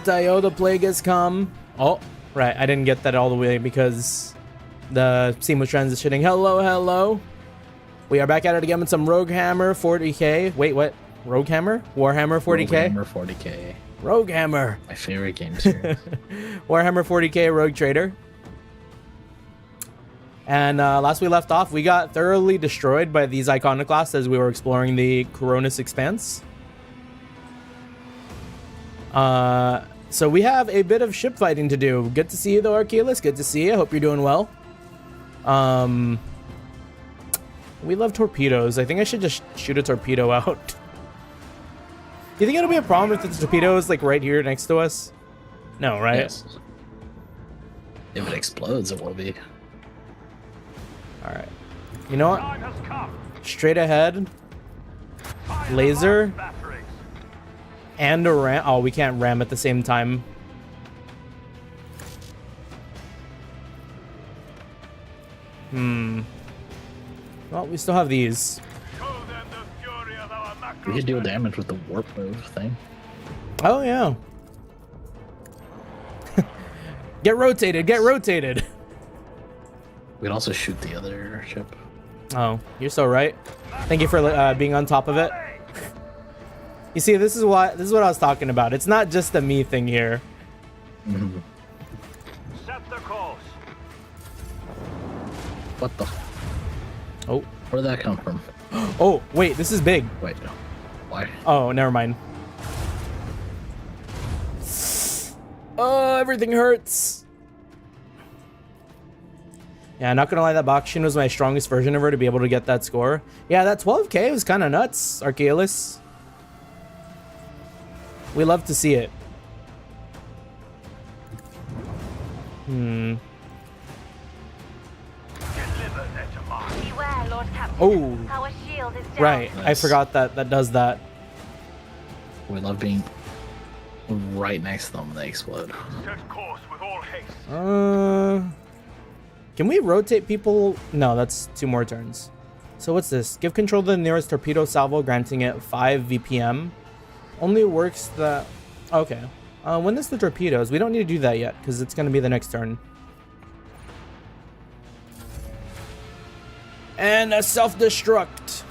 Itayo, the plague has come. Oh, right. I didn't get that all the way because the scene was transitioning. Hello, hello. We are back at it again with some Rogue Hammer 40K. Wait, what? Rogue Hammer? Warhammer 40K? Warhammer 40K. Rogue Hammer. My favorite game series. Warhammer 40K Rogue Trader. And last we left off, we got thoroughly destroyed by these iconoclasts as we were exploring the Coronis Expanse. So we have a bit of ship fighting to do. Good to see you though, Archelaus. Good to see you. Hope you're doing well. We love torpedoes. I think I should just shoot a torpedo out. Do you think it'll be a problem if the torpedo is like right here next to us? No, right? Yes. If it explodes, it will be. Alright. You know what? Straight ahead. Laser. And a ram. Oh, we can't ram at the same time. Well, we still have these. We could deal damage with the warp move thing. Oh, yeah. Get rotated, get rotated. We can also shoot the other ship. Oh, you're so right. Thank you for being on top of it. You see, this is what I was talking about. It's not just a me thing here. Mm-hmm. Set the course. What the? Oh. Where did that come from? Oh, wait, this is big. Wait, no. Why? Oh, never mind. Oh, everything hurts. Yeah, not gonna lie, that Bakshin was my strongest version of her to be able to get that score. Yeah, that 12k was kind of nuts, Archelaus. We love to see it. Beware, Lord Captain. Oh, Our shield is down. right. I Nice. forgot that does that. We love being right next to them when they explode. Set course with all haste. Can we rotate people? No, that's 2 more turns. So what's this? Give control to the nearest torpedo salvo, granting it 5 VPM. Only works that... Okay. When is the torpedoes? We don't need to do that yet, because it's going to be the next turn. And a self-destruct.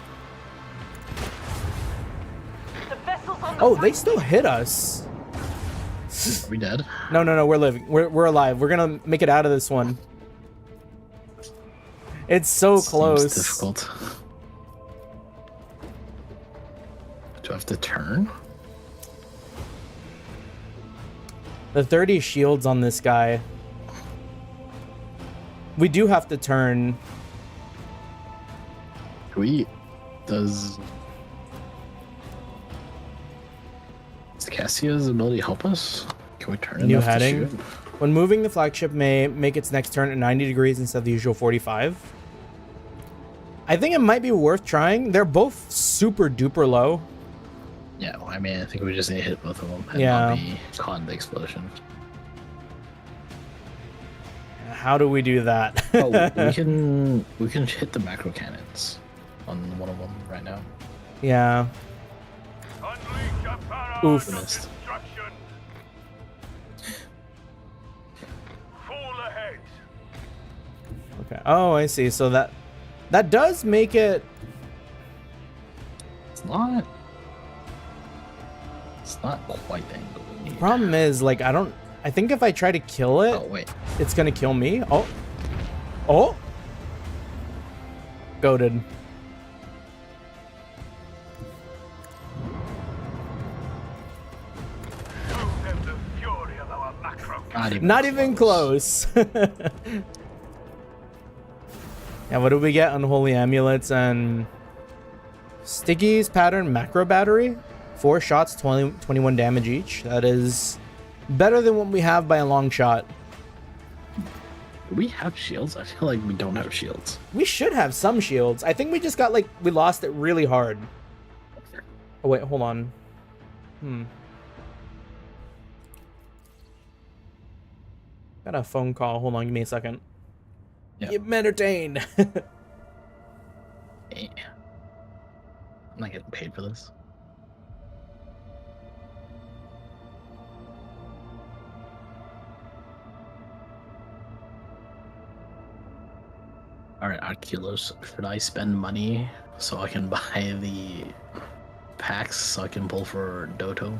The vessel's on the Oh, they still hit us. Are we dead? No, no, no, we're living. We're alive. We're going to make it out of this one. It's so close. Seems difficult. Do I have to turn? The 30 shields on this guy. We do have to turn. Does Cassia's ability help us? Can we turn New enough to heading. shoot? When moving, the flagship may make its next turn at 90 degrees instead of the usual 45. I think it might be worth trying. They're both super duper low. Yeah, well, I mean, I think we just need to hit both of them and Yeah. not be caught in the explosion. How do we do that? Oh, we can hit the macro cannons on one of them right now. Yeah. Unleash a barrage Oof. of Missed. destruction. Full ahead. Okay. Oh, I see. So that does make it. It's not quite the angle we need. Problem is, like, I think if I try to kill it, Oh wait, it's gonna kill me. Oh. Oh. Goated. Show them the fury of our macro. Not even close. Yeah, what do we get? Unholy amulets and Stiggy's pattern macro battery. 4 shots, 21 damage each. That is better than what we have by a long shot. Do we have shields? I feel like we don't have shields. We should have some shields. I think we just got we lost it really hard. Oh wait, hold on. Got a phone call. Hold on, give me a second. Yeah. Get entertained. Eh. I'm not getting paid for this. All right, Oculus. Should I spend money so I can buy the packs so I can pull for Doto?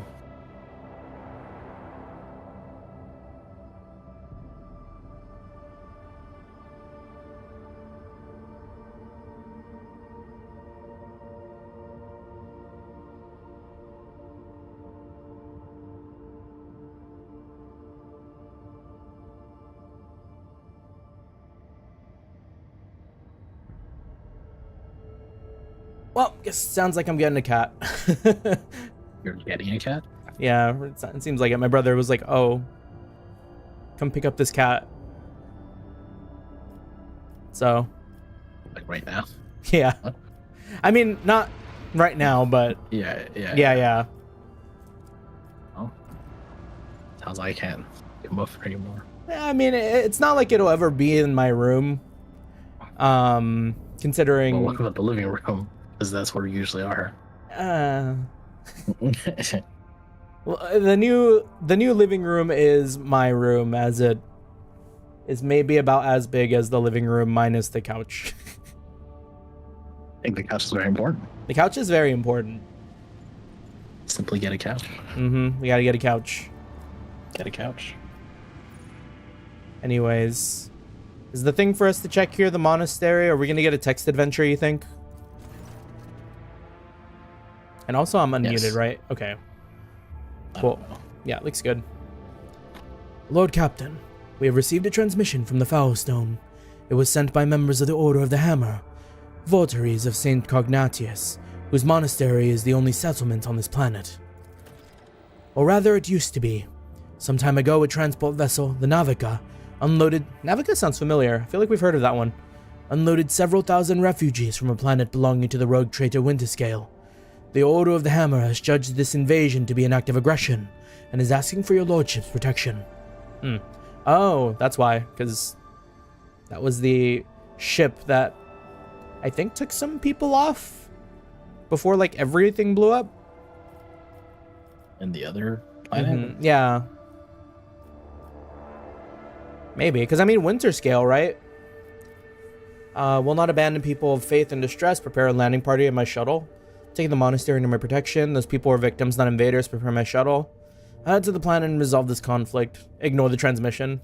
Well, guess sounds like I'm getting a cat. You're getting a cat? Yeah, it seems like it. My brother was like, "Oh, come pick up this cat." So, Like right now? yeah. Huh? I mean, not right now, but yeah. Oh. Sounds like I can't come over anymore. I mean, it's not like it'll ever be in my room. Considering. Well, what about the living room? Because that's where we usually are. Well, the new living room is my room, as it is maybe about as big as the living room minus the couch. I think the couch is very important. The couch is very important. Simply get a couch. We gotta get a couch. Get a couch. Anyways, is the thing for us to check here the monastery? Are we gonna get a text adventure, you think? And also I'm unmuted, Yes. right? Okay. I Cool. don't know. Yeah, looks good. Lord Captain, we have received a transmission from the Foul Stone. It was sent by members of the Order of the Hammer, votaries of Saint Cognatius, whose monastery is the only settlement on this planet. Or rather, it used to be. Some time ago, a transport vessel, the Navica, unloaded... Navica sounds familiar. I feel like we've heard of that one. Unloaded several thousand refugees from a planet belonging to the rogue traitor Winterscale. The Order of the Hammer has judged this invasion to be an act of aggression, and is asking for your lordship's protection. Oh, that's why, because that was the ship that I think took some people off before, like, everything blew up. And the other planet? Yeah. Maybe, because I mean, Winterscale, right? Will not abandon people of faith in distress. Prepare a landing party in my shuttle. Taking the monastery under my protection. Those people are victims, not invaders. Prepare my shuttle. Head to the planet and resolve this conflict. Ignore the transmission.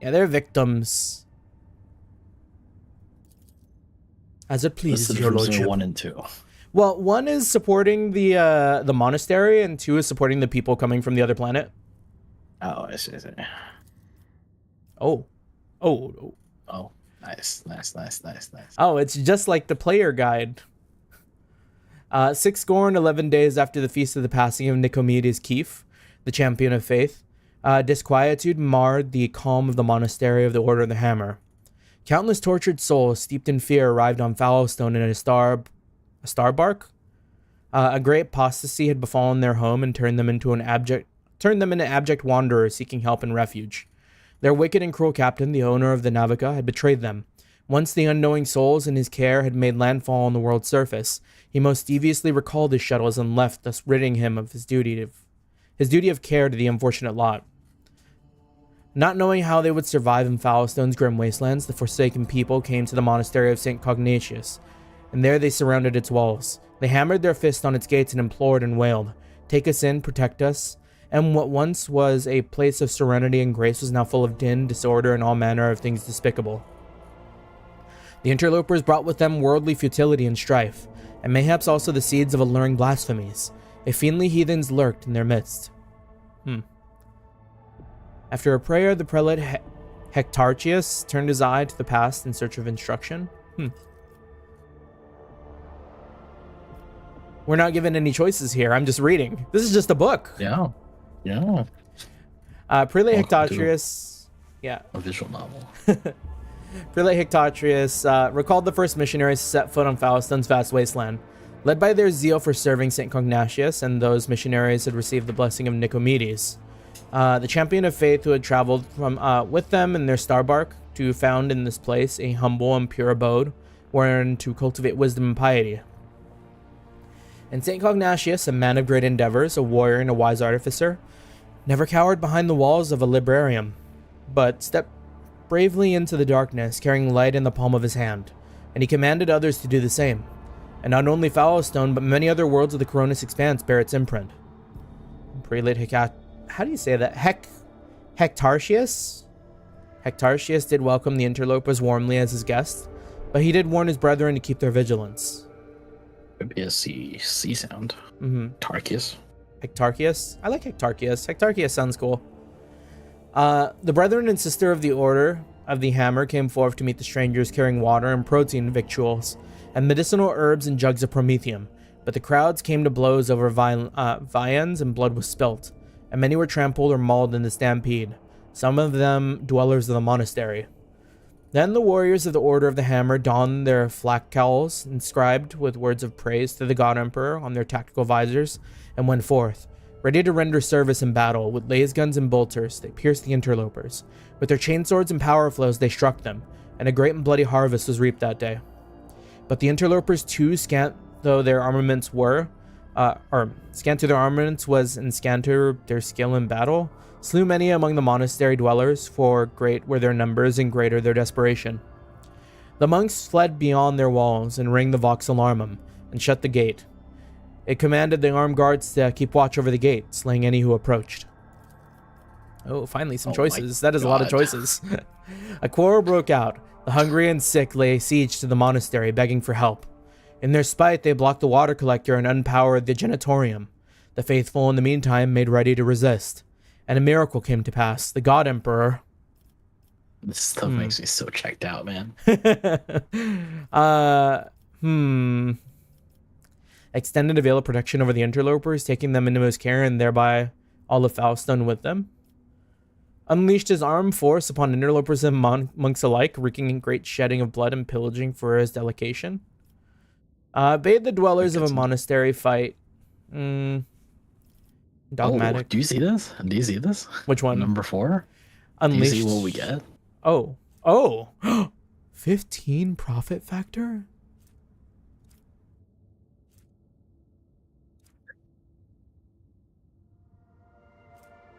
Yeah, they're victims. As it pleases Listed your rooms are lordship. 1 and 2. Well, 1 is supporting the monastery, and 2 is supporting the people coming from the other planet. Oh, I see. Oh. Oh, nice. Oh, it's just like the player guide. 6 score and 11 days after the feast of the passing of Nicomedes Keefe, the champion of faith, disquietude marred the calm of the monastery of the Order of the Hammer. Countless tortured souls steeped in fear arrived on Foulstone in a starbark. A great apostasy had befallen their home and turned them into abject wanderers seeking help and refuge. Their wicked and cruel captain, the owner of the Navica, had betrayed them. Once the unknowing souls in his care had made landfall on the world's surface, he most deviously recalled his shuttles and left, thus ridding him of his duty of care to the unfortunate lot. Not knowing how they would survive in Foulstone's grim wastelands, the forsaken people came to the monastery of St. Cognatius, and there they surrounded its walls. They hammered their fists on its gates and implored and wailed, "Take us in, protect us." And what once was a place of serenity and grace was now full of din, disorder, and all manner of things despicable. The interlopers brought with them worldly futility and strife, and mayhaps also the seeds of alluring blasphemies. A fiendly heathens lurked in their midst. After a prayer, the prelate Hectarchius turned his eye to the past in search of instruction. We're not given any choices here. I'm just reading. This is just a book. Yeah. Prelate Welcome to Hectarchius. Yeah. A visual novel. Prelate Hectarchius recalled the first missionaries to set foot on Foulstone's vast wasteland. Led by their zeal for serving St. Cognatius, and those missionaries had received the blessing of Nicomedes, the champion of faith who had traveled from with them in their starbark to found in this place a humble and pure abode wherein to cultivate wisdom and piety. And St. Cognatius, a man of great endeavors, a warrior and a wise artificer, never cowered behind the walls of a librarium, but stepped bravely into the darkness, carrying light in the palm of his hand, and he commanded others to do the same. And not only Foulstone, but many other worlds of the Coronis Expanse bear its imprint. Prelate how do you say that? Hectartius? Hectartius did welcome the interlopers warmly as his guests, but he did warn his brethren to keep their vigilance. Could be a C sound. Tarkius. Hectarchius? I like Hectarchius. Hectarchius sounds cool. The brethren and sister of the Order of the Hammer came forth to meet the strangers, carrying water and protein victuals, and medicinal herbs and jugs of promethium. But the crowds came to blows over viands, and blood was spilt, and many were trampled or mauled in the stampede, some of them dwellers of the monastery. Then the warriors of the Order of the Hammer donned their flak cowls, inscribed with words of praise to the God Emperor on their tactical visors, and went forth, ready to render service in battle. With laser guns and bolters, they pierced the interlopers. With their chainswords and power flows, they struck them, and a great and bloody harvest was reaped that day. But the interlopers, too scant though their armaments were, scanter their armaments was, and scanter their skill in battle, slew many among the monastery dwellers, for great were their numbers and greater their desperation. The monks fled beyond their walls and rang the vox alarmum and shut the gate. It commanded the armed guards to keep watch over the gate, slaying any who approached. Oh, finally some choices. That is a lot of choices. A quarrel broke out. The hungry and sick lay siege to the monastery, begging for help. In their spite, they blocked the water collector and unpowered the genitorium. The faithful, in the meantime, made ready to resist. And a miracle came to pass. The God Emperor... This stuff makes me so checked out, man. Extended a veil of protection over the interlopers, taking them into his care and thereby all of Foulstone with them. Unleashed his armed force upon interlopers and monks alike, wreaking great shedding of blood and pillaging for his delectation. Bade the dwellers of a monastery fight. Dogmatic. Oh, do you see this? Do you see this? Which one? Number 4. Unleashed. Do you see what we get? Oh. 15 profit factor?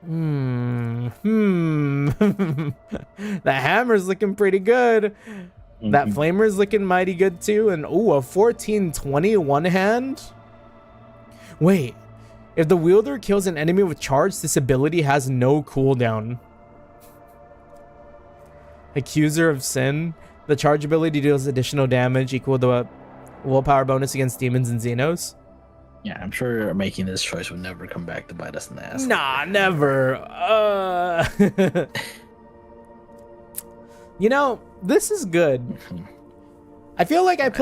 The hammer's looking pretty good. That flamer's looking mighty good too. And a 1420 one hand. Wait, if the wielder kills an enemy with charge, this ability has no cooldown. Accuser of Sin. The charge ability deals additional damage equal to a willpower bonus against demons and Xenos. Yeah, I'm sure making this choice would never come back to bite us in the ass. Nah, never. You know, this is good. I feel like I've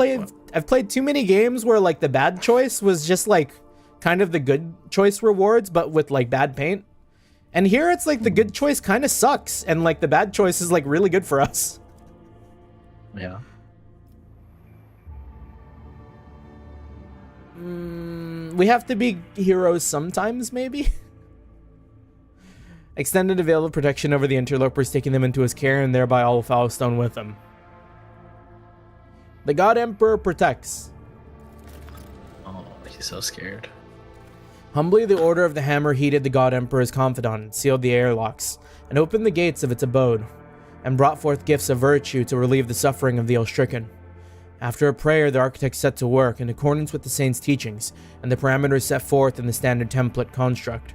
played too many games where like the bad choice was just like kind of the good choice rewards, but with like bad paint. And here it's like the good choice kind of sucks, and like the bad choice is like really good for us. Yeah. We have to be heroes sometimes, maybe? Extended a veil of protection over the interlopers, taking them into his care, and thereby all of Foulstone with him. The God Emperor protects. Oh, he's so scared. Humbly, the Order of the Hammer heeded the God Emperor's confidant, sealed the airlocks, and opened the gates of its abode, and brought forth gifts of virtue to relieve the suffering of the ill-stricken. After a prayer, the architects set to work in accordance with the saint's teachings and the parameters set forth in the standard template construct.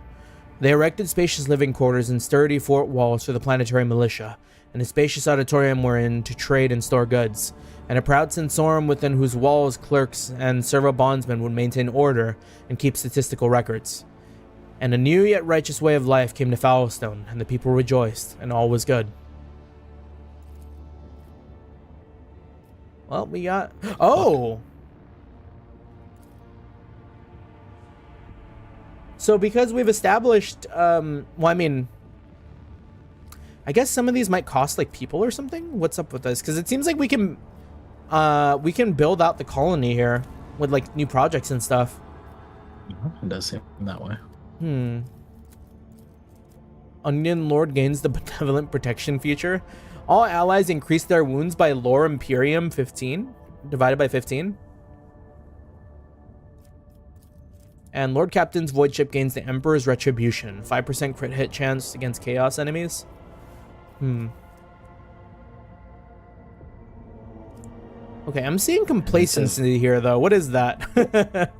They erected spacious living quarters and sturdy fort walls for the planetary militia, and a spacious auditorium wherein to trade and store goods, and a proud sensorium within whose walls clerks and servo bondsmen would maintain order and keep statistical records. And a new yet righteous way of life came to Foulstone, and the people rejoiced, and all was good. Well, we got... Oh! So because we've established... well, I mean... I guess some of these might cost, like, people or something? What's up with this? Because it seems like we can build out the colony here with, like, new projects and stuff. It does seem that way. Onion Lord gains the benevolent protection feature. All allies increase their wounds by lore imperium 15, divided by 15. And Lord Captain's Void Ship gains the Emperor's Retribution, 5% crit hit chance against chaos enemies. Okay, I'm seeing complacency here, though. What is that?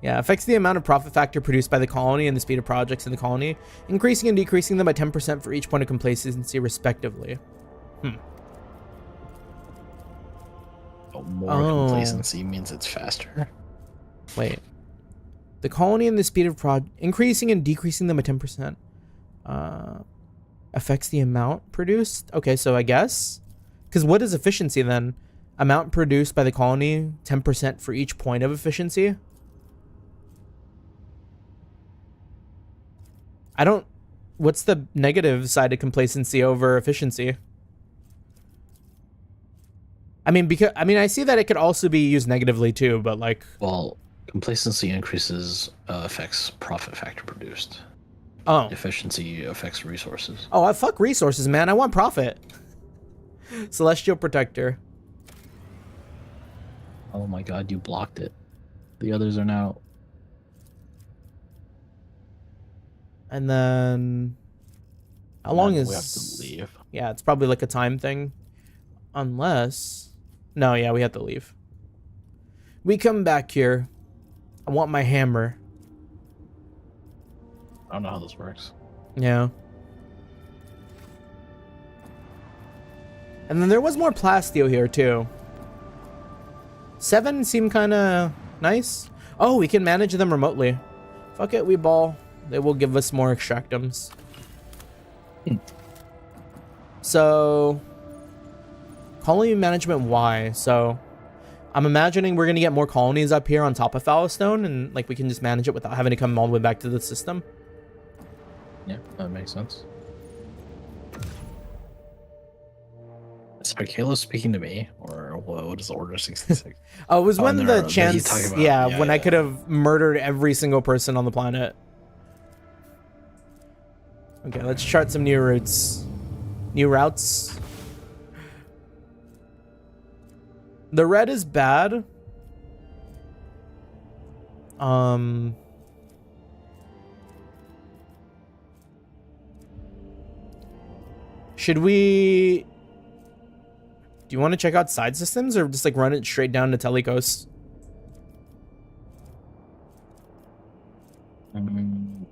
Yeah, affects the amount of profit factor produced by the colony and the speed of projects in the colony, increasing and decreasing them by 10% for each point of complacency, respectively. More complacency means it's faster. Wait. The colony and the speed of increasing and decreasing them by 10% affects the amount produced. Okay, so I guess, because what is efficiency then? Amount produced by the colony, 10% for each point of efficiency. What's the negative side of complacency over efficiency? I mean, I see that it could also be used negatively too, but like... Well, complacency increases affects profit factor produced. Oh. Efficiency affects resources. Oh, I fuck resources, man. I want profit. Celestial Protector. Oh my god, you blocked it. The others are now... And then... How long is... We have to leave. Yeah, it's probably like a time thing. Unless... No, yeah, we have to leave. We come back here. I want my hammer. I don't know how this works. Yeah. And then there was more plasteel here, too. 7 seemed kind of nice. Oh, we can manage them remotely. Fuck it, we ball. They will give us more extractums. So... Colony management Y. So I'm imagining we're going to get more colonies up here on top of Fallowstone, and like we can just manage it without having to come all the way back to the system. Yeah, that makes sense. Is Kayla speaking to me, or what is Order 66? Oh, it was when no, the no, chance, he's talking about- yeah, when I yeah. could have murdered every single person on the planet. Okay, let's chart some new routes. New routes. The red is bad. Should we... Do you want to check out side systems or just like run it straight down to Telecos? I mean,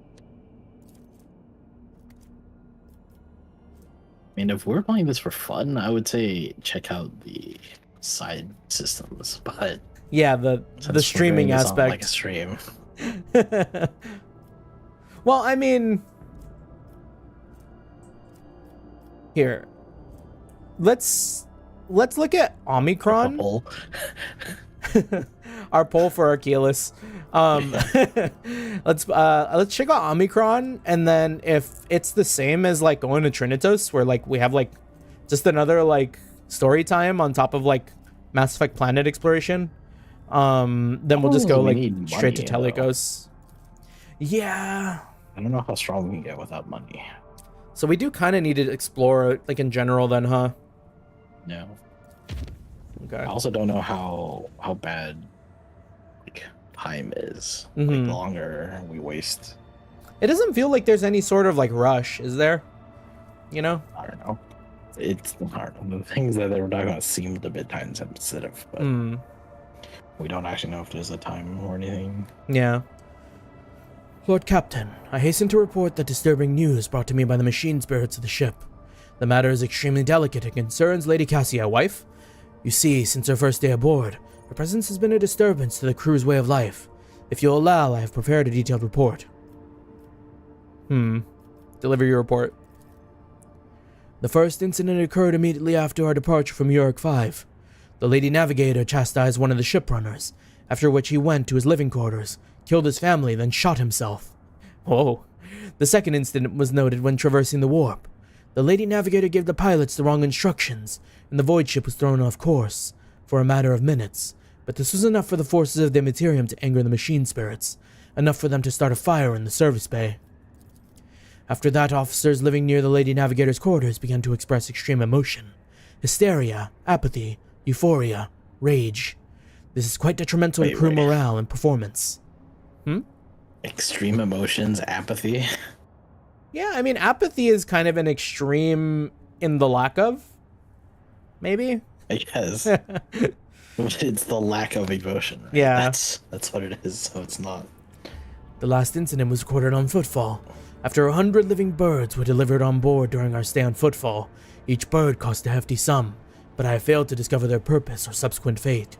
if we're playing this for fun, I would say check out the side systems, but yeah, the streaming this on, aspect, like a stream. Well, I mean, here, let's look at Omicron. Our poll for Archeolus. Let's check out Omicron, and then if it's the same as like going to Trinitos, where like we have like just another like story time on top of like Mass Effect planet exploration, then we'll just go like straight to Telecos. Yeah, I don't know how strong we can get without money. So we do kind of need to explore like in general then, huh? No. Okay. I also don't know how bad like time is. Mhm. Like the longer we waste. It doesn't feel like there's any sort of like rush, is there? You know? I don't know. It's hard. The things that they were talking about seemed a bit time sensitive, but we don't actually know if there's a time or anything. Yeah. Lord Captain, I hasten to report the disturbing news brought to me by the machine spirits of the ship. The matter is extremely delicate and concerns Lady Cassia, wife. You see, since her first day aboard, her presence has been a disturbance to the crew's way of life. If you'll allow, I have prepared a detailed report. Deliver your report. The first incident occurred immediately after our departure from Yorick 5. The Lady Navigator chastised one of the shiprunners, after which he went to his living quarters, killed his family, then shot himself. Whoa. The second incident was noted when traversing the warp. The Lady Navigator gave the pilots the wrong instructions, and the void ship was thrown off course, for a matter of minutes. But this was enough for the forces of the Imperium to anger the machine spirits, enough for them to start a fire in the service bay. After that, officers living near the Lady Navigator's quarters began to express extreme emotion. Hysteria, apathy, euphoria, rage. This is quite detrimental to crew morale and performance. Extreme emotions, apathy. Yeah, I mean, apathy is kind of an extreme in the lack of, maybe? I guess. It's the lack of emotion. Right? Yeah. That's what it is. So it's not. The last incident was recorded on Footfall. After 100 living birds were delivered on board during our stay on Footfall, each bird cost a hefty sum, but I have failed to discover their purpose or subsequent fate.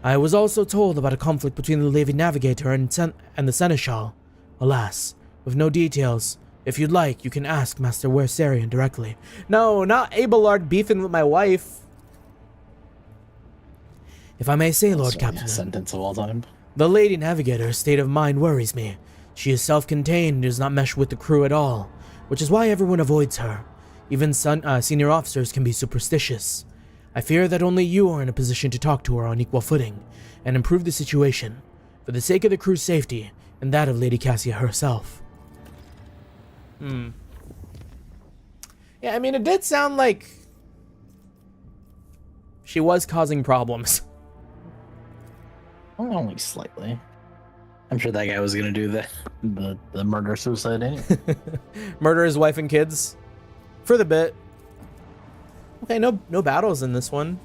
I was also told about a conflict between the Lady Navigator and the Seneschal. Alas, with no details. If you'd like, you can ask Master Wersarian directly. No, not Abelard beefing with my wife. If I may say, Lord So, Captain, sentence of all time. the Lady Navigator's state of mind worries me. She is self-contained and does not mesh with the crew at all, which is why everyone avoids her. Even senior officers can be superstitious. I fear that only you are in a position to talk to her on equal footing and improve the situation, for the sake of the crew's safety and that of Lady Cassia herself. Yeah, I mean, it did sound like she was causing problems. Well, only slightly. I'm sure that guy was gonna do the murder suicide anyway. Murder his wife and kids for the bit. Okay, no battles in this one.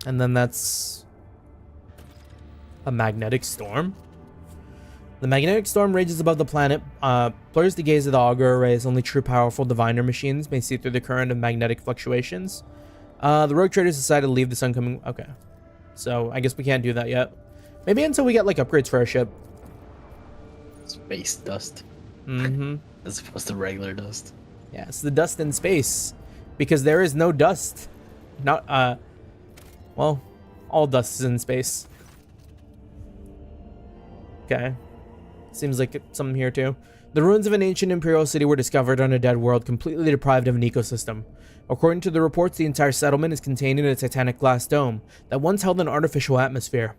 And then that's a magnetic storm. The magnetic storm rages above the planet, blurs the gaze of the auger arrays. Only true powerful diviner machines may see through the current of magnetic fluctuations. The rogue traders decided to leave the oncoming. Okay, so I guess we can't do that yet. Maybe until we get like upgrades for our ship. Space dust. Mm-hmm. As opposed to regular dust. Yeah, it's the dust in space, because there is no dust. Not well, all dust is in space. Okay. Seems like something here too. The ruins of an ancient imperial city were discovered on a dead world, completely deprived of an ecosystem. According to the reports, the entire settlement is contained in a titanic glass dome that once held an artificial atmosphere.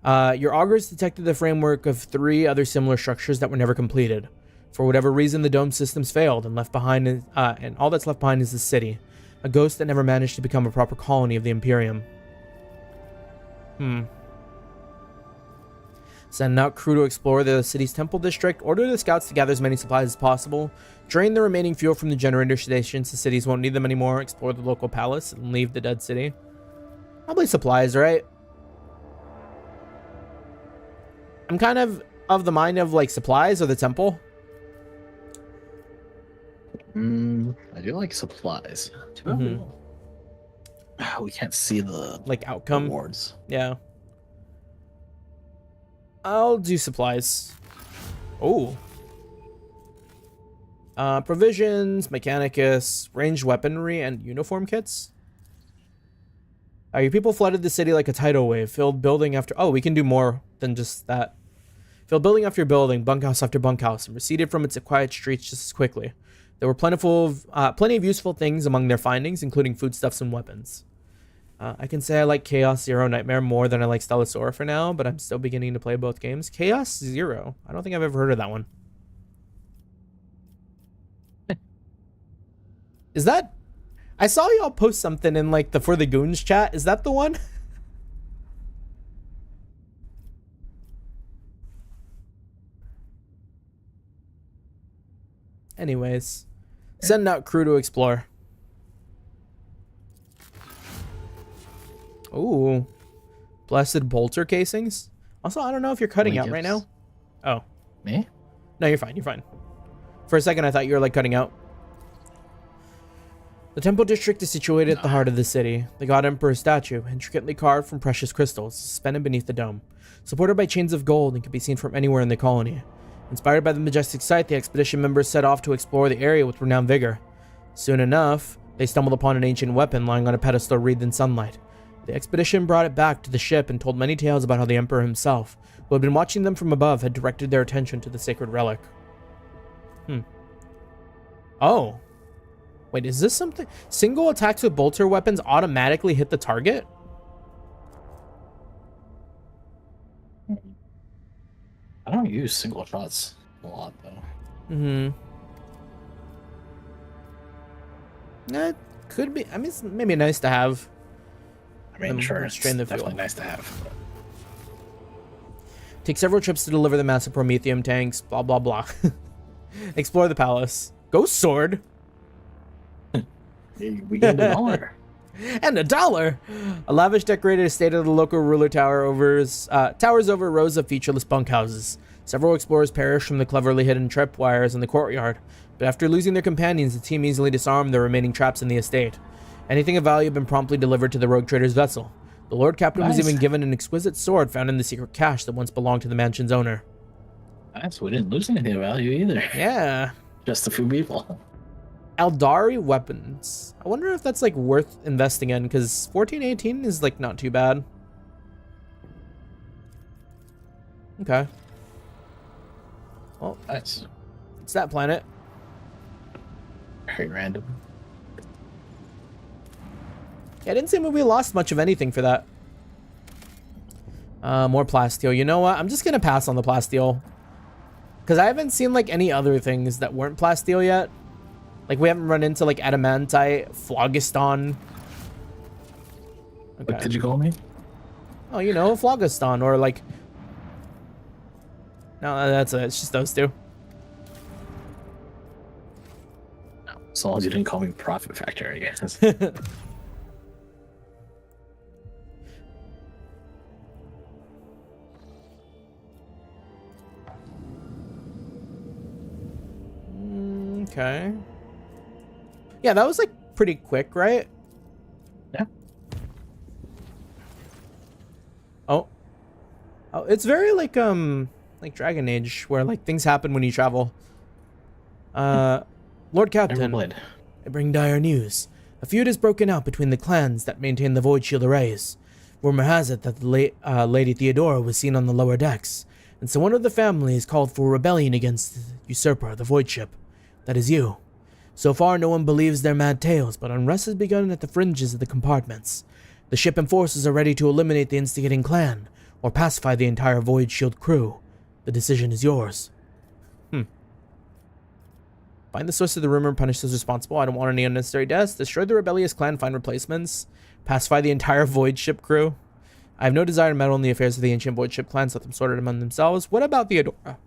Your augurs detected the framework of 3 other similar structures that were never completed. For whatever reason, the dome systems failed, and and all that's left behind is the city, a ghost that never managed to become a proper colony of the Imperium. Send out crew to explore the city's temple district. Order the scouts to gather as many supplies as possible. Drain the remaining fuel from the generator stations. The cities won't need them anymore. Explore the local palace and leave the dead city. Probably supplies, right? I'm kind of the mind of like supplies or the temple. I do like supplies. We can't see the like outcome rewards. Yeah. I'll do supplies. Oh. Provisions, mechanicus, ranged weaponry, and uniform kits. Your people flooded the city like a tidal wave, filled building after... Oh, we can do more than just that. Filled building after building, bunkhouse after bunkhouse, and receded from its quiet streets just as quickly. There were plenty of useful things among their findings, including foodstuffs and weapons. I can say I like Chaos Zero Nightmare more than I like Stellasaur for now, but I'm still beginning to play both games. Chaos Zero. I don't think I've ever heard of that one. Is that... I saw y'all post something in like the For the Goons chat. Is that the one? Anyways. Send out crew to explore. Ooh. Blessed bolter casings. Also, I don't know if you're cutting out right now. Oh. Me? No, you're fine. You're fine. For a second, I thought you were like cutting out. The temple district is situated at the heart of the city. The god emperor statue, intricately carved from precious crystals, suspended beneath the dome, supported by chains of gold, and can be seen from anywhere in the colony. Inspired by the majestic sight, the expedition members set off to explore the area with renowned vigor. Soon enough, they stumbled upon an ancient weapon lying on a pedestal wreathed in sunlight. The expedition brought it back to the ship and told many tales about how the emperor himself, who had been watching them from above, had directed their attention to the sacred relic. Oh. Wait, is this something? Single attacks with bolter weapons automatically hit the target? I don't use single shots a lot, though. That could be. I mean, it's maybe nice to have. I mean, sure, it's strain the definitely fuel. nice to have. But... Take several trips to deliver the massive promethium tanks, blah, blah, blah. Explore the palace. Ghost sword. We get $1. And $1. A lavish decorated estate of the local ruler towers over rows of featureless bunkhouses. Several explorers perished from the cleverly hidden tripwires in the courtyard, but after losing their companions, the team easily disarmed the remaining traps in the estate. Anything of value had been promptly delivered to the rogue trader's vessel. The Lord Captain was even given an exquisite sword found in the secret cache that once belonged to the mansion's owner. Nice, we didn't lose anything of value either. Yeah. Just a few people. Eldari weapons. I wonder if that's like worth investing in, because 1418 is like not too bad. Okay. Well, Nice. it's that planet. Very random. Yeah, it didn't seem we lost much of anything for that. More plasteel. You know what? I'm just gonna pass on the plasteel, because I haven't seen like any other things that weren't plasteel yet. Like we haven't run into like adamantite, phlogiston. Okay. What did you call me? Oh, you know, phlogiston or like. No, that's it. It's just those two. No, as long as you didn't call me profit factor, I guess. Okay. Yeah, that was like pretty quick, right? Yeah. Oh, it's very like Dragon Age, where like things happen when you travel. Lord Captain, I bring dire news. A feud has broken out between the clans that maintain the Void Shield arrays. Rumor has it that the Lady Theodora was seen on the lower decks, and so one of the families called for rebellion against the usurper, the Void Ship. That is you. So far, no one believes their mad tales, but unrest has begun at the fringes of the compartments. The ship and forces are ready to eliminate the instigating clan, or pacify the entire Void Shield crew. The decision is yours. Find the source of the rumor and punish those responsible. I don't want any unnecessary deaths. Destroy the rebellious clan, find replacements. Pacify the entire Void Ship crew. I have no desire to meddle in the affairs of the ancient Void Ship clans. Let them sort it among themselves. What about Theodora?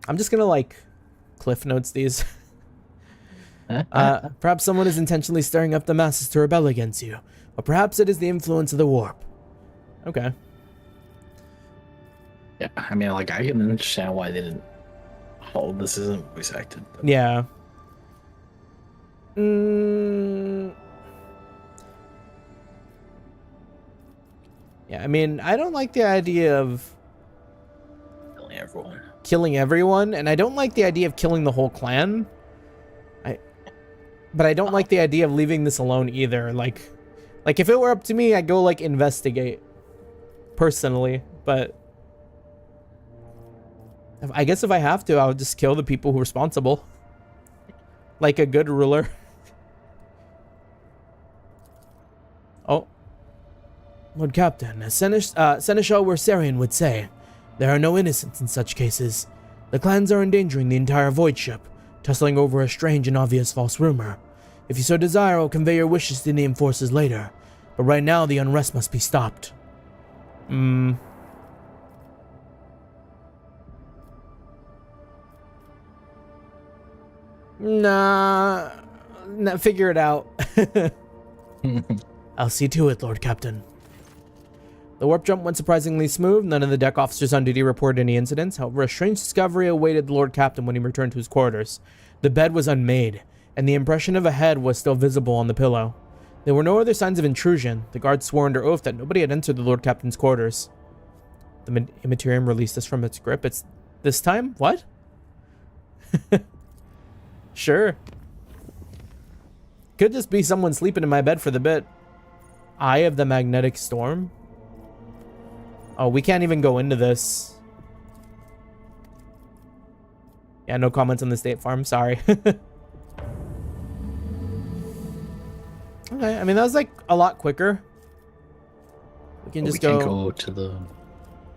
I'm just gonna like cliff notes these. Perhaps someone is intentionally stirring up the masses to rebel against you, or perhaps it is the influence of the warp. Okay. Yeah, I mean, like, I can understand why they didn't. Oh, this isn't voice acted. But... Yeah. Yeah, I mean, I don't like the idea of killing everyone, and I don't like the idea of killing the whole clan. But I don't like the idea of leaving this alone either. Like if it were up to me, I'd go like investigate personally, but I guess if I have to, I'll just kill the people who are responsible. Like a good ruler. Oh. Lord Captain, as Seneschal Wersarian would say, there are no innocents in such cases. The clans are endangering the entire Void Ship, tussling over a strange and obvious false rumor. If you so desire, I'll convey your wishes to the enforcers later, but right now the unrest must be stopped. Nah, figure it out. I'll see to it, Lord Captain. The warp jump went surprisingly smooth. None of the deck officers on duty reported any incidents. However, a strange discovery awaited the Lord Captain when he returned to his quarters. The bed was unmade, and the impression of a head was still visible on the pillow. There were no other signs of intrusion. The guards swore under oath that nobody had entered the Lord Captain's quarters. The Imperium released us from its grip. It's this time? What? Sure. Could just be someone sleeping in my bed for the bit. Eye of the Magnetic Storm? Oh, we can't even go into this. Yeah, no comments on the State Farm. Sorry. Okay, I mean, that was like a lot quicker. We can just go... go to the...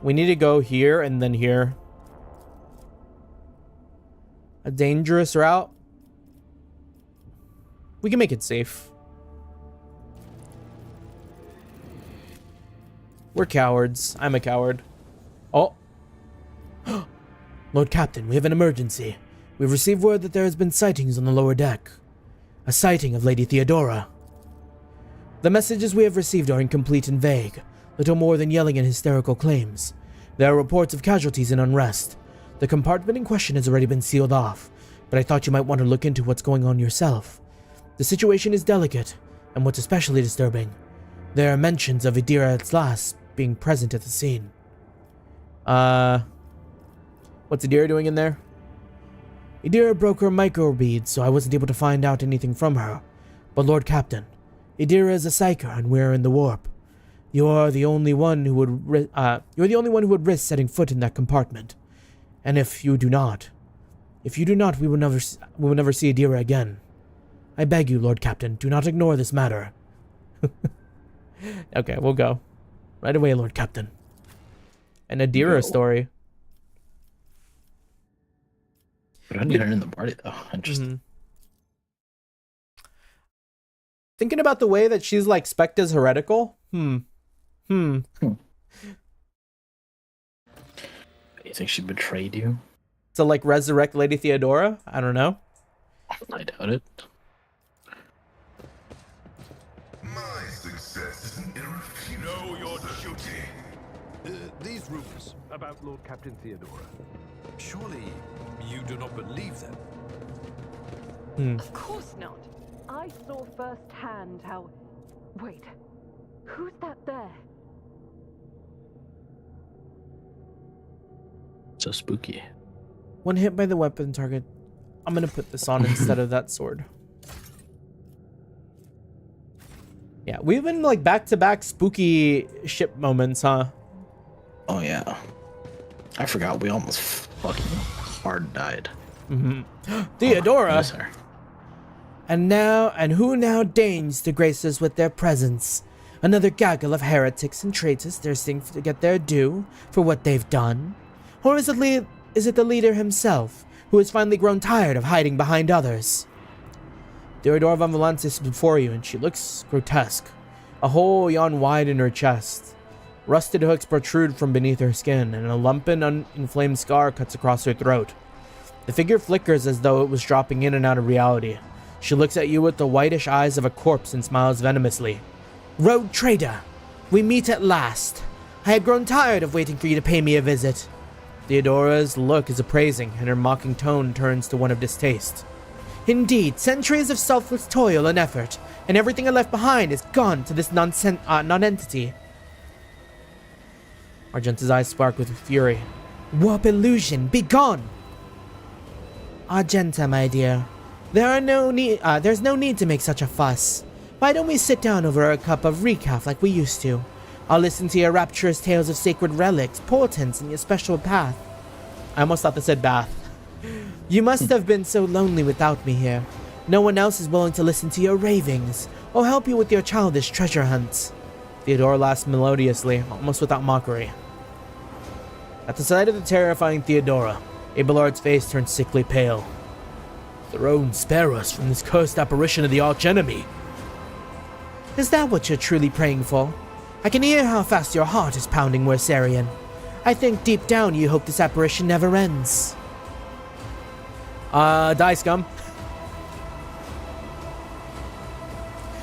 We need to go here and then here. A dangerous route. We can make it safe. We're cowards. I'm a coward. Oh. Lord Captain, we have an emergency. We've received word that there has been sightings on the lower deck. A sighting of Lady Theodora. The messages we have received are incomplete and vague, little more than yelling and hysterical claims. There are reports of casualties and unrest. The compartment in question has already been sealed off, but I thought you might want to look into what's going on yourself. The situation is delicate, and what's especially disturbing, there are mentions of Idira at last being present at the scene. What's Idira doing in there? Idira broke her microbeads, so I wasn't able to find out anything from her. But Lord Captain, Idira is a psyker, and we're in the warp. You're the only one who would risk setting foot in that compartment. And if you do not, we will never see Idira again. I beg you, Lord Captain, do not ignore this matter. Okay, we'll go. Right away, Lord Captain. An Idira story. But I need her in the party, though. Interesting. Thinking about the way that she's like spec'd as heretical. You think she betrayed you? To like resurrect Lady Theodora? I don't know. I doubt it. My success is an irrefutable. Know your duty. These rumors about Lord Captain Theodora. Surely you do not believe them? Of course not. I saw firsthand how... Wait, who's that there? So spooky. When hit by the weapon target, I'm gonna put this on instead of that sword. Yeah, we've been like back-to-back spooky ship moments, huh? Oh yeah. I forgot we almost fucking hard died. Theodora! Oh, miss her. And who now deigns to grace us with their presence? Another gaggle of heretics and traitors thirsting to get their due for what they've done? Or is it the leader himself, who has finally grown tired of hiding behind others? Theodora von Valence is before you, and she looks grotesque. A hole yawn wide in her chest. Rusted hooks protrude from beneath her skin, and a lumpen, uninflamed scar cuts across her throat. The figure flickers as though it was dropping in and out of reality. She looks at you with the whitish eyes of a corpse and smiles venomously. Rogue traitor, we meet at last. I had grown tired of waiting for you to pay me a visit. Theodora's look is appraising, and her mocking tone turns to one of distaste. Indeed, centuries of selfless toil and effort, and everything I left behind is gone to this non-entity. Argenta's eyes spark with fury. Warp illusion, be gone! Argenta, my dear, there's no need to make such a fuss. Why don't we sit down over a cup of recaf like we used to? I'll listen to your rapturous tales of sacred relics, portents, and your special path. I almost thought they said bath. You must have been so lonely without me here. No one else is willing to listen to your ravings, or help you with your childish treasure hunts. Theodora laughs melodiously, almost without mockery. At the sight of the terrifying Theodora, Abelard's face turns sickly pale. Throne, spare us from this cursed apparition of the archenemy. Is that what you're truly praying for? I can hear how fast your heart is pounding, Wersarian. I think deep down you hope this apparition never ends. Die, scum.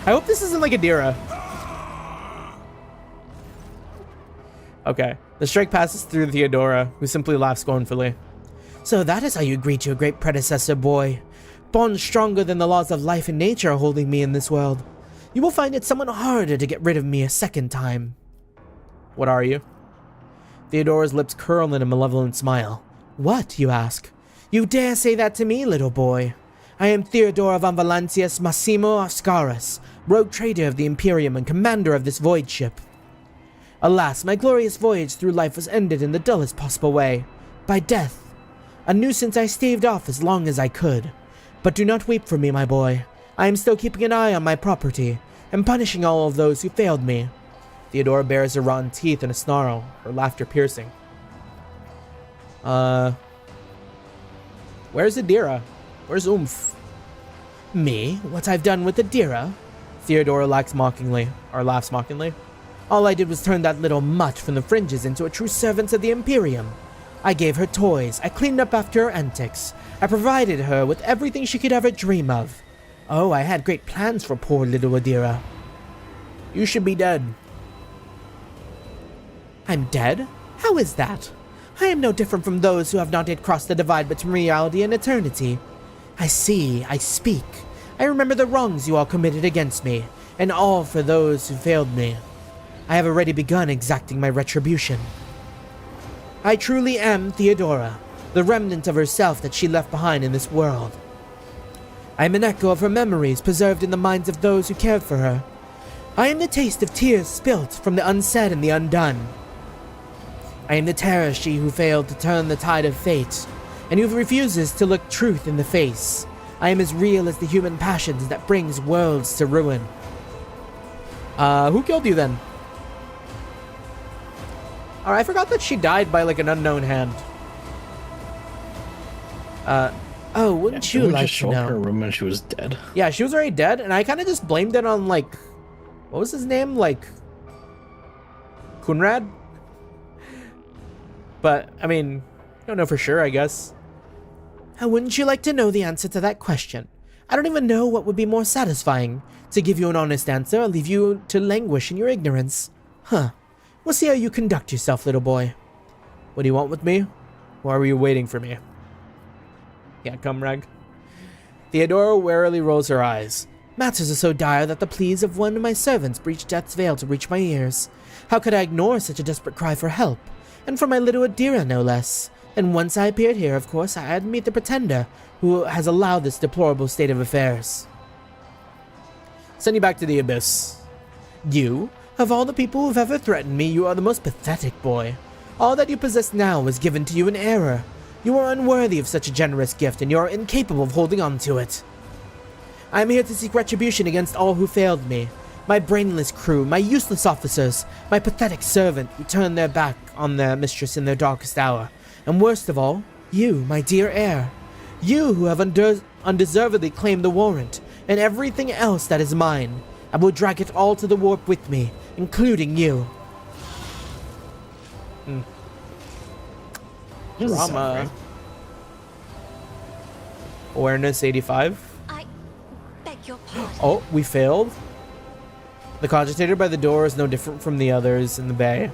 I hope this isn't like Idira. Okay. The strike passes through Theodora, who simply laughs scornfully. So that is how you greet your great predecessor, boy. Bonds stronger than the laws of life and nature are holding me in this world. You will find it somewhat harder to get rid of me a second time. What are you? Theodora's lips curl in a malevolent smile. What, you ask? You dare say that to me, little boy? I am Theodora von Valancius Massimo Ascaris, rogue trader of the Imperium and commander of this void ship. Alas, my glorious voyage through life was ended in the dullest possible way, by death. A nuisance I staved off as long as I could. But do not weep for me, my boy. I am still keeping an eye on my property, and punishing all of those who failed me. Theodora bares her rotten teeth in a snarl, her laughter piercing. Where's Idira? Where's Oomph? Me? What I've done with Idira? Theodora laughs mockingly. All I did was turn that little mutt from the fringes into a true servant of the Imperium. I gave her toys, I cleaned up after her antics, I provided her with everything she could ever dream of. Oh, I had great plans for poor little Adira. You should be dead. I'm dead? How is that? I am no different from those who have not yet crossed the divide between reality and eternity. I see, I speak. I remember the wrongs you all committed against me, and all for those who failed me. I have already begun exacting my retribution. I truly am Theodora, the remnant of herself that she left behind in this world. I am an echo of her memories preserved in the minds of those who cared for her. I am the taste of tears spilt from the unsaid and the undone. I am the terror she who failed to turn the tide of fate, and who refuses to look truth in the face. I am as real as the human passions that brings worlds to ruin. Who killed you then? Alright, I forgot that she died by like an unknown hand. Oh, wouldn't you like to know? Her room when she was dead. Yeah, she was already dead, and I kind of just blamed it on like, what was his name? Like, Kunrad? But, I mean, I don't know for sure, I guess. How wouldn't you like to know the answer to that question? I don't even know what would be more satisfying, to give you an honest answer or leave you to languish in your ignorance. Huh. We'll see how you conduct yourself, little boy. What do you want with me? Or are you waiting for me? Yeah, come, Rag. Theodora warily rolls her eyes. Matters are so dire that the pleas of one of my servants breached death's veil to reach my ears. How could I ignore such a desperate cry for help? And for my little Adira, no less. And once I appeared here, of course, I had to meet the pretender who has allowed this deplorable state of affairs. Send you back to the abyss. You? Of all the people who've ever threatened me, you are the most pathetic boy. All that you possess now was given to you in error. You are unworthy of such a generous gift, and you are incapable of holding on to it. I am here to seek retribution against all who failed me. My brainless crew, my useless officers, my pathetic servant who turned their back on their mistress in their darkest hour. And worst of all, you, my dear heir. You who have undeservedly claimed the warrant, and everything else that is mine. I will drag it all to the warp with me, including you. Drama. Awareness 85. I beg your pardon. Oh, we failed. The cogitator by the door is no different from the others in the bay.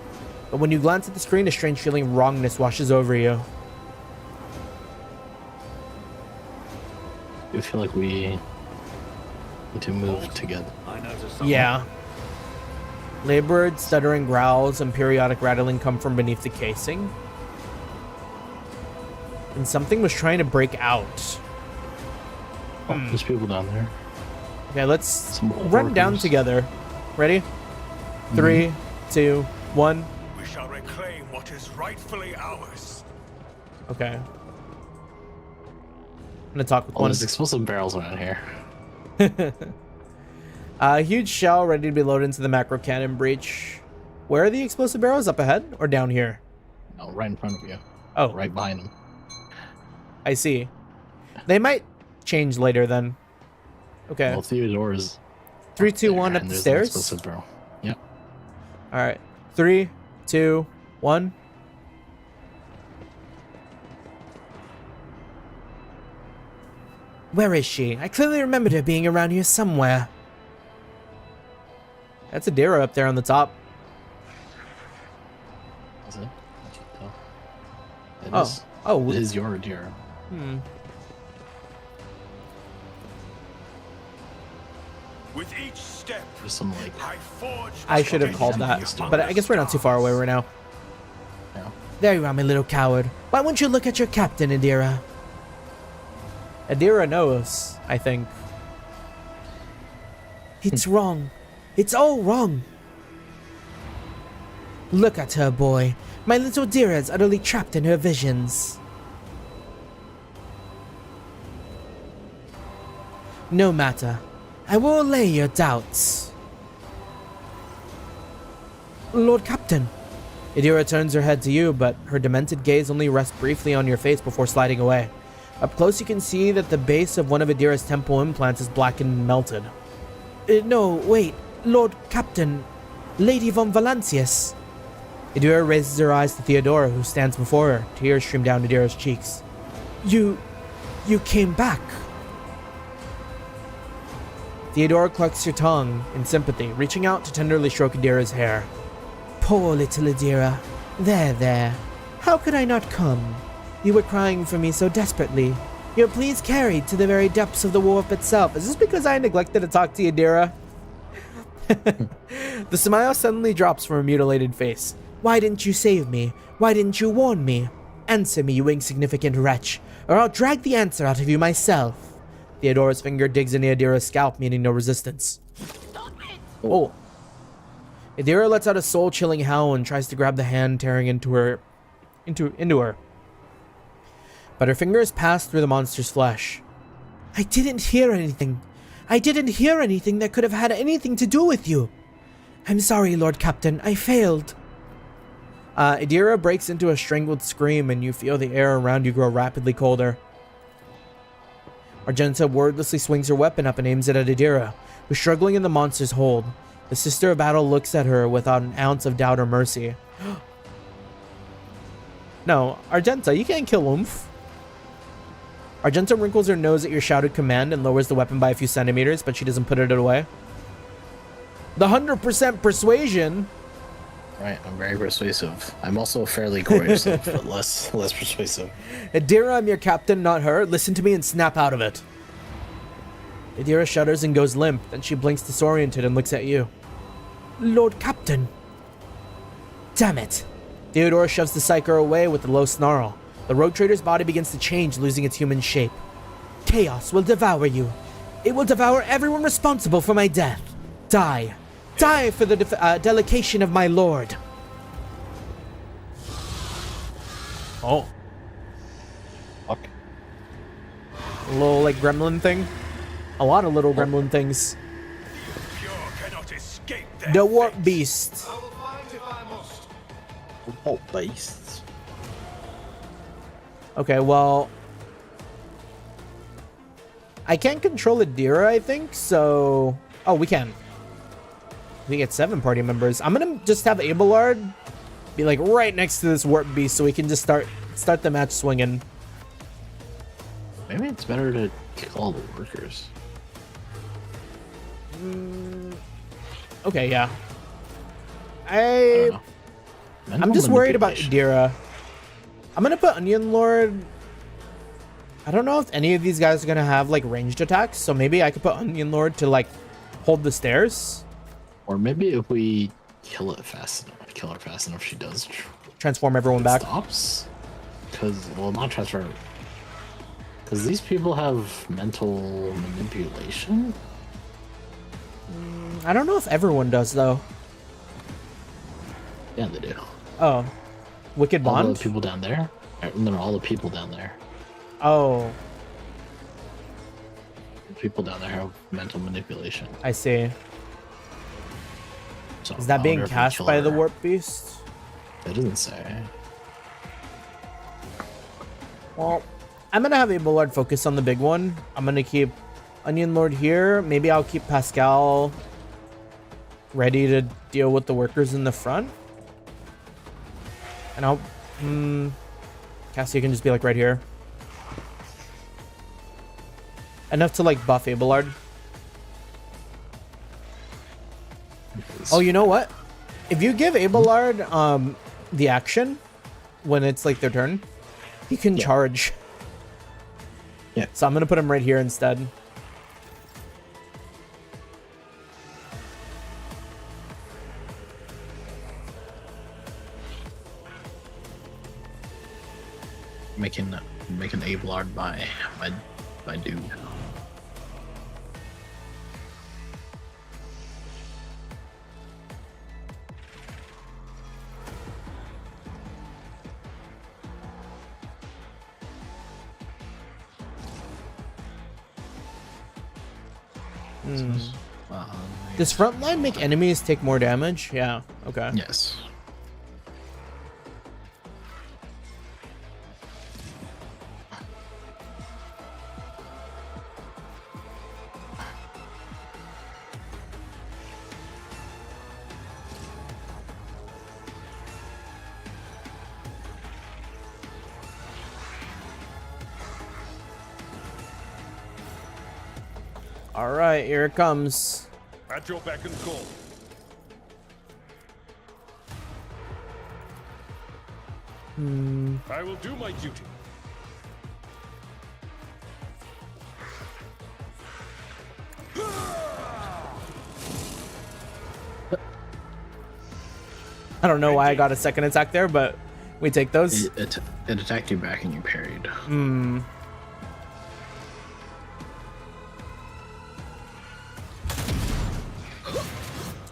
But when you glance at the screen, a strange feeling of wrongness washes over you. I feel like we need to move together. Yeah. Labored, stuttering growls and periodic rattling come from beneath the casing. And something was trying to break out. Oh, there's people down there. Okay, let's Some run down workers. together. Ready? 3, 2, 1. We shall reclaim what is rightfully ours. Okay. I'm gonna talk with Oh, one. there's explosive barrels around here. A huge shell ready to be loaded into the macro cannon breach. Where are the explosive barrels? Up ahead or down here? No, right in front of you. Oh, Right behind them. I see. They might change later then. Okay. Well, Theodora's 3, 2, there, 1 up and the there's an stairs. explosive barrel. Yep. All right. 3, 2, 1. Where is she? I clearly remembered her being around here somewhere. That's Adira up there on the top. Is it? I can't tell. It Oh. is. Oh. It is your deer. With each step, There's some like. I forge. I should have called that. But I guess we're not too far away right now. Yeah. There you are, my little coward. Why won't you look at your captain, Adira? Adira knows, I think. It's wrong. It's all wrong. Look at her, boy. My little Adira is utterly trapped in her visions. No matter. I will allay your doubts. Lord Captain. Adira turns her head to you, but her demented gaze only rests briefly on your face before sliding away. Up close you can see that the base of one of Adira's temple implants is blackened and melted. No, wait. Lord Captain. Lady von Valancius. Adira raises her eyes to Theodora, who stands before her. Tears stream down Adira's cheeks. You came back. Theodora clucks her tongue in sympathy, reaching out to tenderly stroke Adira's hair. Poor little Adira. There. How could I not come? You were crying for me so desperately. Your pleas carried to the very depths of the wharf itself. Is this because I neglected to talk to Adira? The smile suddenly drops from her mutilated face. Why didn't you save me? Why didn't you warn me? Answer me, you insignificant wretch, or I'll drag the answer out of you myself. Theodora's finger digs into Adira's scalp, meeting no resistance. Oh. Adira lets out a soul-chilling howl and tries to grab the hand tearing into her. But her fingers pass through the monster's flesh. I didn't hear anything. I didn't hear anything that could have had anything to do with you. I'm sorry, Lord Captain. I failed. Adira breaks into a strangled scream, and you feel the air around you grow rapidly colder. Argenta wordlessly swings her weapon up and aims it at Adira, who's struggling in the monster's hold. The Sister of Battle looks at her without an ounce of doubt or mercy. No, Argenta, you can't kill Oomph. Argenta wrinkles her nose at your shouted command and lowers the weapon by a few centimeters, but she doesn't put it away. The 100% persuasion. Right, I'm very persuasive. I'm also fairly coercive, but less persuasive. Adira, I'm your captain, not her. Listen to me and snap out of it. Adira shudders and goes limp, then she blinks disoriented and looks at you. Lord Captain. Damn it. Theodora shoves the psyker away with a low snarl. The rogue trader's body begins to change, losing its human shape. Chaos will devour you. It will devour everyone responsible for my death. Die. Die for the delegation of my lord. Oh. Fuck. A little, like, gremlin thing. A lot of little gremlin things. Pure cannot escape their The warp fate. beast. I will find if I must. Oh, beasts. Okay, well, I can't control Adira, I think, so... Oh, we can. We get 7 party members. I'm gonna just have Abelard be, like, right next to this warp beast so we can just start the match swinging. Maybe it's better to kill all the workers. Okay, yeah. I don't know. I'm just worried about Manipulation. Adira. I'm gonna put Onion Lord. I don't know if any of these guys are gonna have, like, ranged attacks, so maybe I could put Onion Lord to, like, hold the stairs. Or maybe if we kill her fast enough, she does Transform everyone back. stops. Because, well, not transfer. Because these people have mental manipulation. I don't know if everyone does, though. Yeah, they do. Oh. Wicked All Bond? the people down there. No, all the people down there. Oh, The people down there have mental manipulation. I see. So Is that I being wonder if we cast kill by the her. Warp Beast? It doesn't say. Well, I'm gonna have Abelard focus on the big one. I'm gonna keep Onion Lord here. Maybe I'll keep Pascal ready to deal with the workers in the front. And I'll... Cassia can just be, like, right here. Enough to, like, buff Abelard. Oh, you know what? If you give Abelard the action when it's, like, their turn, he can charge. Yeah. So I'm gonna put him right here instead. Making Abelard my dude. Does frontline make enemies take more damage? Yeah. Okay. Yes. All right, here it comes. At your beck and call. I will do my duty. I don't know why I got a second attack there, but we take those. It attacked you back and you parried.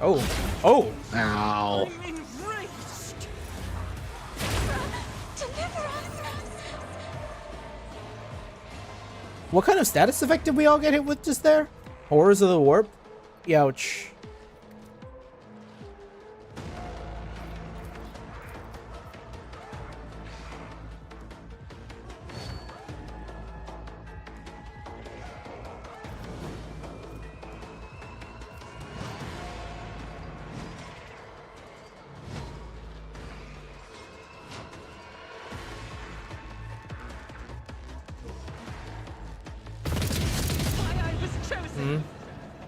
Oh. Oh. Ow. What kind of status effect did we all get hit with just there? Horrors of the Warp? Youch.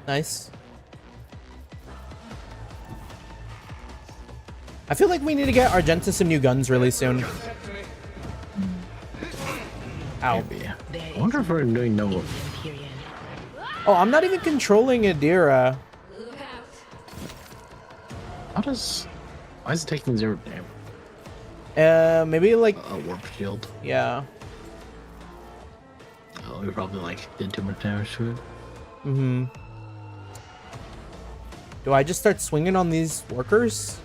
Nice. I feel like we need to get Argenta some new guns really soon. Ow. Maybe. I wonder if we're doing no. Oh, I'm not even controlling Adira. Why is it taking 0 damage? Maybe like, A warp shield. yeah. Oh, we probably like did too much damage to it. Mm-hmm. Do I just start swinging on these workers?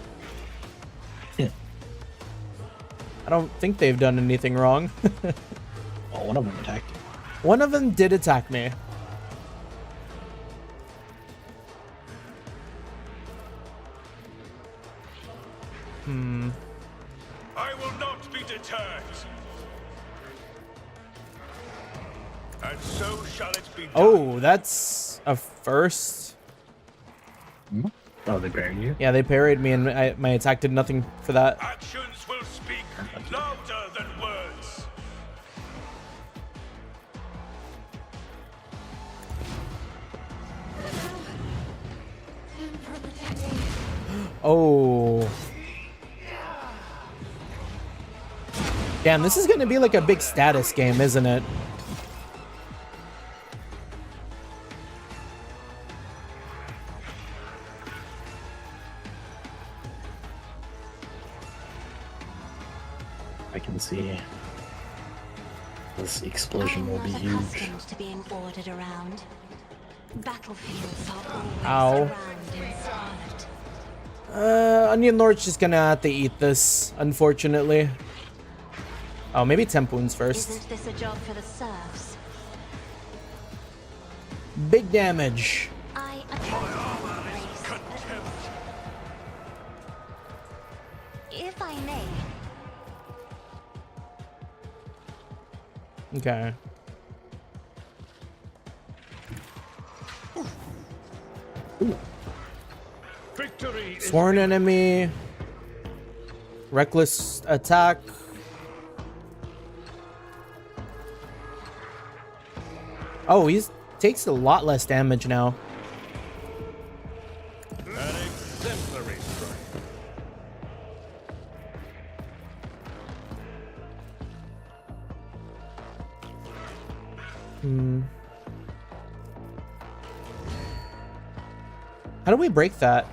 Yeah. I don't think they've done anything wrong. Oh, one of them attacked you. One of them did attack me. I will not be deterred. And so shall it be done. Oh, that's a first. Oh, they parried you? Yeah, they parried me and my attack did nothing for that. Actions will speak louder than words. Oh. Damn, this is gonna be like a big status game, isn't it? I can see this explosion will be huge. Accustomed to being ordered around. Battlefields are Ow. always surrounded in scarlet. Onion Lord's just gonna have to eat this, unfortunately. Oh, maybe temp wounds first. Isn't this a job for the serfs? Big damage. I embrace Contempt. if I may. Okay. Victory is Sworn enemy. Reckless attack. Oh, he takes a lot less damage now. an exemplary strike. How do we break that?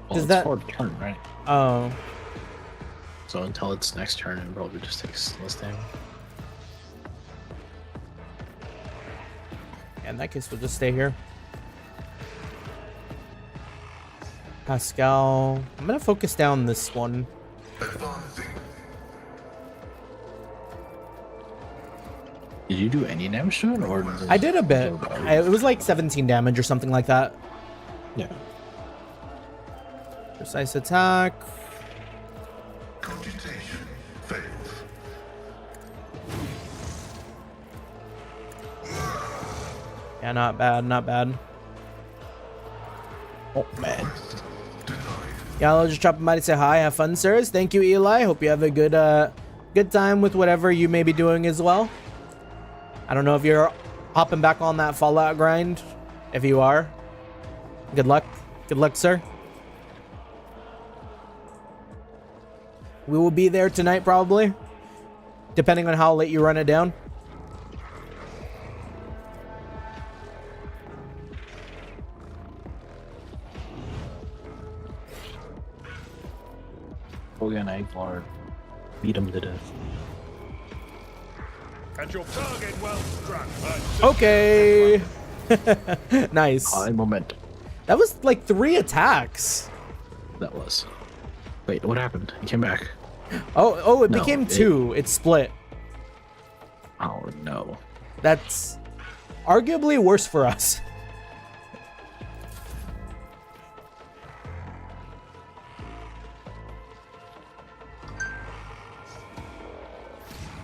Well, Is it's that- for a turn, right? Oh. So until its next turn, it probably just takes less damage. Yeah, in that case, we'll just stay here. Pascal. I'm gonna focus down this one. Did you do any damage to it, or? I did a bit. It was like 17 damage or something like that. Yeah. Precise attack. Computation fails. Yeah, not bad, not bad. Oh man. Yeah, I'll just drop by to say hi. Have fun, sirs. Thank you, Eli. Hope you have a good time with whatever you may be doing as well. I don't know if you're hopping back on that Fallout grind? If you are, good luck. Good luck, sir. We will be there tonight, probably, depending on how late you run it down. We'll get an egg lord. Beat him to death. And your target well struck. Okay. Nice. High momentum. That was like 3 attacks. That was. Wait, what happened? He came back. Oh, it No, became 2. It split. Oh no. That's arguably worse for us.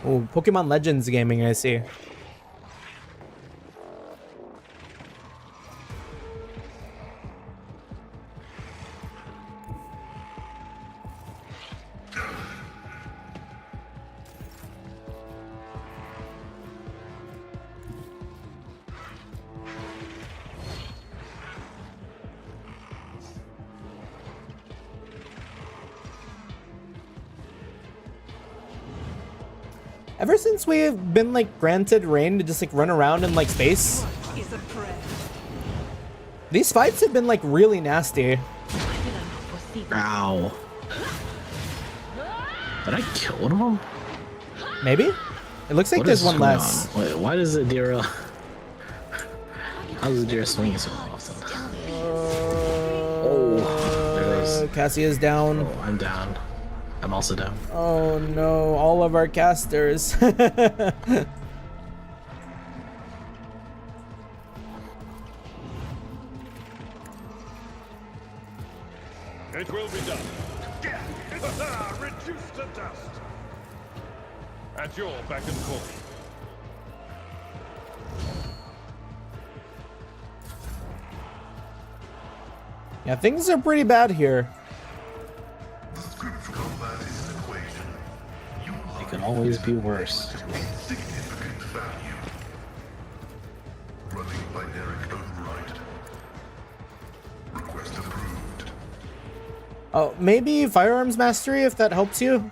Oh, Pokemon Legends gaming, I see. Ever since we've been like granted rain to just like run around in like space, Is a prayer. these fights have been like really nasty. Ow. Did I kill one of them? Maybe? It looks like What there's is one going less. on? Wait, why does Adira... How does Adira swing so often? Oh, there goes... Cassia's down. Oh, I'm down. I'm also down. Oh no, all of our casters. It will be done. Reduced to dust. At your beck and call. Yeah, things are pretty bad here. The script for combat is an equation. You It can always be worse. significant value. Running binary override. Request approved. Oh, maybe firearms mastery if that helps you.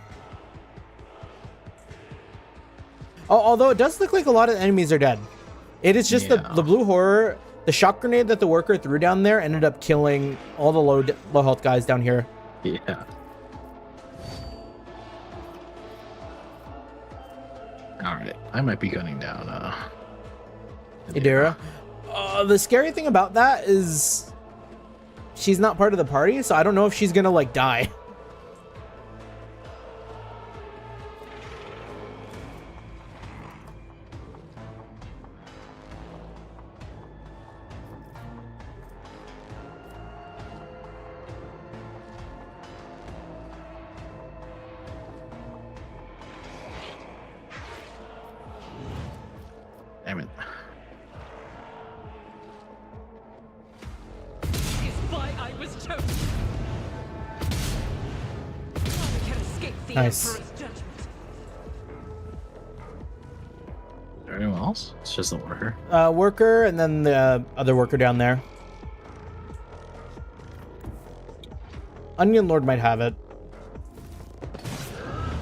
Oh, although it does look like a lot of enemies are dead. It is just the blue horror. The shock grenade that the worker threw down there ended up killing all the low health guys down here. Yeah. Alright, I might be gunning down, Adira. The scary thing about that is she's not part of the party, so I don't know if she's gonna like die. Damn it. Is why I was chosen. None can escape the Nice. Emperor's judgment. Is there anyone else? It's just the worker. Worker and then the other worker down there. Onion Lord might have it.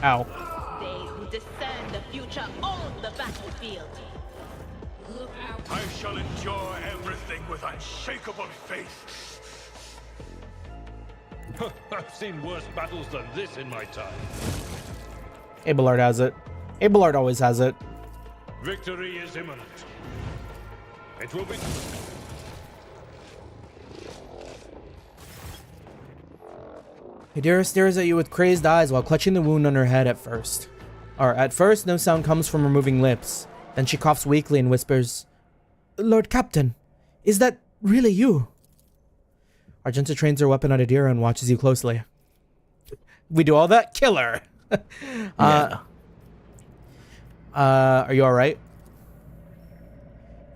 Ow. They who discern the future own the battlefield. I shall endure everything with unshakable faith. I've seen worse battles than this in my time. Abelard has it. Abelard always has it. Victory is imminent. It will be. Adira stares at you with crazed eyes while clutching the wound on her head at first. At first, no sound comes from her moving lips. Then she coughs weakly and whispers, "Lord Captain, is that really you?" Argenta trains her weapon on Adira and watches you closely. We do all that? Kill her! Yeah. Are you alright?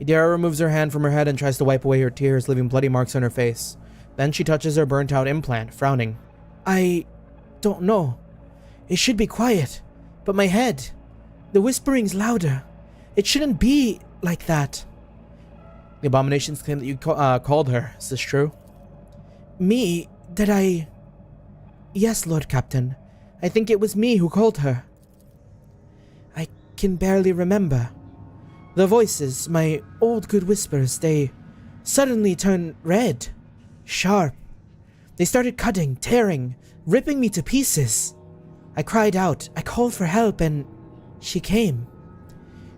Adira removes her hand from her head and tries to wipe away her tears, leaving bloody marks on her face. Then she touches her burnt-out implant, frowning. I don't know. It should be quiet, but my head, the whispering's louder. It shouldn't be like that. The abominations claim that you called her. Is this true? Me? Did I? Yes, Lord Captain. I think it was me who called her. I can barely remember. The voices, my old good whispers, they suddenly turned red, sharp. They started cutting, tearing, ripping me to pieces. I cried out, I called for help, and she came.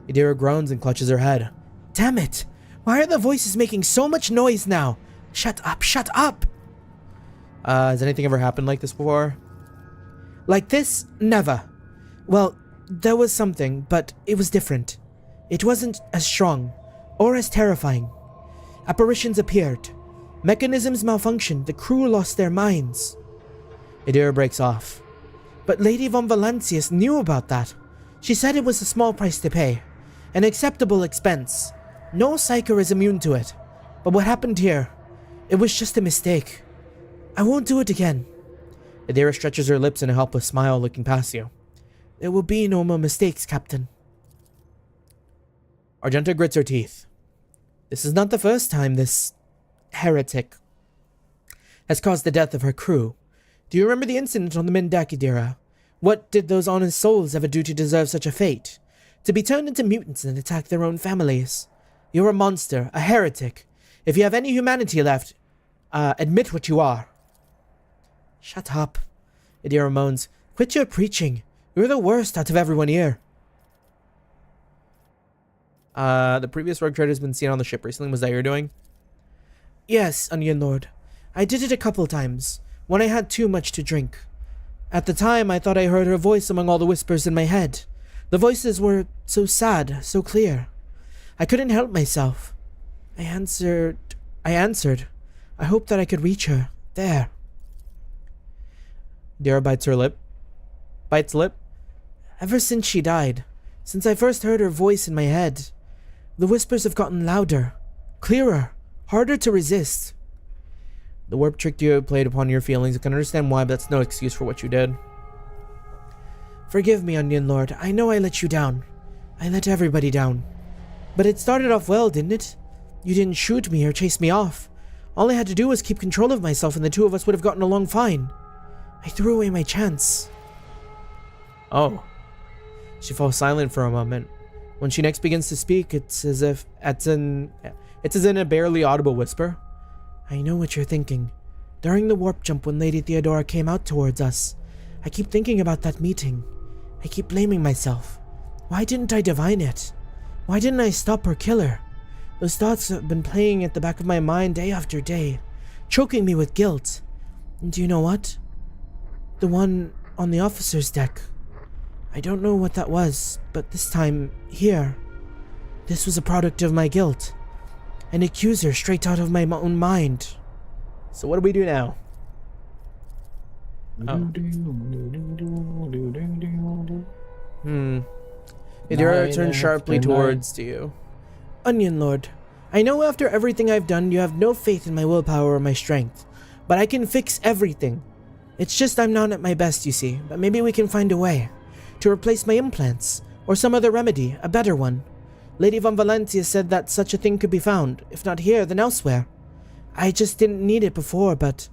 Idira groans and clutches her head. Damn it! Why are the voices making so much noise now? Shut up, shut up! Has anything ever happened like this before? Like this? Never. Well, there was something, but it was different. It wasn't as strong, or as terrifying. Apparitions appeared. Mechanisms malfunctioned, the crew lost their minds. Idira breaks off. But Lady von Valancius knew about that. She said it was a small price to pay. An acceptable expense. No psyker is immune to it. But what happened here? It was just a mistake. I won't do it again. Idira stretches her lips in a helpless smile, looking past you. There will be no more mistakes, Captain. Argenta grits her teeth. This is not the first time this heretic has caused the death of her crew. Do you remember the incident on the main deck, Idira? What did those honest souls ever do to deserve such a fate? To be turned into mutants and attack their own families? You're a monster, a heretic. If you have any humanity left, admit what you are. Shut up, Idira moans. Quit your preaching. You're the worst out of everyone here. The previous rogue trader has been seen on the ship recently. Was that your doing? Yes, Onion Lord. I did it a couple times, when I had too much to drink. At the time, I thought I heard her voice among all the whispers in my head. The voices were so sad, so clear. I couldn't help myself. I answered. I hoped that I could reach her. There. Dara bites lip. Ever since she died, since I first heard her voice in my head, the whispers have gotten louder, clearer, harder to resist. The warp trick you played upon your feelings. I can understand why, but that's no excuse for what you did. Forgive me, Onion Lord. I know I let you down. I let everybody down. But it started off well, didn't it? You didn't shoot me or chase me off. All I had to do was keep control of myself and the two of us would have gotten along fine. I threw away my chance. Oh. She falls silent for a moment. When she next begins to speak, it's as in a barely audible whisper. I know what you're thinking. During the warp jump when Lady Theodora came out towards us, I keep thinking about that meeting. I keep blaming myself. Why didn't I divine it? Why didn't I stop or kill her? Those thoughts have been playing at the back of my mind day after day, choking me with guilt. And do you know what? The one on the officer's deck. I don't know what that was, but this time, here, this was a product of my guilt. An accuser straight out of my own mind. So what do we do now? Oh. Idira turns sharply towards you. Onion Lord, I know after everything I've done you have no faith in my willpower or my strength, but I can fix everything. It's just I'm not at my best, you see, but maybe we can find a way to replace my implants, or some other remedy, a better one. Lady von Valencia said that such a thing could be found, if not here, then elsewhere. I just didn't need it before, but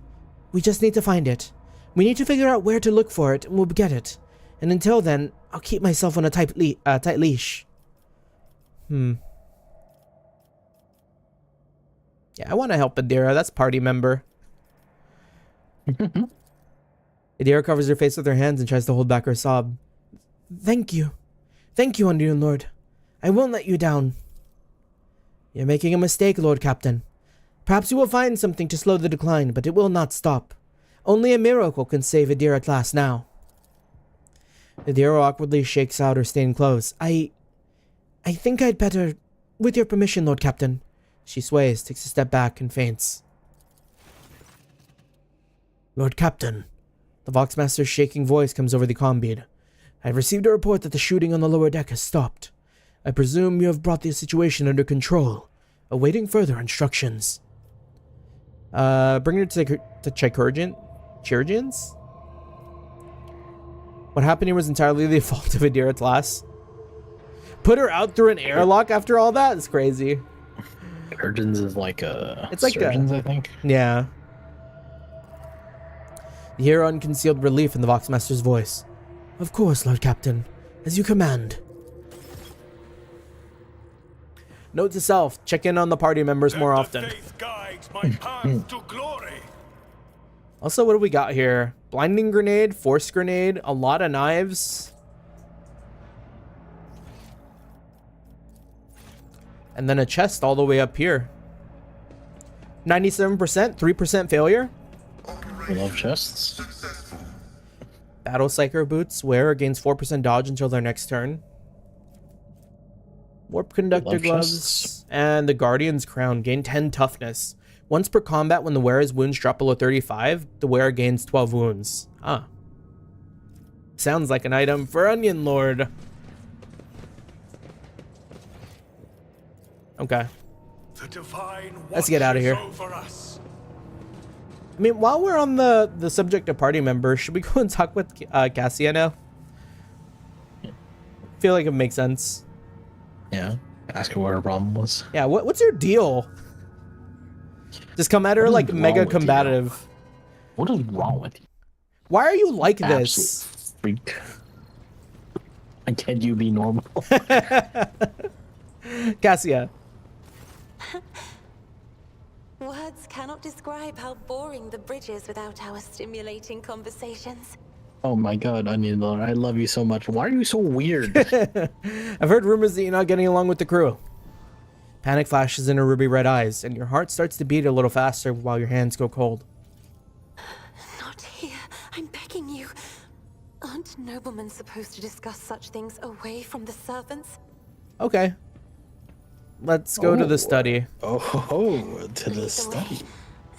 we just need to find it. We need to figure out where to look for it, and we'll get it. And until then, I'll keep myself on a tight leash. Yeah, I want to help Idira. That's party member. Idira covers her face with her hands and tries to hold back her sob. Thank you. Thank you, Onion Lord. I won't let you down. You're making a mistake, Lord Captain. Perhaps you will find something to slow the decline, but it will not stop. Only a miracle can save Idira at last now. Idira awkwardly shakes out her stained clothes. I think I'd better... With your permission, Lord Captain. She sways, takes a step back, and faints. Lord Captain. The Voxmaster's shaking voice comes over the comm bead. I've received a report that the shooting on the lower deck has stopped. I presume you have brought the situation under control, awaiting further instructions. Bring her to Chirurgians? What happened here was entirely the fault of Idira Tlass. Put her out through an airlock after all that? It's crazy. Surgeons is like It's like surgeons, I think. Yeah. You hear unconcealed relief in the Voxmaster's voice. Of course, Lord Captain. As you command. Note to self, check in on the party members more often. Faith guides my path to glory. Also, what do we got here? Blinding grenade, force grenade, a lot of knives. And then a chest all the way up here. 97%, 3% failure. We love chests. Battle Psycho boots. Wearer gains 4% dodge until their next turn. Warp Conductor Love gloves. chests. And the Guardian's Crown. Gain 10 toughness. Once per combat, when the wearer's wounds drop below 35, the wearer gains 12 wounds. Ah. Sounds like an item for Onion Lord. Okay. The divine Let's get out of here. over us. I mean, while we're on the subject of party members, should we go and talk with Cassia now? Feel like it makes sense. Yeah. Ask her what her problem was. Yeah, what's your deal? Just come at her What is like wrong mega with you? combative. What is wrong with you? Why are you like this? Absolute freak. And can you be normal? Cassia. Words cannot describe how boring the bridge is without our stimulating conversations. Oh my god, Onion Lord, I love you so much. Why are you so weird? I've heard rumors that you're not getting along with the crew. Panic flashes in her ruby red eyes, and your heart starts to beat a little faster while your hands go cold. Not here. I'm begging you. Aren't noblemen supposed to discuss such things away from the servants? Okay. Let's go to the study. Oh, to the Lead the way, study.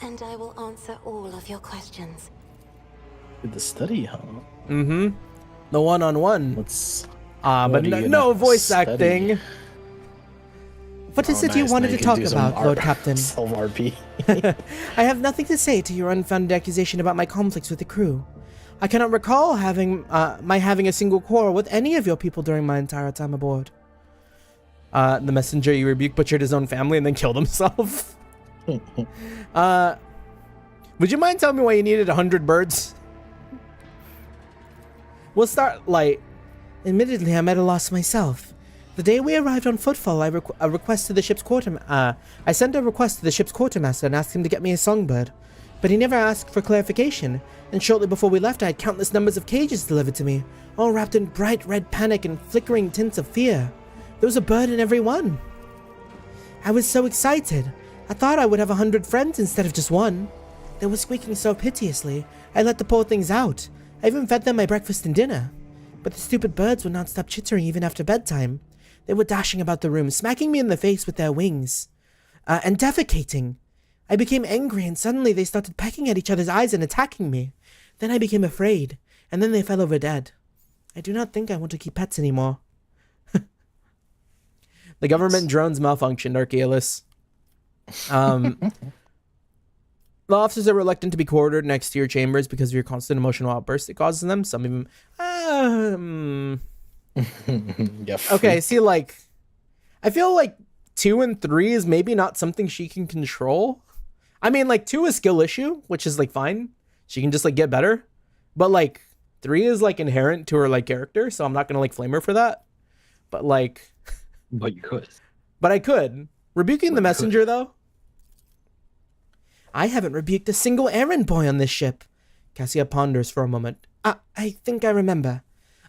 and I will answer all of your questions. To the study, huh? Mm-hmm. The one-on-one. Let's... But what are you no gonna voice study? acting. What is it you nice. wanted Now to talk can do some about, Lord Captain? Self-RP. I have nothing to say to your unfounded accusation about my conflicts with the crew. I cannot recall having a single quarrel with any of your people during my entire time aboard. The messenger you rebuked butchered his own family and then killed himself. Would you mind telling me why you needed 100 birds? We'll start light. Admittedly, I'm at a loss myself. The day we arrived on Footfall, I sent a request to the ship's quartermaster and asked him to get me a songbird. But he never asked for clarification, and shortly before we left I had countless numbers of cages delivered to me, all wrapped in bright red panic and flickering tints of fear. There was a bird in every one. I was so excited. I thought I would have 100 friends instead of just one. They were squeaking so piteously, I let the poor things out. I even fed them my breakfast and dinner. But the stupid birds would not stop chittering even after bedtime. They were dashing about the room, smacking me in the face with their wings, and defecating. I became angry, and suddenly they started pecking at each other's eyes and attacking me. Then I became afraid, and then they fell over dead. I do not think I want to keep pets anymore. The government drones malfunctioned, Archaeolus. The officers are reluctant to be quartered next to your chambers because of your constant emotional outbursts it causes them. Some of them... Okay, see, like... I feel like 2 and 3 is maybe not something she can control. I mean, like, 2 is skill issue, which is, like, fine. She can just, like, get better. But, like, 3 is, like, inherent to her, like, character, so I'm not gonna, like, flame her for that. But, like... But you could. But I could. Rebuking the messenger, though? I haven't rebuked a single errand boy on this ship. Cassia ponders for a moment. I think I remember.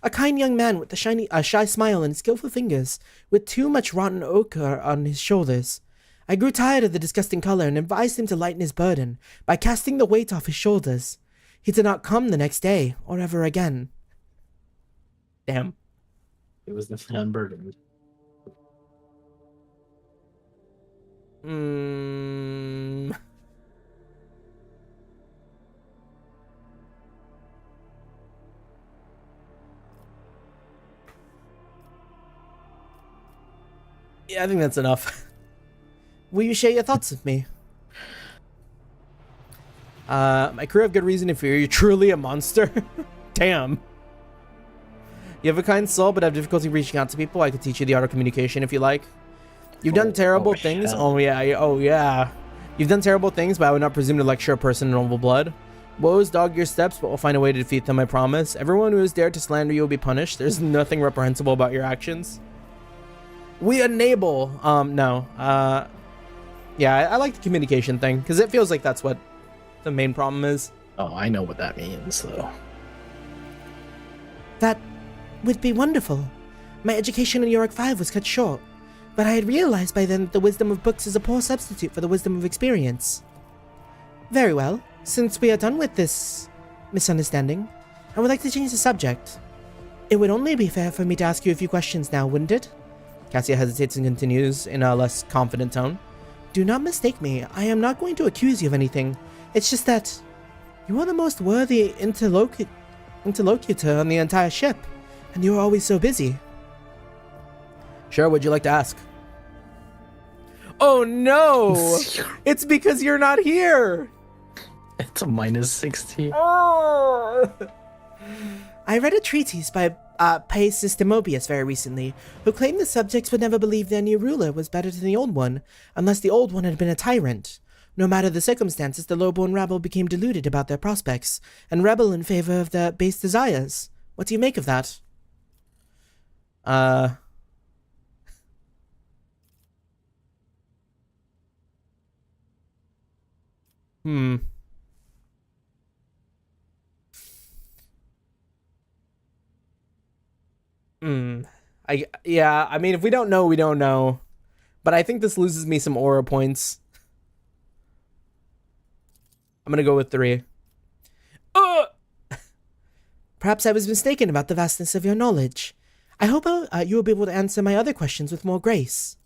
A kind young man with a shy smile and skillful fingers, with too much rotten ochre on his shoulders. I grew tired of the disgusting color and advised him to lighten his burden by casting the weight off his shoulders. He did not come the next day, or ever again. Damn. It was the unburdened. Yeah, I think that's enough. Will you share your thoughts with me? My crew have good reason to fear you're truly a monster. Damn. You have a kind soul, but have difficulty reaching out to people. I could teach you the art of communication if you like. You've done terrible things. hell. Oh yeah. You've done terrible things, but I would not presume to lecture a person in noble blood. Woes dog your steps, but we'll find a way to defeat them, I promise. Everyone who has dared to slander you will be punished. There's nothing reprehensible about your actions. We enable. No. Yeah, I like the communication thing, because it feels like that's what the main problem is. Oh, I know what that means, though. That would be wonderful. My education in Yorick 5 was cut short, but I had realized by then that the wisdom of books is a poor substitute for the wisdom of experience. Very well. Since we are done with this misunderstanding, I would like to change the subject. It would only be fair for me to ask you a few questions now, wouldn't it? Cassia hesitates and continues in a less confident tone. Do not mistake me. I am not going to accuse you of anything. It's just that you are the most worthy interlocutor on the entire ship, and you are always so busy. Sure, what'd you like to ask? Oh no! It's because you're not here! It's a -60. Oh! I read a treatise by Pace Systemobius very recently, who claimed the subjects would never believe their new ruler was better than the old one, unless the old one had been a tyrant. No matter the circumstances, the low-born rabble became deluded about their prospects, and rebel in favor of their base desires. What do you make of that? Yeah, I mean, if we don't know, we don't know. But I think this loses me some aura points. I'm gonna go with 3. Perhaps I was mistaken about the vastness of your knowledge. I hope you will be able to answer my other questions with more grace.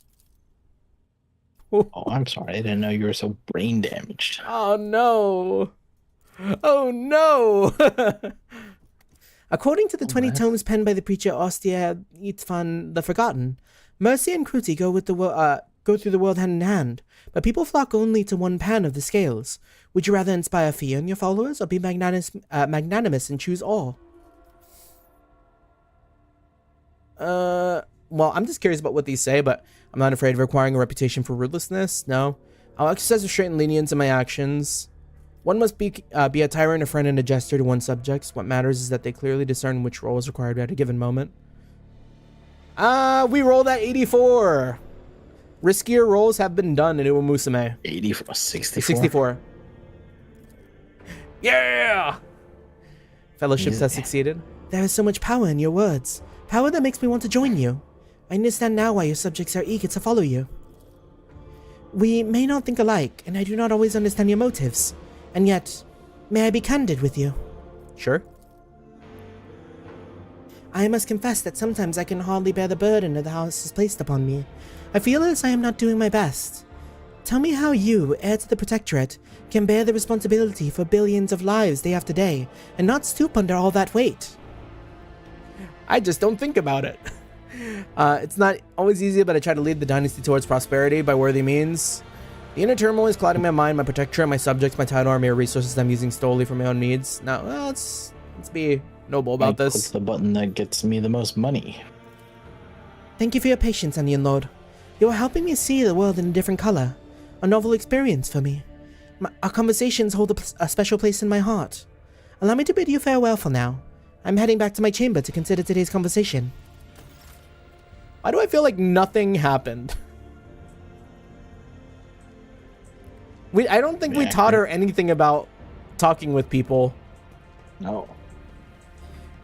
Oh, I'm sorry. I didn't know you were so brain damaged. Oh no. Oh no. According to the 20 tomes penned by the preacher Ostia Itfan the Forgotten, mercy and cruelty go through the world hand in hand, but people flock only to one pan of the scales. Would you rather inspire fear in your followers, or be magnanimous and choose all? Well, I'm just curious about what these say, but I'm not afraid of acquiring a reputation for ruthlessness. No. I'll exercise restraint and lenience in my actions. One must be a tyrant, a friend, and a jester to one's subjects. What matters is that they clearly discern which role is required at a given moment. We rolled at 84. Riskier rolls have been done in Uemusume. 84, 64. 64. Yeah! Fellowships has succeeded. There is so much power in your words. Power that makes me want to join you. I understand now why your subjects are eager to follow you. We may not think alike, and I do not always understand your motives. And yet, may I be candid with you? Sure. I must confess that sometimes I can hardly bear the burden that the house has placed upon me. I feel as I am not doing my best. Tell me how you, heir to the Protectorate, can bear the responsibility for billions of lives day after day, and not stoop under all that weight. I just don't think about it. It's not always easy, but I try to lead the dynasty towards prosperity by worthy means. The inner turmoil is clouding my mind, my Protectorate, my subjects, my title army are resources I'm using solely for my own needs. Now, well, let's be noble about this. Click the button that gets me the most money. Thank you for your patience, Onion Lord. You are helping me see the world in a different color. A novel experience for me. Our conversations hold a special place in my heart. Allow me to bid you farewell for now. I'm heading back to my chamber to consider today's conversation. Why do I feel like nothing happened? I don't think we taught her anything about talking with people. No.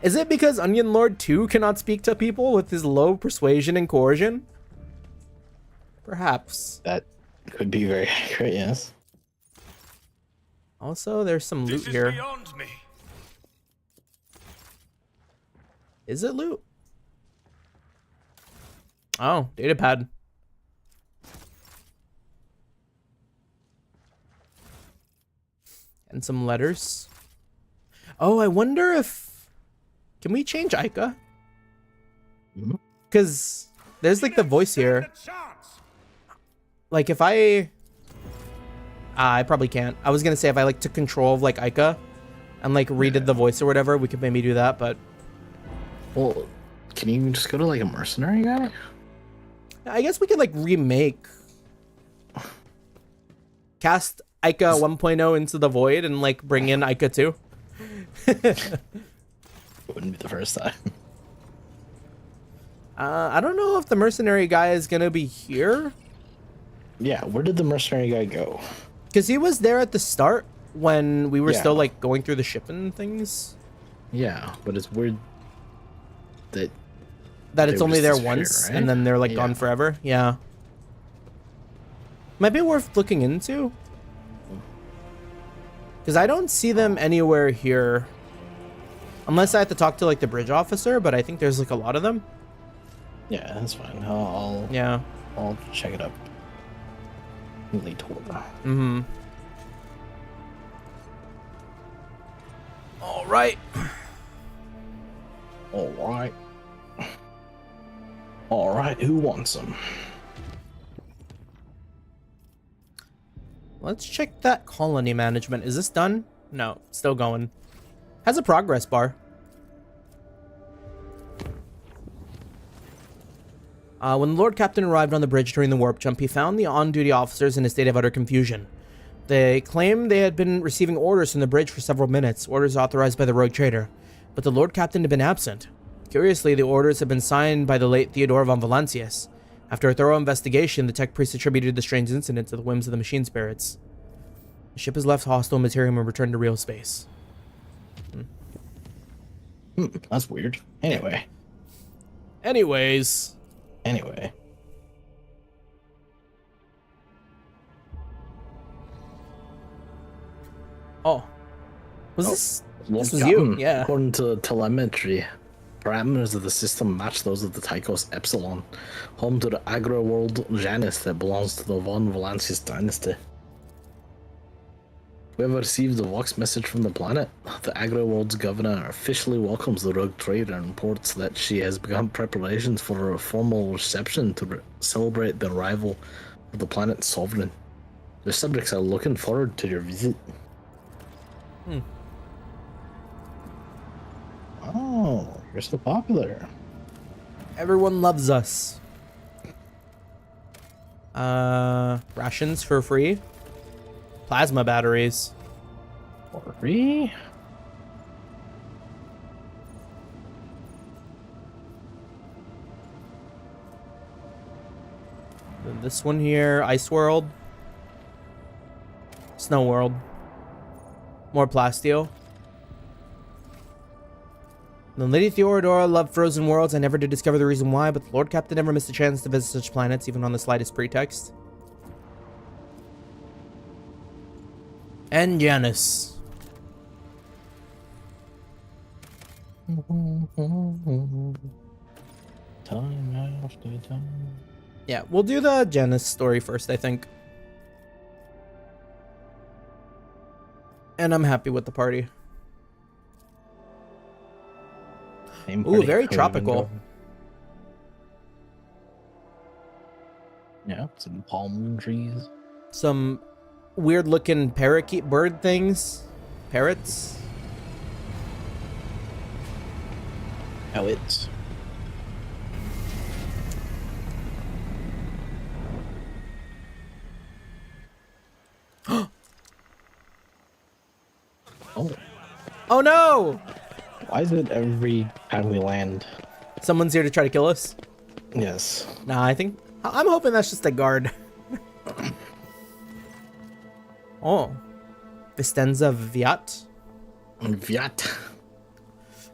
Is it because Onion Lord 2 cannot speak to people with his low persuasion and coercion? Perhaps. That could be very accurate, yes. Also, there's some loot here. Beyond me. Is it loot? Oh, data pad. And some letters. Oh, I wonder if... Can we change Ica? Because there's like the voice here. Like if I probably can't. I was going to say if I like took control of like Ica and like redid the voice or whatever, we could maybe do that, but... Well, can you just go to like a mercenary guy? I guess we could like remake, cast Ica 1.0 into the void and like bring in Ica 2. Wouldn't be the first time. I don't know if the mercenary guy is gonna be here. Yeah, where did the mercenary guy go? Because he was there at the start when we were Yeah. still like going through the ship and things. Yeah, but it's weird that It's they only just there disappear, once right? and then they're like Yeah. gone forever. Yeah. Might be worth looking into. Because I don't see them anywhere here. Unless I have to talk to like the bridge officer, but I think there's like a lot of them. Yeah, that's fine. Yeah. I'll check it up later. Mm-hmm. All right. All right. Who wants them? Let's check that colony management. Is this done? No, still going. Has a progress bar. When the Lord Captain arrived on the bridge during the warp jump, he found the on-duty officers in a state of utter confusion. They claimed they had been receiving orders from the bridge for several minutes, orders authorized by the rogue trader, but the Lord Captain had been absent. Curiously, the orders had been signed by the late Theodore von Valancius. After a thorough investigation, the tech priest attributed the strange incident to the whims of the machine spirits. The ship has left hostile materium and returned to real space. That's weird. Anyways. Oh. This was Captain, you, yeah. According to telemetry, parameters of the system match those of the Tychos Epsilon, home to the agro world Janus that belongs to the von Valancius dynasty. We have received a vox message from the planet. The agro world's governor officially welcomes the rogue trader and reports that she has begun preparations for a formal reception to celebrate the arrival of the planet's sovereign. The subjects are looking forward to your visit. Oh, you're so popular. Everyone loves us. Rations for free. Plasma batteries. For free? This one here, Ice World. Snow World. More plasteel. The Lady Theodora loved frozen worlds. I never did discover the reason why, but the Lord Captain never missed a chance to visit such planets, even on the slightest pretext. And Janus. Time after time. Yeah, we'll do the Janus story first, I think. And I'm happy with the party. Ooh, very tropical. Yeah, some palm trees. Some weird looking parakeet bird things. Parrots. Pellets. Oh. Oh no! Why is it every time we land? Someone's here to try to kill us? Yes. Nah, I'm hoping that's just a guard. Oh. Vistenza Viat. Viat.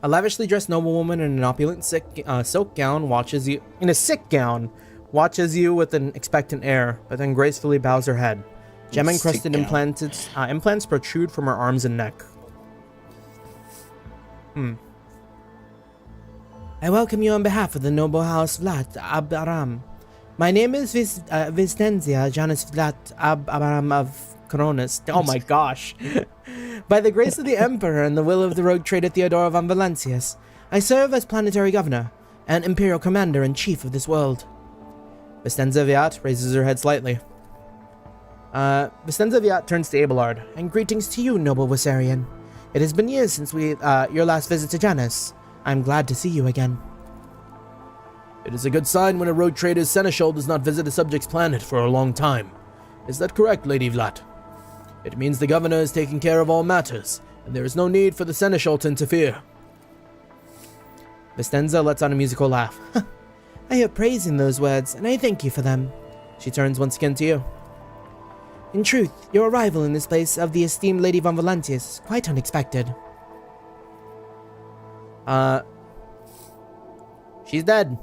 A lavishly dressed noblewoman in an opulent silk gown watches you watches you with an expectant air, but then gracefully bows her head. Gem-encrusted implants protrude from her arms and neck. I welcome you on behalf of the noble house Vlat Ab Aram. My name is Vistenzia Janus Vlat Ab Aram of Coronis. Oh my gosh. By the grace of the Emperor and the will of the rogue trader Theodora von Valancius, I serve as planetary governor and imperial commander-in-chief of this world. Vistenza Viat raises her head slightly. Vistenza Viat turns to Abelard. And greetings to you, noble Viserion. It has been years since your last visit to Janus. I'm glad to see you again. It is a good sign when a rogue trader's seneschal does not visit a subject's planet for a long time. Is that correct, Lady Vlad? It means the governor is taking care of all matters, and there is no need for the seneschal to interfere. Vistenza lets out a musical laugh. I hear praise in those words, and I thank you for them. She turns once again to you. In truth, your arrival in this place of the esteemed Lady Von Volantius is quite unexpected. She's dead.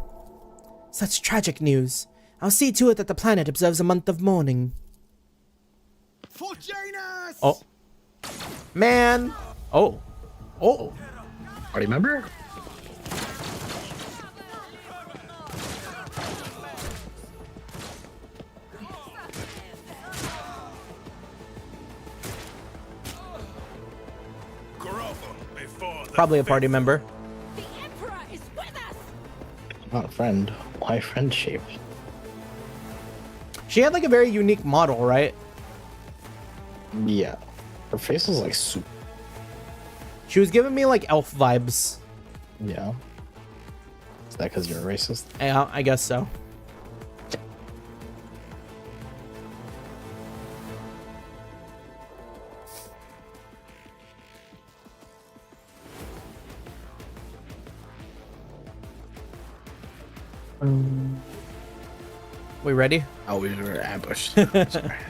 Such tragic news. I'll see to it that the planet observes a month of mourning. Oh. Man. Oh. Oh. Party member? Probably a party member. The Emperor is with us! Not friend. Why friendship? She had like a very unique model, right? Yeah. Her face was like soup. She was giving me like elf vibes. Yeah. Is that because you're a racist? Yeah, I guess so. We ready? Oh, we were ambushed. Sorry,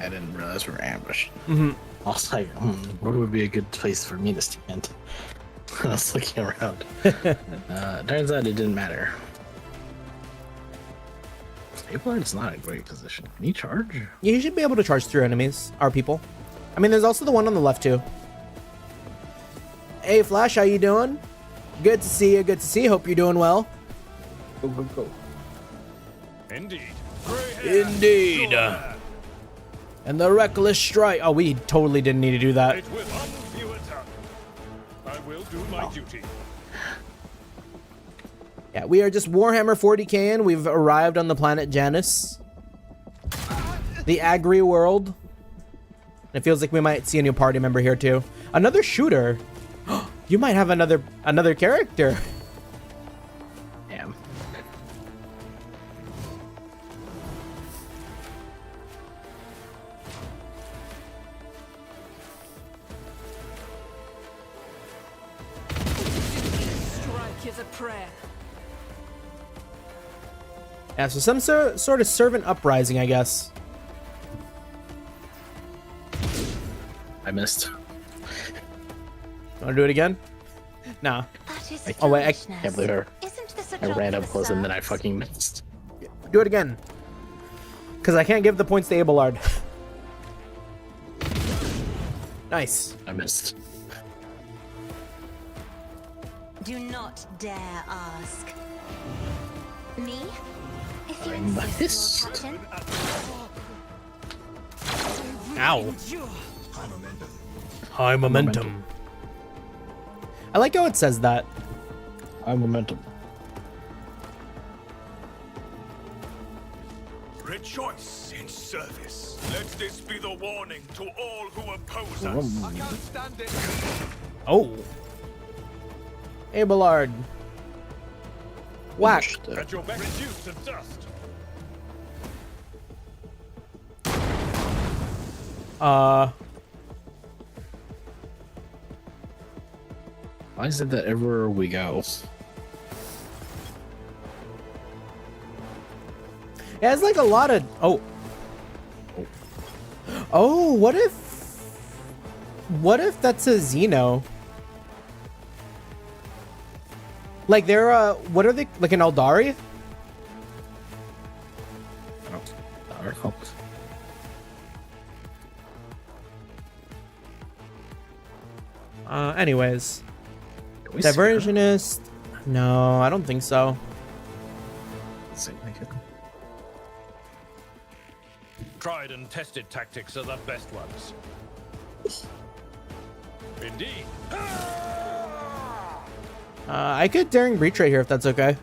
I didn't realize we were ambushed. Mm-hmm. I was like, where would be a good place for me to stand? I was looking around. Turns out it didn't matter. Stapler's not a great position. Can you charge? You should be able to charge through enemies, our people. I mean, there's also the one on the left too. Hey, Flash, how you doing? Good to see you. Good to see you. Hope you're doing well. Go, go, go. Indeed. Indeed. And the reckless strike. Oh, we totally didn't need to do that. It will humble you a tongue. I will do my duty. Yeah, we are just Warhammer 40K and we've arrived on the planet Janus. The Agri world. It feels like we might see a new party member here too. Another shooter. You might have another character. Damn. Strike is a prayer. Yeah, so some sort of servant uprising, I guess. I missed. Want to do it again? Nah. Oh wait, I can't believe her. I ran up close and then I fucking missed. Do it again. Because I can't give the points to Abelard. Nice. I missed. Do not dare ask. Me? If you I insist, missed. Lord Captain. Ow. High momentum. I like how it says that. High momentum. Rejoice in service. Let this be the warning to all who oppose us. I can't stand it. Oh. Abelard. Whack. At your back, reduced to dust. Why is it that everywhere we go? Yeah, it's like a lot of... Oh. Oh, what if... What if that's a Xeno? Like they're, what are they? Like an Eldari? Anyways. Diversionist? No, I don't think so. Seem like it. Tried and tested tactics are the best ones. Indeed. I could Daring Breach right here if that's okay.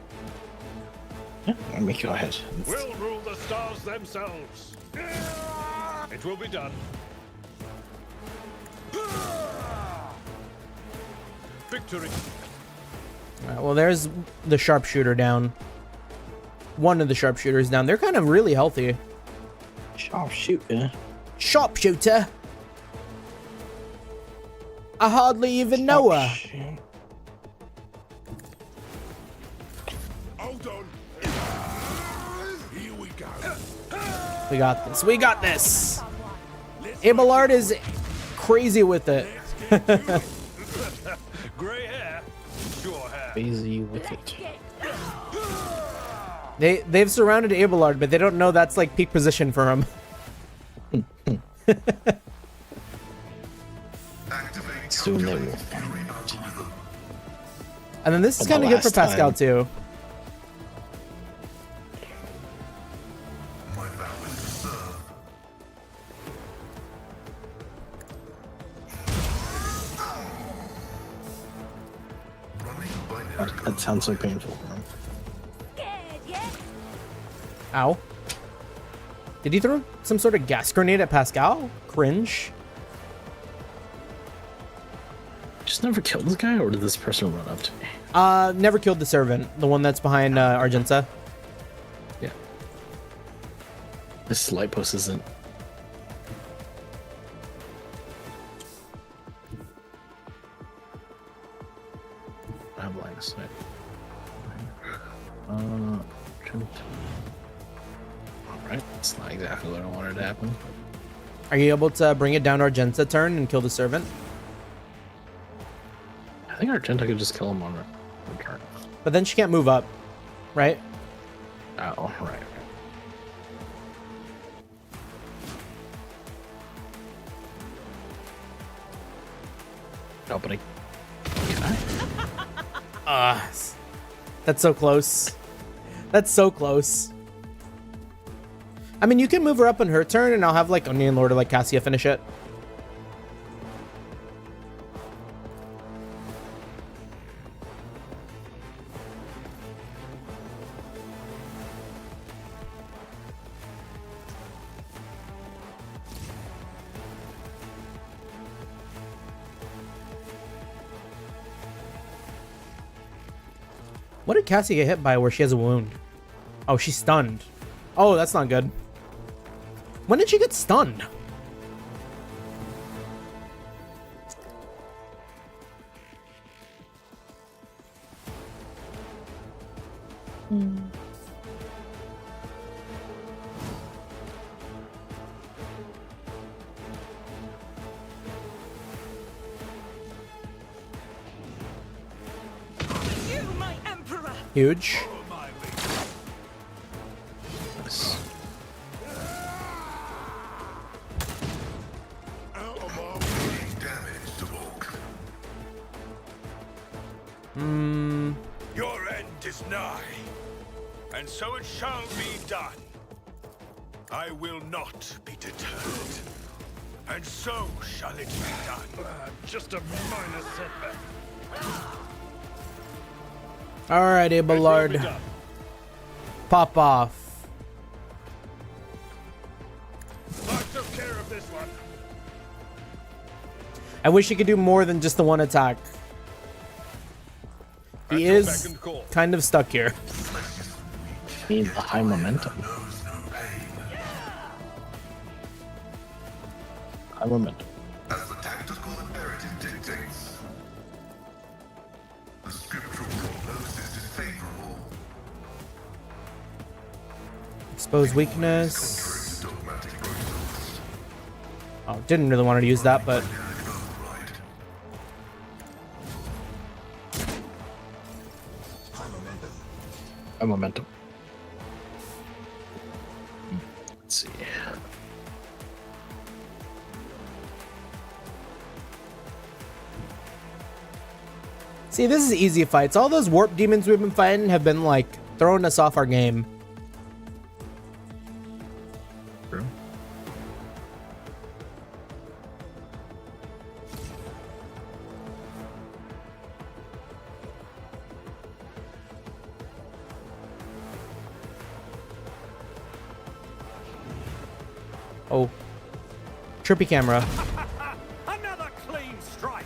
Yeah, let me go ahead. We'll rule the stars themselves. It will be done. Victory. Alright, well, there's the sharpshooter down. one of the sharpshooters down. They're kind of really healthy. Sharpshooter. Sharpshooter. I hardly even know her. Hold on. Here we go. We got this. We got this. Abelard is crazy with it. Gray hair. Sure hair. Crazy with it. They've surrounded Abelard, but they don't know that's like peak position for him. Soon they will. And then this is For the kind of good for last Pascal time. too. My vow is to serve. Running by now. That sounds so painful. Ow. Did he throw some sort of gas grenade at Pascal? Cringe. Just never killed this guy, or did this person run up to me? Never killed the servant, the one that's behind Argenza. Yeah. This light post isn't. I have line of sight. Alright, it's not exactly what I wanted to happen. Are you able to bring it down to Argenza turn and kill the servant? I think Argenta could just kill him on her turn. But then she can't move up, right? Oh, right. Nobody. That's so close. That's so close. I mean, you can move her up on her turn, and I'll have like Onion Lord or like Cassia finish it. What did Cassie get hit by where she has a wound? Oh, she's stunned. Oh, that's not good. When did she get stunned? You, my emperor! Huge. Nice. Damage to Volk. Your end is nigh, and so it shall be done. I will not be deterred, and so shall it be done. Just a minor setback. All right, Abelard. Pop off. I took care of this one. I wish he could do more than just the one attack. He At your is beck and call. kind of stuck here. Need the high momentum. Knows no pain. High momentum. As the tactical imperative dictates. The scriptural prognosis is favorable. Expose weakness. Contrary to dogmatic prognosis. Oh, didn't really want to use that, but Right. High momentum. Let's see. see, this is easy fights. All those warp demons we've been fighting have been like throwing us off our game. True. Oh, trippy camera. Another clean strike.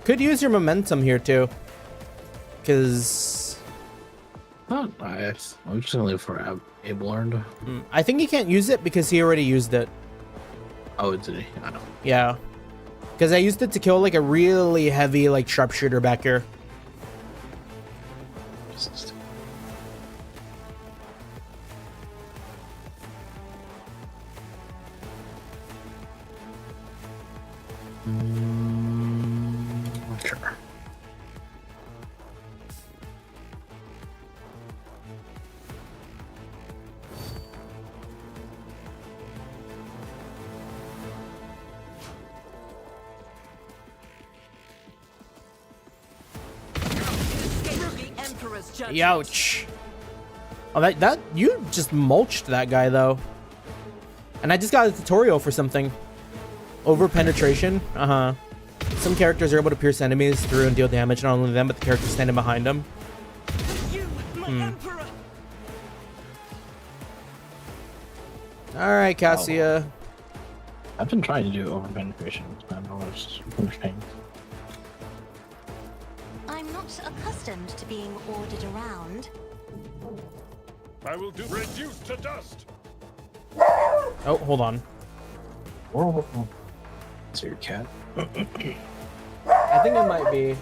Could use your momentum here too. Because... Not nice. I'm just gonna leave for Able learned. I think he can't use it because he already used it. Oh, did he? I know. Yeah. Because I used it to kill like a really heavy like sharpshooter back here. Sure. Ouch. Oh, that you just mulched that guy though. And I just got a tutorial for something. Over penetration. Some characters are able to pierce enemies through and deal damage, not only them, but the character standing behind them. Alright, Cassia. I've been trying to do over penetration. I don't know what's interesting. I'm not accustomed to being ordered around. I will do reduced to dust. Oh, hold on. Is it your cat? I think it might be.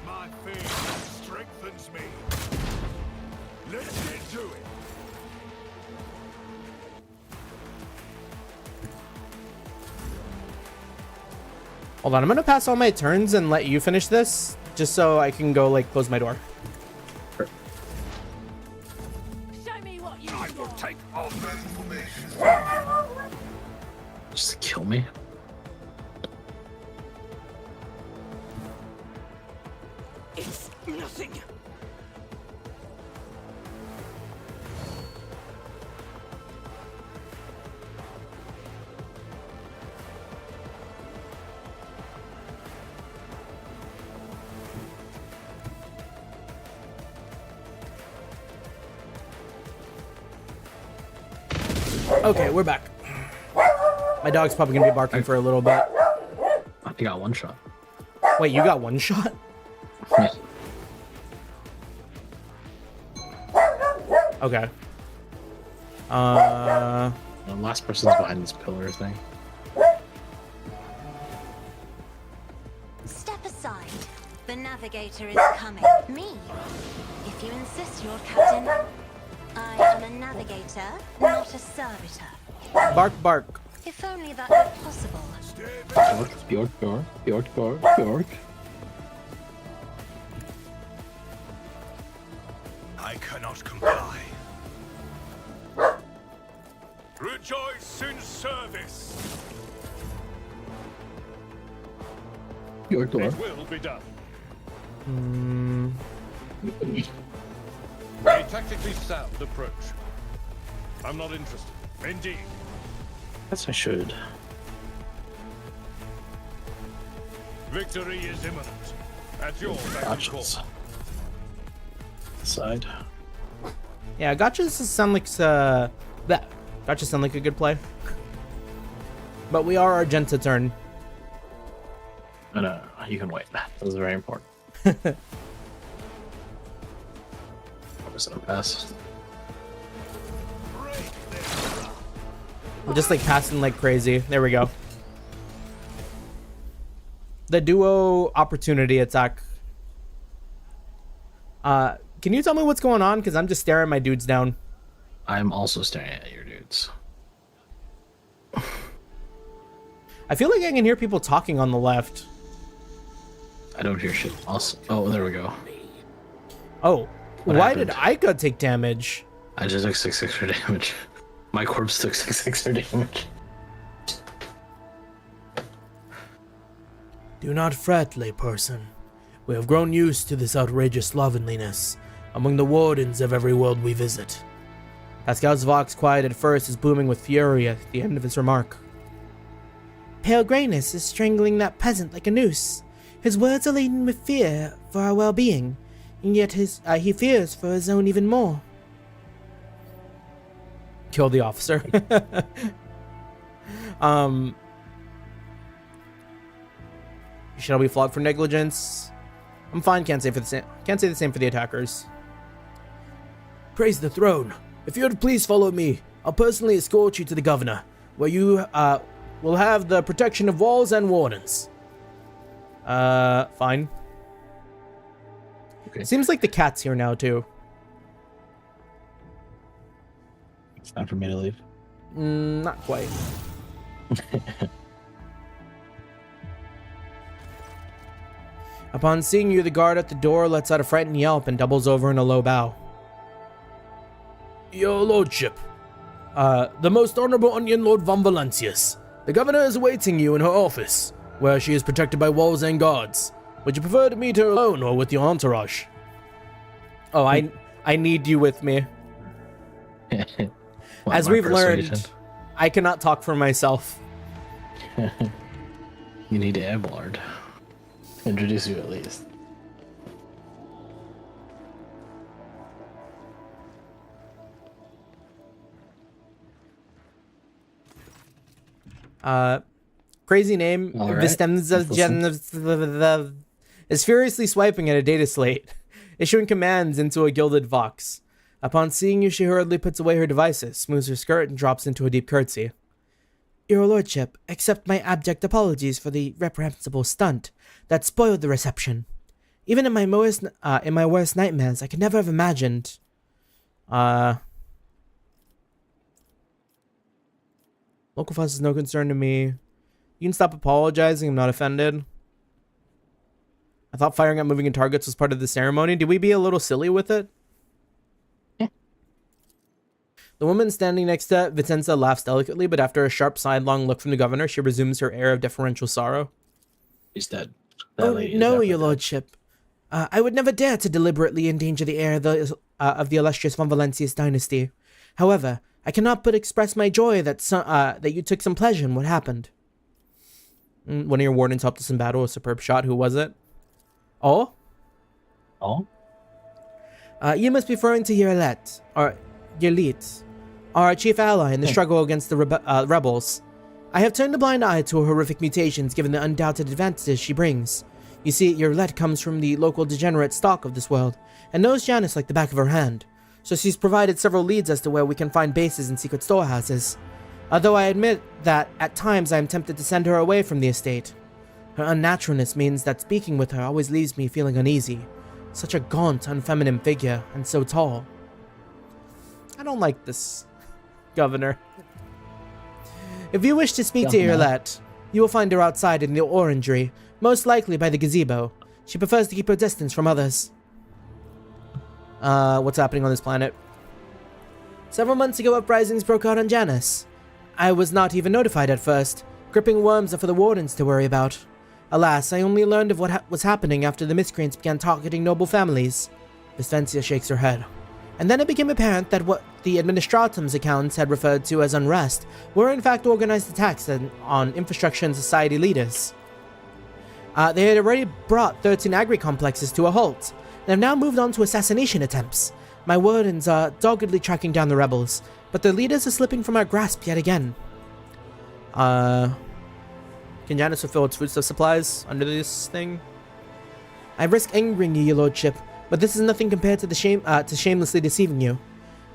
My faith strengthens me. Let's get to it. Hold on, I'm gonna pass all my turns and let you finish this, just so I can go like close my door. I will take all That information. Just kill me. It's nothing. Okay, we're back. My dog's probably gonna be barking for a little bit. I got one shot. Wait, you got one shot? Yeah. Okay. The last person's behind this pillar thing. Step aside. The navigator is coming. Me? If you insist, Lord Captain. I am a navigator, not a servitor. Bark, bark. If only that were possible. Bjork. I cannot comply. Rejoice in service. Bjork door. It will be done. A tactically sound approach. I'm not interested. Indeed. Guess I should. Victory is imminent. At your beck and call. Gotchas. Side. Yeah, gotchas sound like that. Gotchas sound like a good play. But we are Argenta turn. No, you can wait. That was very important. Was it a pass? We're just like passing like crazy. There we go. The duo opportunity attack. Can you tell me what's going on? Because I'm just staring my dudes down. I'm also staring at your dudes. I feel like I can hear people talking on the left. I don't hear shit. Also, oh, there we go. Oh, What why happened? did Ica take damage? I just took 6 extra damage. My corpse took 6 extra damage. Do not fret, layperson. We have grown used to this outrageous slovenliness among the wardens of every world we visit. Pascal's vox, quiet at first, is booming with fury at the end of his remark. Pale grayness is strangling that peasant like a noose. His words are laden with fear for our well-being, and yet he fears for his own even more. Kill the officer. Shall we flog for negligence? I'm fine. Can't say the same for the attackers. Praise the throne. If you would please follow me, I'll personally escort you to the governor, where you will have the protection of walls and wardens. Fine. Okay. Seems like the cat's here now too. It's time for me to leave. Not quite. Upon seeing you, the guard at the door lets out a frightened yelp and doubles over in a low bow. Your lordship, the most honorable Onion Lord Von Valancius. The governor is awaiting you in her office, where she is protected by walls and guards. Would you prefer to meet her alone or with your entourage? Oh, I need you with me. As we've learned, I cannot talk for myself. You need Abelard. Introduce you at least. Crazy name. All right. Vistenza is furiously swiping at a data slate, issuing commands into a gilded vox. Upon seeing you, she hurriedly puts away her devices, smooths her skirt, and drops into a deep curtsy. Your lordship, accept my abject apologies for the reprehensible stunt that spoiled the reception. Even in my worst nightmares, I could never have imagined. Local fuss is no concern to me. You can stop apologizing. I'm not offended. I thought firing at moving targets was part of the ceremony. Did we be a little silly with it? The woman standing next to Vicenza laughs delicately, but after a sharp sidelong look from the governor, she resumes her air of deferential sorrow. He's dead. Oh, no, your lordship. I would never dare to deliberately endanger the heir of the illustrious Von Valancius dynasty. However, I cannot but express my joy that you took some pleasure in what happened. One of your wardens helped us in battle. A superb shot. Who was it? Oh? Oh? You must be referring to Yerlit, our chief ally in the struggle against the rebels. I have turned a blind eye to her horrific mutations given the undoubted advantages she brings. You see, Yerlit comes from the local degenerate stock of this world, and knows Janice like the back of her hand, so she's provided several leads as to where we can find bases and secret storehouses. Although I admit that at times I am tempted to send her away from the estate. Her unnaturalness means that speaking with her always leaves me feeling uneasy. Such a gaunt, unfeminine figure, and so tall. I don't like this, Governor. If you wish to speak to Yerlit, you will find her outside in the orangery, most likely by the gazebo. She prefers to keep her distance from others. What's happening on this planet? Several months ago, uprisings broke out on Janus. I was not even notified at first. Gripping worms are for the wardens to worry about. Alas, I only learned of what was happening after the miscreants began targeting noble families. Vistencia shakes her head. And then it became apparent that what the Administratum's accounts had referred to as unrest were in fact organized attacks on infrastructure and society leaders. They had already brought 13 agri-complexes to a halt, and have now moved on to assassination attempts. My wardens are doggedly tracking down the rebels, but their leaders are slipping from our grasp yet again. Can Janus fulfill its foodstuff supplies under this thing? I risk angering you, your lordship, but this is nothing compared to to shamelessly deceiving you.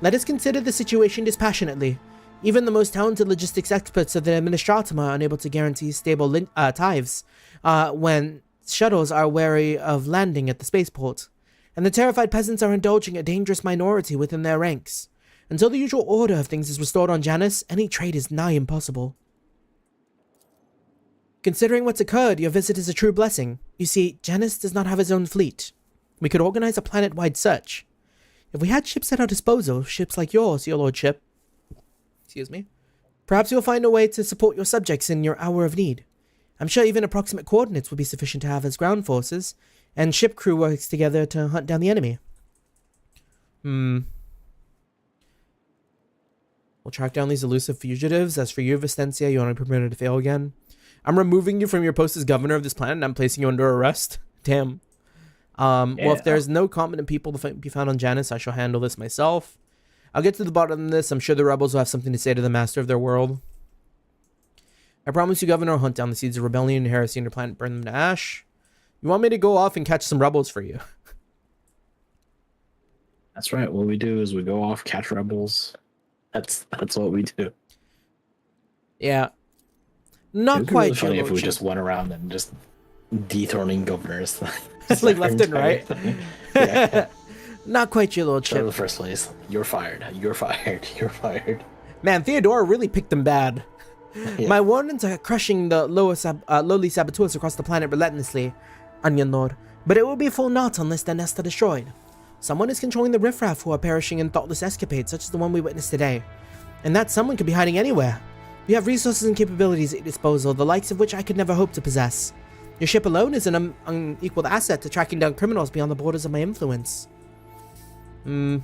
Let us consider the situation dispassionately. Even the most talented logistics experts of the Administratum are unable to guarantee stable tithes when shuttles are wary of landing at the spaceport, and the terrified peasants are indulging a dangerous minority within their ranks. Until the usual order of things is restored on Janus, any trade is nigh impossible. Considering what's occurred, your visit is a true blessing. You see, Janus does not have its own fleet. We could organize a planet-wide search. If we had ships at our disposal, ships like yours, your lordship, excuse me, perhaps you'll find a way to support your subjects in your hour of need. I'm sure even approximate coordinates would be sufficient to have as ground forces, and ship crew works together to hunt down the enemy. We'll track down these elusive fugitives. As for you, Vistencia, you want to be permitted to fail again? I'm removing you from your post as governor of this planet, and I'm placing you under arrest. Damn. Well, if there's no competent people to be found on Janus, I shall handle this myself. I'll get to the bottom of this. I'm sure the rebels will have something to say to the master of their world. I promise you, Governor, I'll hunt down the seeds of rebellion and heresy on your planet, burn them to ash. You want me to go off and catch some rebels for you? That's right. What we do is we go off, catch rebels. That's what we do. Yeah. Not It'd be quite really funny your if we lordship. just went around and just dethroning governors. Like left and right. Yeah. Not quite your So lordship. the first place, you're fired. You're fired. You're fired. Man, Theodora really picked them bad. Yeah. My warnings are crushing the lowly saboteurs across the planet relentlessly, Onion Lord. But it will be full naught unless their nests are destroyed. Someone is controlling the riffraff who are perishing in thoughtless escapades such as the one we witnessed today. And that someone could be hiding anywhere. You have resources and capabilities at your disposal, the likes of which I could never hope to possess. Your ship alone is an unequaled asset to tracking down criminals beyond the borders of my influence. It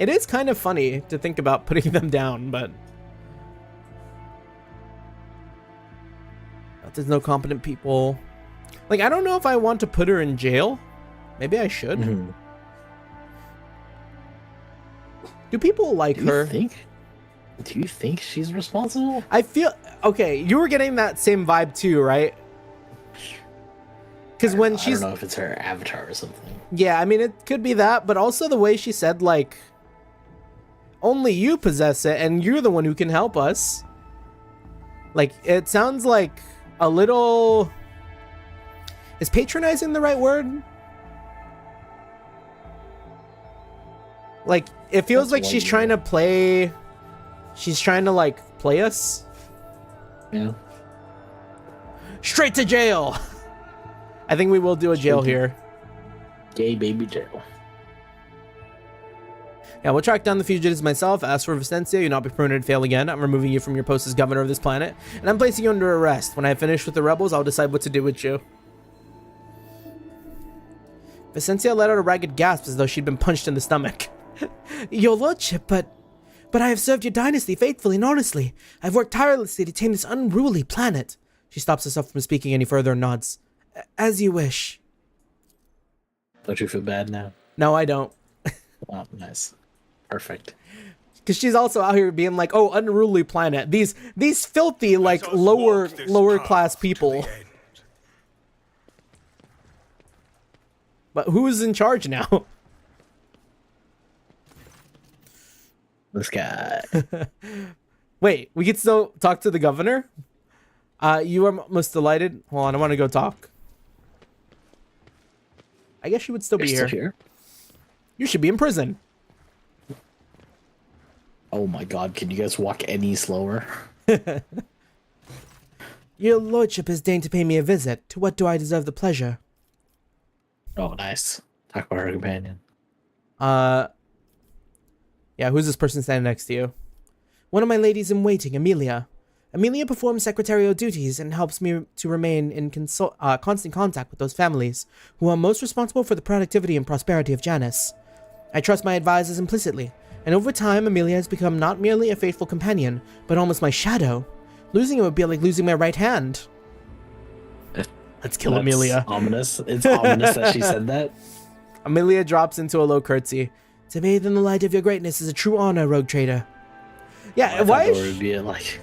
is kind of funny to think about putting them down, but there's no competent people. Like, I don't know if I want to put her in jail. Maybe I should. Mm-hmm. Do people like her? Do you think she's responsible? I feel okay. You were getting that same vibe too, right? Because when I she's, don't know if it's her avatar or something. yeah, I mean it could be that, but also the way she said like, only you possess it, and you're the one who can help us. Like it sounds like a little. Is patronizing the right word? Like it feels like she's trying to play. She's trying to like play us. Yeah. Straight to jail. I think we will do a jail here. Gay baby jail. Yeah, we'll track down the fugitives myself. As for Vicencia, you'll not be permitted to fail again. I'm removing you from your post as governor of this planet, and I'm placing you under arrest. When I finish with the rebels, I'll decide what to do with you. Vicencia let out a ragged gasp as though she'd been punched in the stomach. Your lordship, but I have served your dynasty faithfully and honestly. I've worked tirelessly to tame this unruly planet. She stops herself from speaking any further and nods. As you wish. Don't you feel bad now? No, I don't. Oh, nice. Perfect. Because she's also out here being like, oh, unruly planet. These filthy, like, lower class people. But who's in charge now? This guy. Wait, we can still talk to the governor? You are most delighted. Hold on, I want to go talk. I guess you would still be You're here. here. You should be in prison. Oh my god, can you guys walk any slower? Your lordship has deigned to pay me a visit. To what do I deserve the pleasure? Oh, nice. Talk about her companion. Yeah, who's this person standing next to you? One of my ladies in waiting, Amelia. Amelia performs secretarial duties and helps me to remain in constant contact with those families who are most responsible for the productivity and prosperity of Janus. I trust my advisors implicitly, and over time Amelia has become not merely a faithful companion, but almost my shadow. Losing it would be like losing my right hand. Let's kill Amelia. Ominous. It's ominous that she said that. Amelia drops into a low curtsy. To bathe in the light of your greatness is a true honor, rogue trader. Yeah, why is would be like...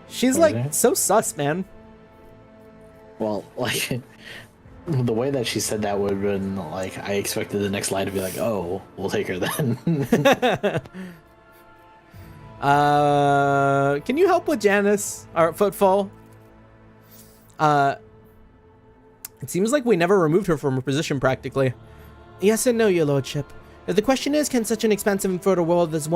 She's like so sus, man. Well, like the way that she said that would have been like I expected the next line to be like, "Oh, we'll take her then." Can you help with Janus or Footfall? It seems like we never removed her from her position practically. Yes and no, your lordship. If the question is, can such an expansive and fertile world as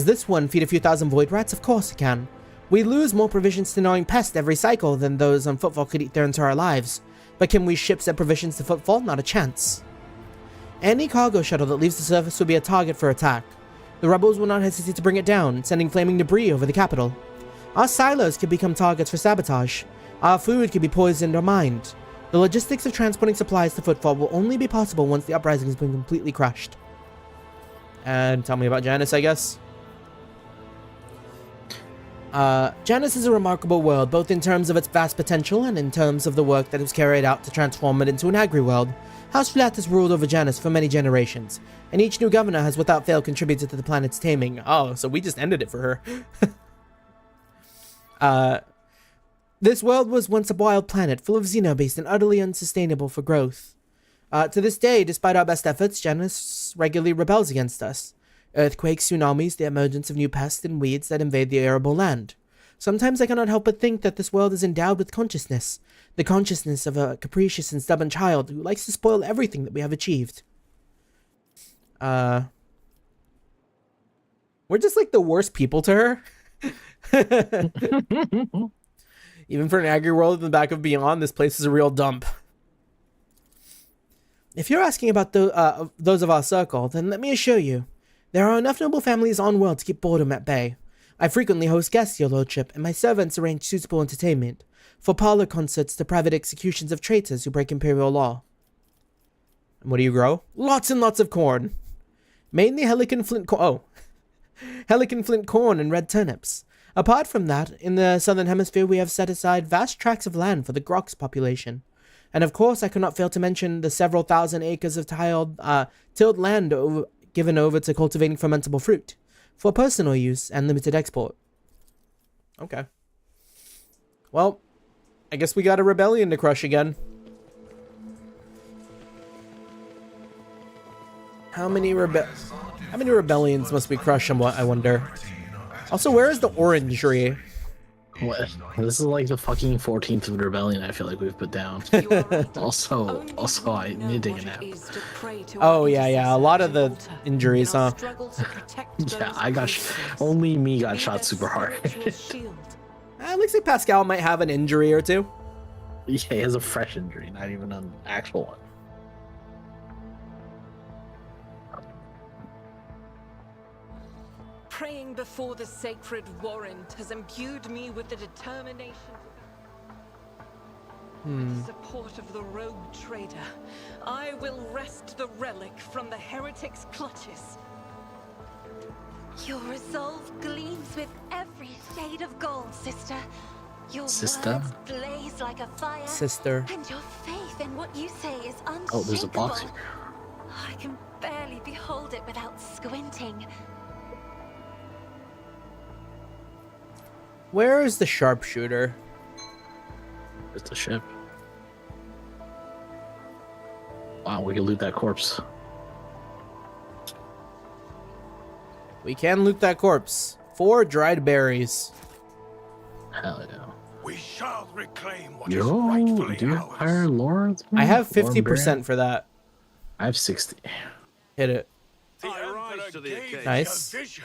this one feed a few thousand void rats? Of course it can. We lose more provisions to gnawing pests every cycle than those on Footfall could eat their entire lives. But can we ship said provisions to Footfall? Not a chance. Any cargo shuttle that leaves the surface will be a target for attack. The rebels will not hesitate to bring it down, sending flaming debris over the capital. Our silos could become targets for sabotage. Our food could be poisoned or mined. The logistics of transporting supplies to Footfall will only be possible once the uprising has been completely crushed. And tell me about Janus, I guess. Janus is a remarkable world, both in terms of its vast potential and in terms of the work that was carried out to transform it into an agri-world. House Flat has ruled over Janus for many generations, and each new governor has without fail contributed to the planet's taming. Oh, so we just ended it for her. This world was once a wild planet, full of xeno-based and utterly unsustainable for growth. To this day, despite our best efforts, Janus regularly rebels against us. Earthquakes, tsunamis, the emergence of new pests and weeds that invade the arable land. Sometimes I cannot help but think that this world is endowed with consciousness. The consciousness of a capricious and stubborn child who likes to spoil everything that we have achieved. We're just like the worst people to her. Even for an agri-world in the back of Beyond, this place is a real dump. If you're asking about those of our circle, then let me assure you, there are enough noble families on world to keep boredom at bay. I frequently host guests, your lordship, and my servants arrange suitable entertainment, for parlor concerts to private executions of traitors who break imperial law. And what do you grow? Lots and lots of corn. Mainly Helican flint corn and red turnips. Apart from that, in the southern hemisphere we have set aside vast tracts of land for the Grox population. And of course I could not fail to mention the several thousand acres of tilled land given over to cultivating fermentable fruit, for personal use and limited export. Okay. Well, I guess we got a rebellion to crush again. How many rebellions must we crush, I wonder? Also, where is the orangery? What? This is like the fucking 14th rebellion I feel like we've put down. also, I need to take a nap. Oh, yeah. A lot of the injuries, huh? Yeah, only me got shot super hard. Looks like Pascal might have an injury or two. Yeah, he has a fresh injury, not even an actual one. Praying before the sacred warrant has imbued me with the determination with the support of the rogue trader. I will wrest the relic from the heretic's clutches. Your resolve gleams with every shade of gold, sister. Your Sister? words blaze like a fire. Sister. And your faith in what you say is unshakable. Oh, there's a box here. I can barely behold it without squinting. Where is the sharpshooter? It's a ship. Wow, we can loot that corpse. We can loot that corpse. 4 dried berries. Hell yeah. We shall reclaim what is rightfully do you ours. hire Laura? I have 50% for that. I have 60. Hit it. The Emperor gave me a Nice. vision.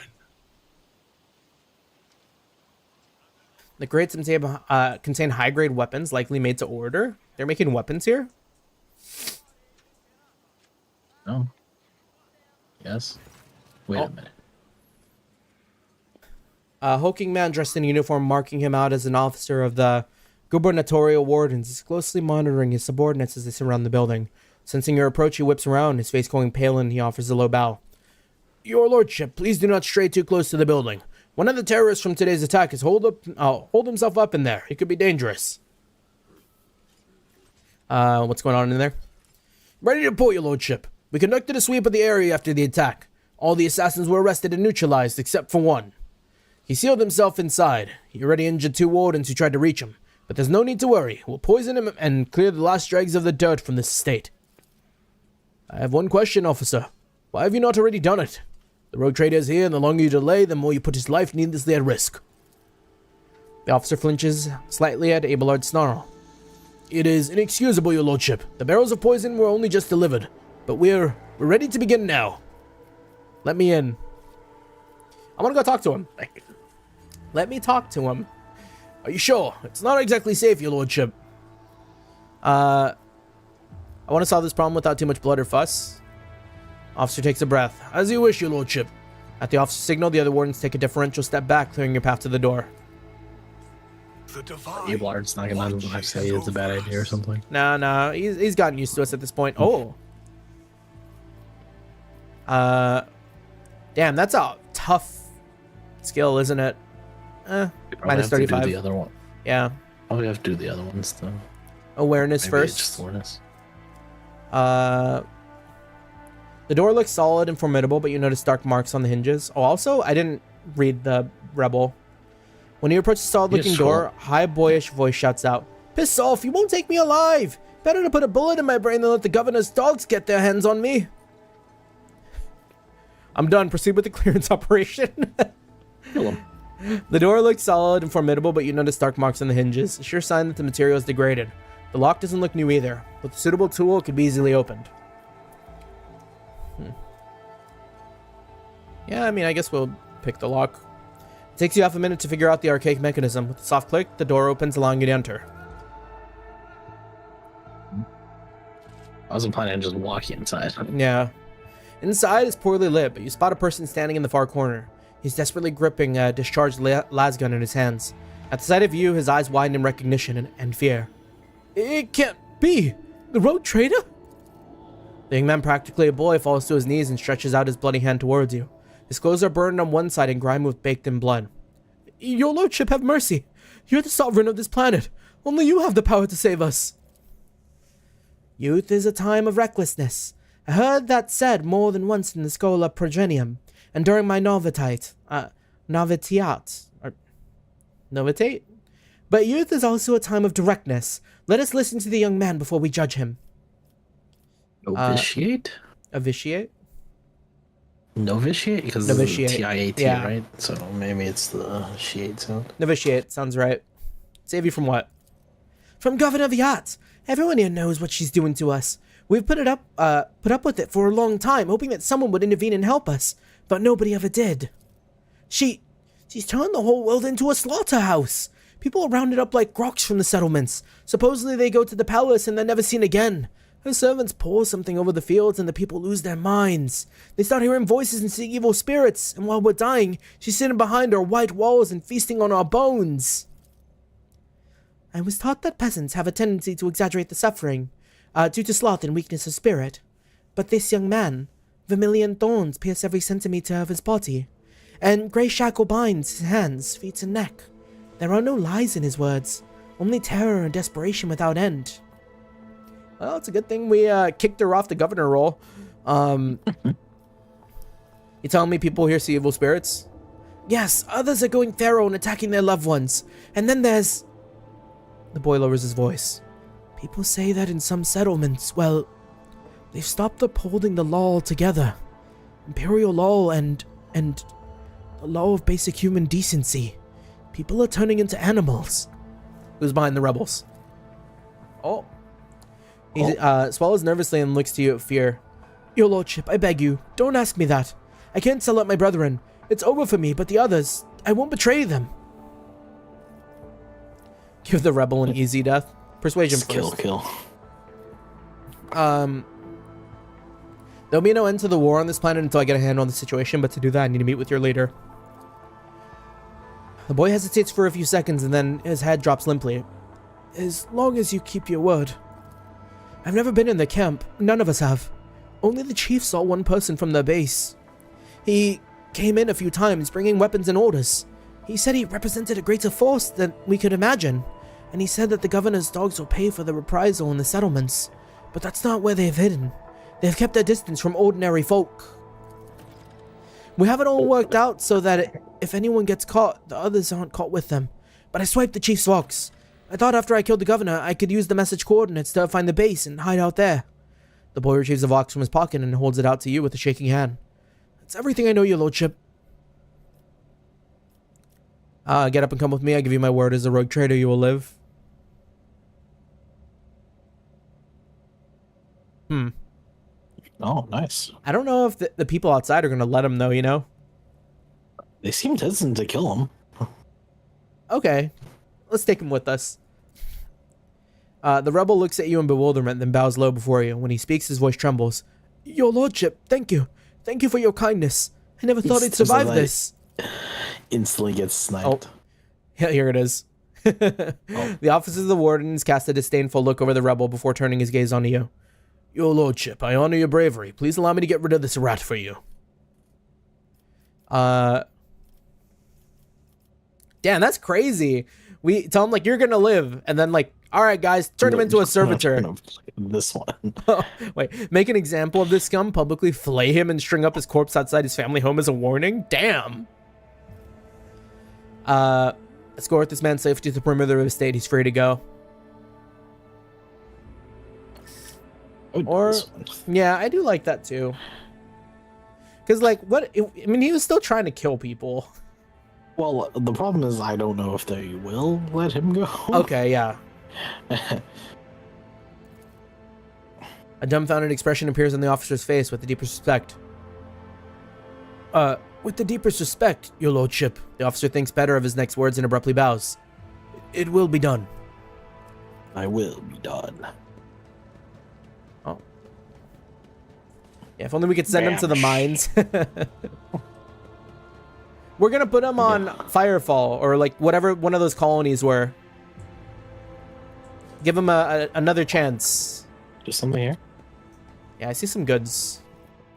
The crates contain high-grade weapons, likely made to order. They're making weapons here? No. Yes. Wait a minute. A hulking man dressed in uniform marking him out as an officer of the gubernatorial wardens is closely monitoring his subordinates as they surround the building. Sensing your approach, he whips around, his face going pale, and he offers a low bow. Your lordship, please do not stray too close to the building. One of the terrorists from today's attack has hold himself up in there. He could be dangerous. What's going on in there? Ready to report, your lordship. We conducted a sweep of the area after the attack. All the assassins were arrested and neutralized except for one. He sealed himself inside. He already injured 2 wardens who tried to reach him. But there's no need to worry. We'll poison him and clear the last dregs of the dirt from this estate. I have one question, officer. Why have you not already done it? The rogue trader is here, and the longer you delay, the more you put his life needlessly at risk. The officer flinches slightly at Abelard's snarl. It is inexcusable, your lordship. The barrels of poison were only just delivered, but we're ready to begin now. Let me in. I want to go talk to him. Let me talk to him. Are you sure? It's not exactly safe, your lordship. I want to solve this problem without too much blood or fuss. Officer takes a breath. As you wish, your lordship. At the officer's signal, the other wardens take a deferential step back, clearing your path to the door. Ablard's not gonna let him say it's a bad idea or something. No, he's gotten used to us at this point. Oh. Damn, that's a tough skill, isn't it? Minus 35. Do the other one. Yeah. Oh, we have to do the other ones though. Awareness Maybe first. Just awareness. The door looks solid and formidable, but you notice dark marks on the hinges. Oh, also, I didn't read the rebel. When you approach the solid-looking door, a high, boyish voice shouts out, "Piss off! You won't take me alive! Better to put a bullet in my brain than let the governor's dogs get their hands on me." I'm done. Proceed with the clearance operation. Kill him. The door looks solid and formidable, but you notice dark marks on the hinges. A sure sign that the material is degraded. The lock doesn't look new either. With a suitable tool, it could be easily opened. Yeah, I mean, I guess we'll pick the lock. It takes you half a minute to figure out the archaic mechanism. With a soft click, the door opens, allowing you to enter. I wasn't planning on just walking inside. Yeah. Inside is poorly lit, but you spot a person standing in the far corner. He's desperately gripping a discharged lasgun in his hands. At the sight of you, his eyes widen in recognition and fear. "It can't be! The rogue trader?" The young man, practically a boy, falls to his knees and stretches out his bloody hand towards you. His clothes are burned on one side and grimed with baked-in blood. "Your lordship, have mercy! You're the sovereign of this planet! Only you have the power to save us!" "Youth is a time of recklessness. I heard that said more than once in the Schola Progenium, and during my novitate. But youth is also a time of directness. Let us listen to the young man before we judge him." Novitiate? Novitiate? Novitiate? Because Novitiate. it's TIAT, Yeah. right? So maybe it's the shiate sound. Novitiate, sounds right. Save you from what? "From Governor Viat. Everyone here knows what she's doing to us. We've put up with it for a long time, hoping that someone would intervene and help us, but nobody ever did. She's turned the whole world into a slaughterhouse. People are rounded up like groks from the settlements. Supposedly they go to the palace and they're never seen again. Her servants pour something over the fields and the people lose their minds. They start hearing voices and seeing evil spirits, and while we're dying, she's sitting behind our white walls and feasting on our bones." I was taught that peasants have a tendency to exaggerate the suffering, due to sloth and weakness of spirit. But this young man, vermilion thorns pierce every centimeter of his body, and grey shackle binds his hands, feet, and neck. There are no lies in his words, only terror and desperation without end. Well, it's a good thing we kicked her off the governor role. You telling me people here see evil spirits? Yes, others are going feral and attacking their loved ones. And then there's... The boy lowers his voice. People say that in some settlements, well, they've stopped upholding the law altogether. Imperial law and the law of basic human decency. People are turning into animals. Who's behind the rebels? Oh. He swallows nervously and looks to you at fear. Your lordship, I beg you, don't ask me that. I can't sell out my brethren. It's over for me, but the others, I won't betray them. Give the rebel an easy death. Persuasion first. Kill. There'll be no end to the war on this planet until I get a handle on the situation, but to do that, I need to meet with your leader. The boy hesitates for a few seconds, and then his head drops limply. As long as you keep your word. I've never been in the camp. None of us have. Only the chief saw one person from their base. He came in a few times, bringing weapons and orders. He said he represented a greater force than we could imagine, and he said that the governor's dogs will pay for the reprisal in the settlements. But that's not where they've hidden. They've kept their distance from ordinary folk. We have it all worked out so that if anyone gets caught, the others aren't caught with them. But I swiped the chief's vox. I thought after I killed the governor, I could use the message coordinates to find the base and hide out there. The boy retrieves the vox from his pocket and holds it out to you with a shaking hand. That's everything I know, your lordship. Get up and come with me. I give you my word as a rogue trader, you will live. Oh, nice. I don't know if the people outside are going to let him, though, you know? They seemed hesitant to kill him. Okay. Let's take him with us. The rebel looks at you in bewilderment, then bows low before you. When he speaks, his voice trembles. Your lordship, thank you. Thank you for your kindness. I never thought I'd survive this. Instantly gets sniped. Oh. Yeah, here it is. The officer of the wardens cast a disdainful look over the rebel before turning his gaze onto you. Your lordship, I honor your bravery. Please allow me to get rid of this rat for you. Damn, that's crazy. We tell him, like, you're gonna live, and then, like, all right, guys, turn him into a servitor. This one. Wait, make an example of this scum, publicly flay him, and string up his corpse outside his family home as a warning? Damn. Escort this man safely to the perimeter of the state. He's free to go. Or, yeah, I do like that too. Because, like, I mean, he was still trying to kill people. Well, the problem is I don't know if they will let him go. Okay, yeah. A dumbfounded expression appears on the officer's face with the deepest respect. With the deepest respect, your lordship. The officer thinks better of his next words and abruptly bows. It will be done. I will be done. Oh. Yeah, if only we could send him to the mines. We're gonna put him on Firefall, or like whatever one of those colonies were. Give him another chance. Just something here? Yeah, I see some goods.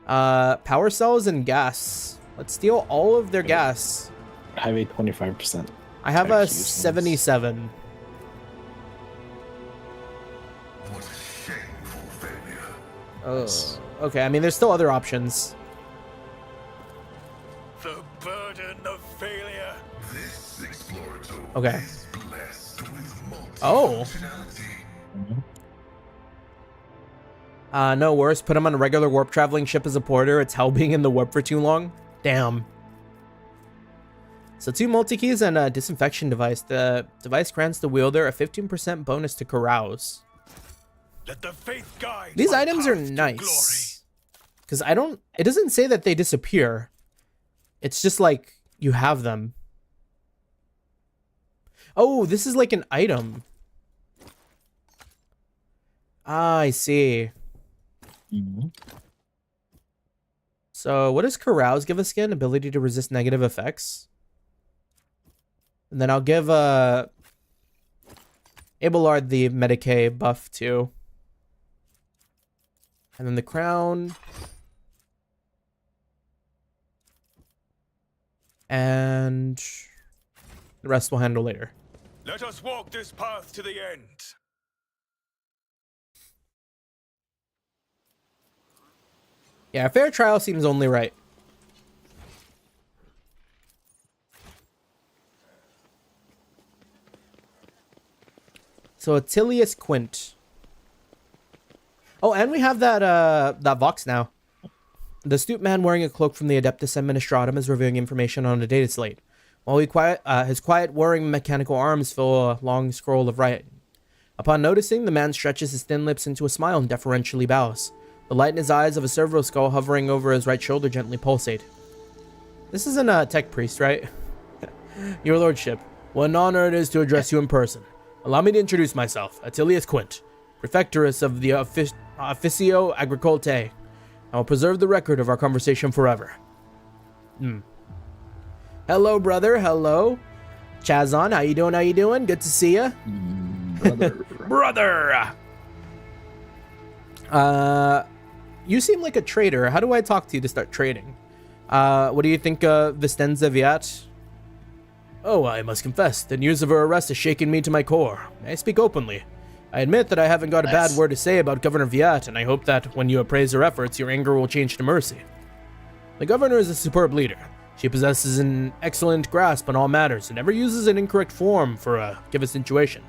Power cells and gas. Let's steal all of their gas. I have a 25%. I have a 77. What a shameful failure. Oh, okay. I mean, there's still other options. The burden of failure. This explorator Okay. is blessed with Oh. multifunctionality. No worse. Put him on a regular warp traveling ship as a porter. It's hell being in the warp for too long. Damn. So 2 multi-keys and a disinfection device. The device grants the wielder a 15% bonus to carouse. Let the faith guide. These my items are path to nice. Because it doesn't say that they disappear. It's just like you have them. Oh, this is like an item. Ah, I see. Mm-hmm. So what does carouse give us again? Ability to resist negative effects. And then I'll give Abelard the Medicae buff too. And then the crown. And the rest we'll handle later. Let us walk this path to the end. Yeah, a fair trial seems only right. So Attilius Quint. Oh, and we have that Vox now. The astute man wearing a cloak from the Adeptus Administratum is reviewing information on a data slate, while his quiet, whirring mechanical arms fill a long scroll of writing. Upon noticing, the man stretches his thin lips into a smile and deferentially bows. The light in his eyes of a servo skull hovering over his right shoulder gently pulsate. This isn't a tech priest, right? Your lordship, what an honor it is to address you in person. Allow me to introduce myself, Attilius Quint, Prefecturus of the Officio Agricolte. I will preserve the record of our conversation forever. Hello, brother. Hello. Chazon, how you doing? How you doing? Good to see you. Brother. You seem like a trader. How do I talk to you to start trading? What do you think of Vistenza Viat? Oh, I must confess, the news of her arrest has shaken me to my core. May I speak openly? I admit that I haven't got a bad word to say about Governor Viat, and I hope that when you appraise her efforts, your anger will change to mercy. The governor is a superb leader. She possesses an excellent grasp on all matters and never uses an incorrect form for a given situation.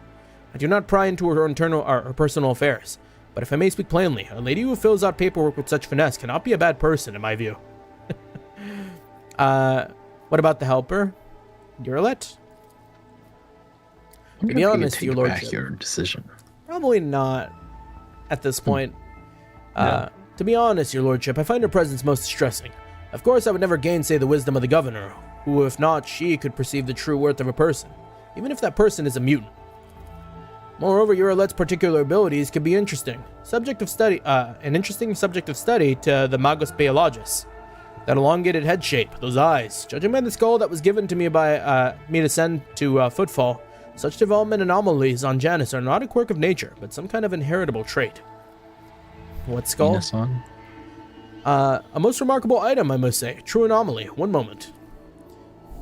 I do not pry into her internal or her personal affairs, but if I may speak plainly, a lady who fills out paperwork with such finesse cannot be a bad person, in my view. What about the helper? Eurolet? To be honest, your lordship. Your decision. Probably not at this point. To be honest, your lordship, I find her presence most distressing. Of course, I would never gainsay the wisdom of the governor, who, if not she, could perceive the true worth of a person, even if that person is a mutant. Moreover, Eurolet's particular abilities could be interesting. An interesting subject of study to the Magus Biologus. That elongated head shape, those eyes. Judging by the skull that was given to me by me to send to Footfall, such development anomalies on Janus are not a quirk of nature, but some kind of inheritable trait. What skull? A most remarkable item, I must say. True anomaly. One moment.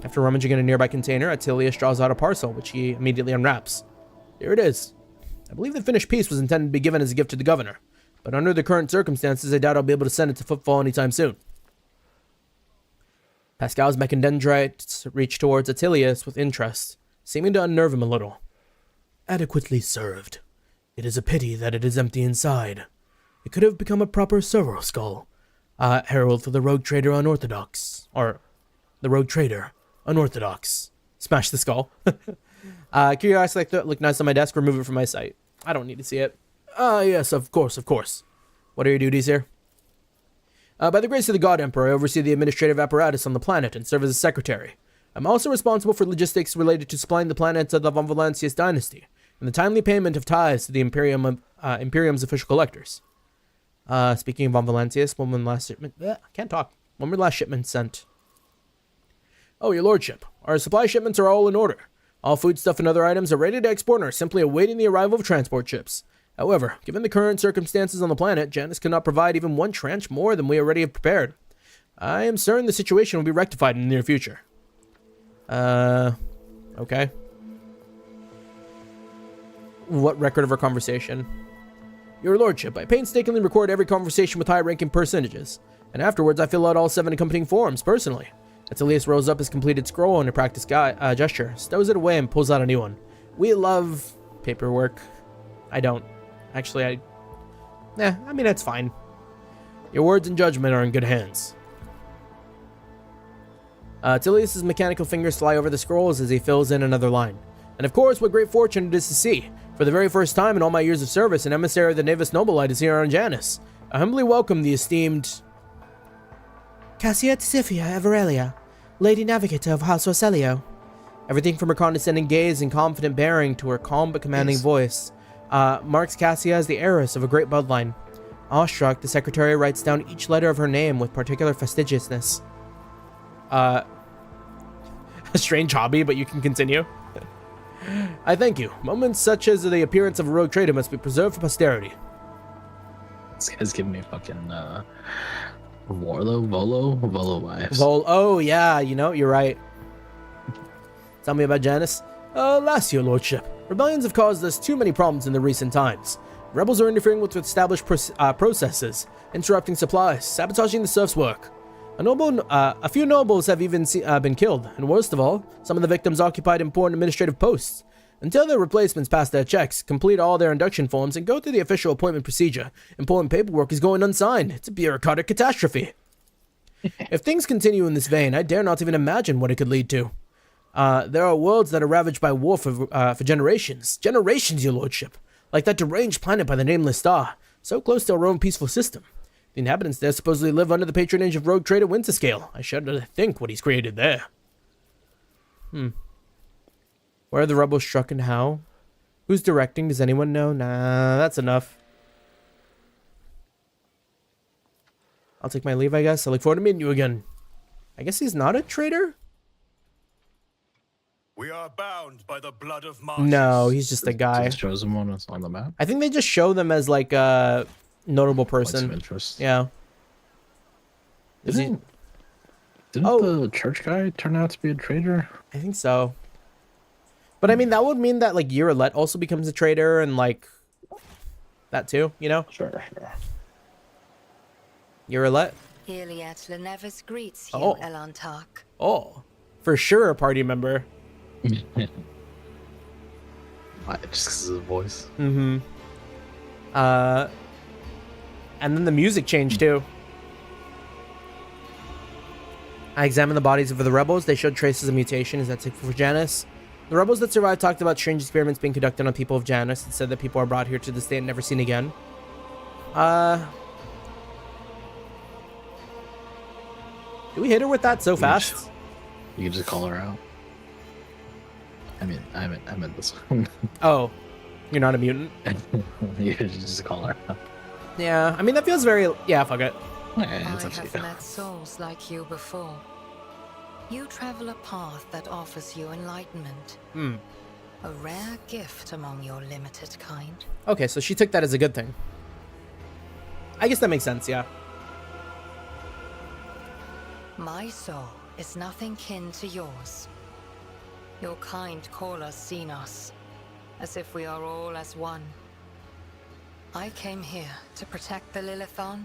After rummaging in a nearby container, Attilius draws out a parcel, which he immediately unwraps. Here it is. I believe the finished piece was intended to be given as a gift to the governor, but under the current circumstances, I doubt I'll be able to send it to Footfall anytime soon. Pascal's mechadendrites reach towards Attilius with interest, seeming to unnerve him a little. Adequately served. It is a pity that it is empty inside. It could have become a proper Sorrow Skull. Herald for the Rogue Trader Unorthodox. Or, the Rogue Trader Unorthodox. Smash the skull. Curiosity look nice on my desk, remove it from my sight. I don't need to see it. Yes, of course. What are your duties here? By the grace of the God Emperor, I oversee the administrative apparatus on the planet and serve as a secretary. I'm also responsible for logistics related to supplying the planet to the Von Valancius dynasty, and the timely payment of tithes to the Imperium's official collectors. Speaking of Von Valancius, when last shipment... can't talk. When were last shipments sent? Oh, your lordship. Our supply shipments are all in order. All foodstuff and other items are ready to export and are simply awaiting the arrival of transport ships. However, given the current circumstances on the planet, Janus cannot provide even one tranche more than we already have prepared. I am certain the situation will be rectified in the near future. Okay. What record of our conversation? Your lordship, I painstakingly record every conversation with high-ranking personages, and afterwards I fill out all 7 accompanying forms, personally. Attilius rolls up his completed scroll in a practiced gesture, stows it away, and pulls out a new one. We love paperwork. I don't. Actually, I mean, that's fine. Your words and judgment are in good hands. Attilius' mechanical fingers fly over the scrolls as he fills in another line. And of course, what great fortune it is to see. For the very first time in all my years of service, an emissary of the Navis Nobilite is here on Janus. I humbly welcome the esteemed... Cassia Tsiphia Everelia, Lady Navigator of House Orselio. Everything from her condescending gaze and confident bearing to her calm but commanding voice marks Cassia as the heiress of a great bloodline. Awestruck, the secretary writes down each letter of her name with particular fastidiousness. A strange hobby, but you can continue. I thank you. Moments such as the appearance of a rogue trader must be preserved for posterity. This guy's giving me fucking Volo vibes. Oh yeah, you know, you're right. Tell me about Janus. Alas, your lordship. Rebellions have caused us too many problems in the recent times. Rebels are interfering with established processes, interrupting supplies, sabotaging the serfs' work. A few nobles have even been killed, and worst of all, some of the victims occupied important administrative posts. Until their replacements pass their checks, complete all their induction forms, and go through the official appointment procedure, important paperwork is going unsigned. It's a bureaucratic catastrophe. If things continue in this vein, I dare not even imagine what it could lead to. There are worlds that are ravaged by war for generations. Generations, your lordship. Like that deranged planet by the nameless star, so close to our own peaceful system. The inhabitants there supposedly live under the patronage of rogue trader Winterscale. I shudder to think what he's created there. Where are the rebels struck and how? Who's directing? Does anyone know? Nah, that's enough. I'll take my leave, I guess. I look forward to meeting you again. I guess he's not a traitor? We are bound by the blood of Martius. No, he's just a guy. Just chosen one that's on the map. I think they just show them as like a notable person. Points of interest. Yeah. Didn't the church guy turn out to be a traitor? I think so. But I mean, that would mean that like Yuralette also becomes a traitor and like that too, you know? Sure. Yuralette? Iliad Lenevis greets you, Oh. Elantark. Oh, for sure a party member. Why? Just because of his voice. Mm-hmm. And then the music changed too. I examined the bodies of the rebels. They showed traces of mutation. Is that typical for Janus? The rebels that survived talked about strange experiments being conducted on people of Janus and said that people are brought here to this day and never seen again. Do we hit her with that so fast? You can just call her out. I meant this one. Oh, you're not a mutant? You can just call her out. Yeah, I mean, that feels very... Yeah, fuck it. Yeah, it's I up to have you. met souls like you before. You travel a path that offers you enlightenment. A rare gift among your limited kind. Okay, so she took that as a good thing. I guess that makes sense, yeah. My soul is nothing kin to yours. Your kind call us Xenos, as if we are all as one. I came here to protect the Lilithon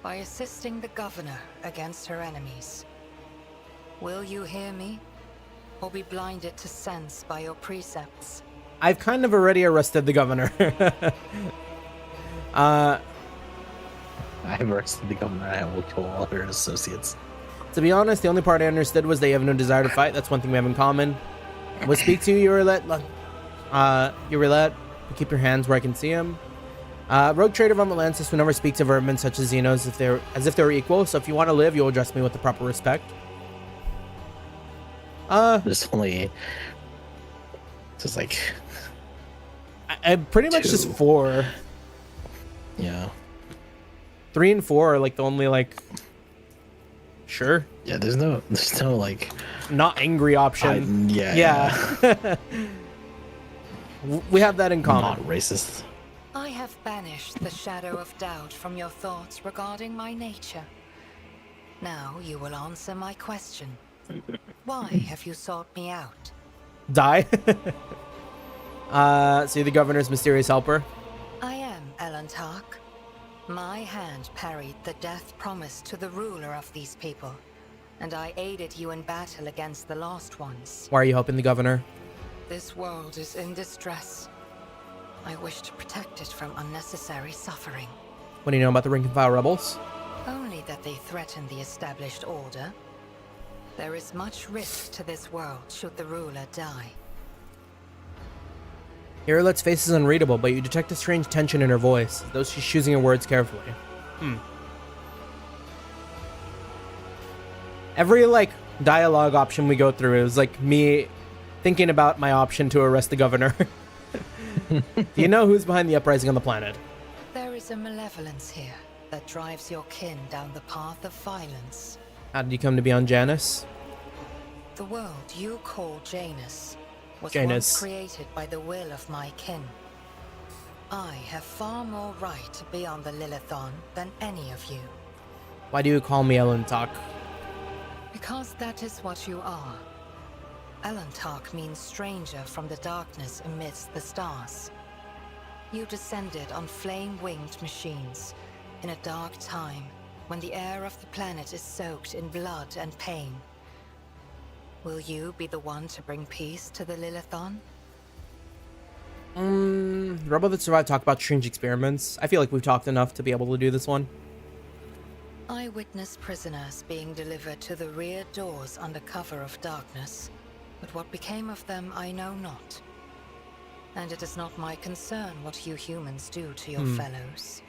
by assisting the governor against her enemies. Will you hear me, or be blinded to sense by your precepts? I've kind of already arrested the governor. I've arrested the governor. I will kill all her associates. To be honest, the only part I understood was they have no desire to fight. That's one thing we have in common. We'll speak to you, Urilet. Keep your hands where I can see him. Rogue trader von Melancis will never speak to vermin such as Xenos as if they were equal. So if you want to live, you'll address me with the proper respect. There's only just like I pretty much just 4. Yeah. 3 and 4 are like the only like. Sure. Yeah, there's no like not angry option. Yeah. We have that in common. Not racist. I have banished the shadow of doubt from your thoughts regarding my nature. Now you will answer my question. Why have you sought me out? Die. See the governor's mysterious helper. I am Elantark. My hand parried the death promised to the ruler of these people, and I aided you in battle against the Lost Ones. Why are you helping the governor? This world is in distress. I wish to protect it from unnecessary suffering. What do you know about the rank and file rebels? Only that they threaten the established order. There is much risk to this world should the ruler die. Urilet's face is unreadable, but you detect a strange tension in her voice, though she's choosing her words carefully. Every, like, dialogue option we go through is, like, me thinking about my option to arrest the governor. Do you know who's behind the uprising on the planet? There is a malevolence here that drives your kin down the path of violence. How did you come to be on Janus? The world you call Janus was Janus. once created by the will of my kin. I have far more right to be on the Lilithon than any of you. Why do you call me Elantark? Because that is what you are. Elantark means stranger from the darkness amidst the stars. You descended on flame-winged machines in a dark time when the air of the planet is soaked in blood and pain. Will you be the one to bring peace to the Lilithon? The rebel that survived talk about strange experiments. I feel like we've talked enough to be able to do this one. I witnessed prisoners being delivered to the rear doors under cover of darkness, but what became of them I know not. And it is not my concern what you humans do to your fellows.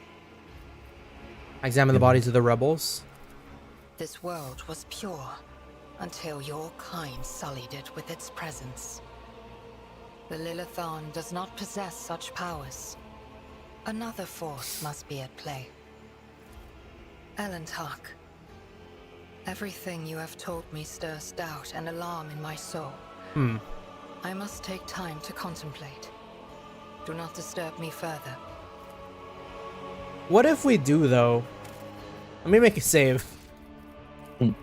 Examine the bodies of the rebels. This world was pure until your kind sullied it with its presence. The Lilithon does not possess such powers. Another force must be at play. Elantark, everything you have told me stirs doubt and alarm in my soul. I must take time to contemplate. Do not disturb me further. What if we do, though? Let me make a save. Do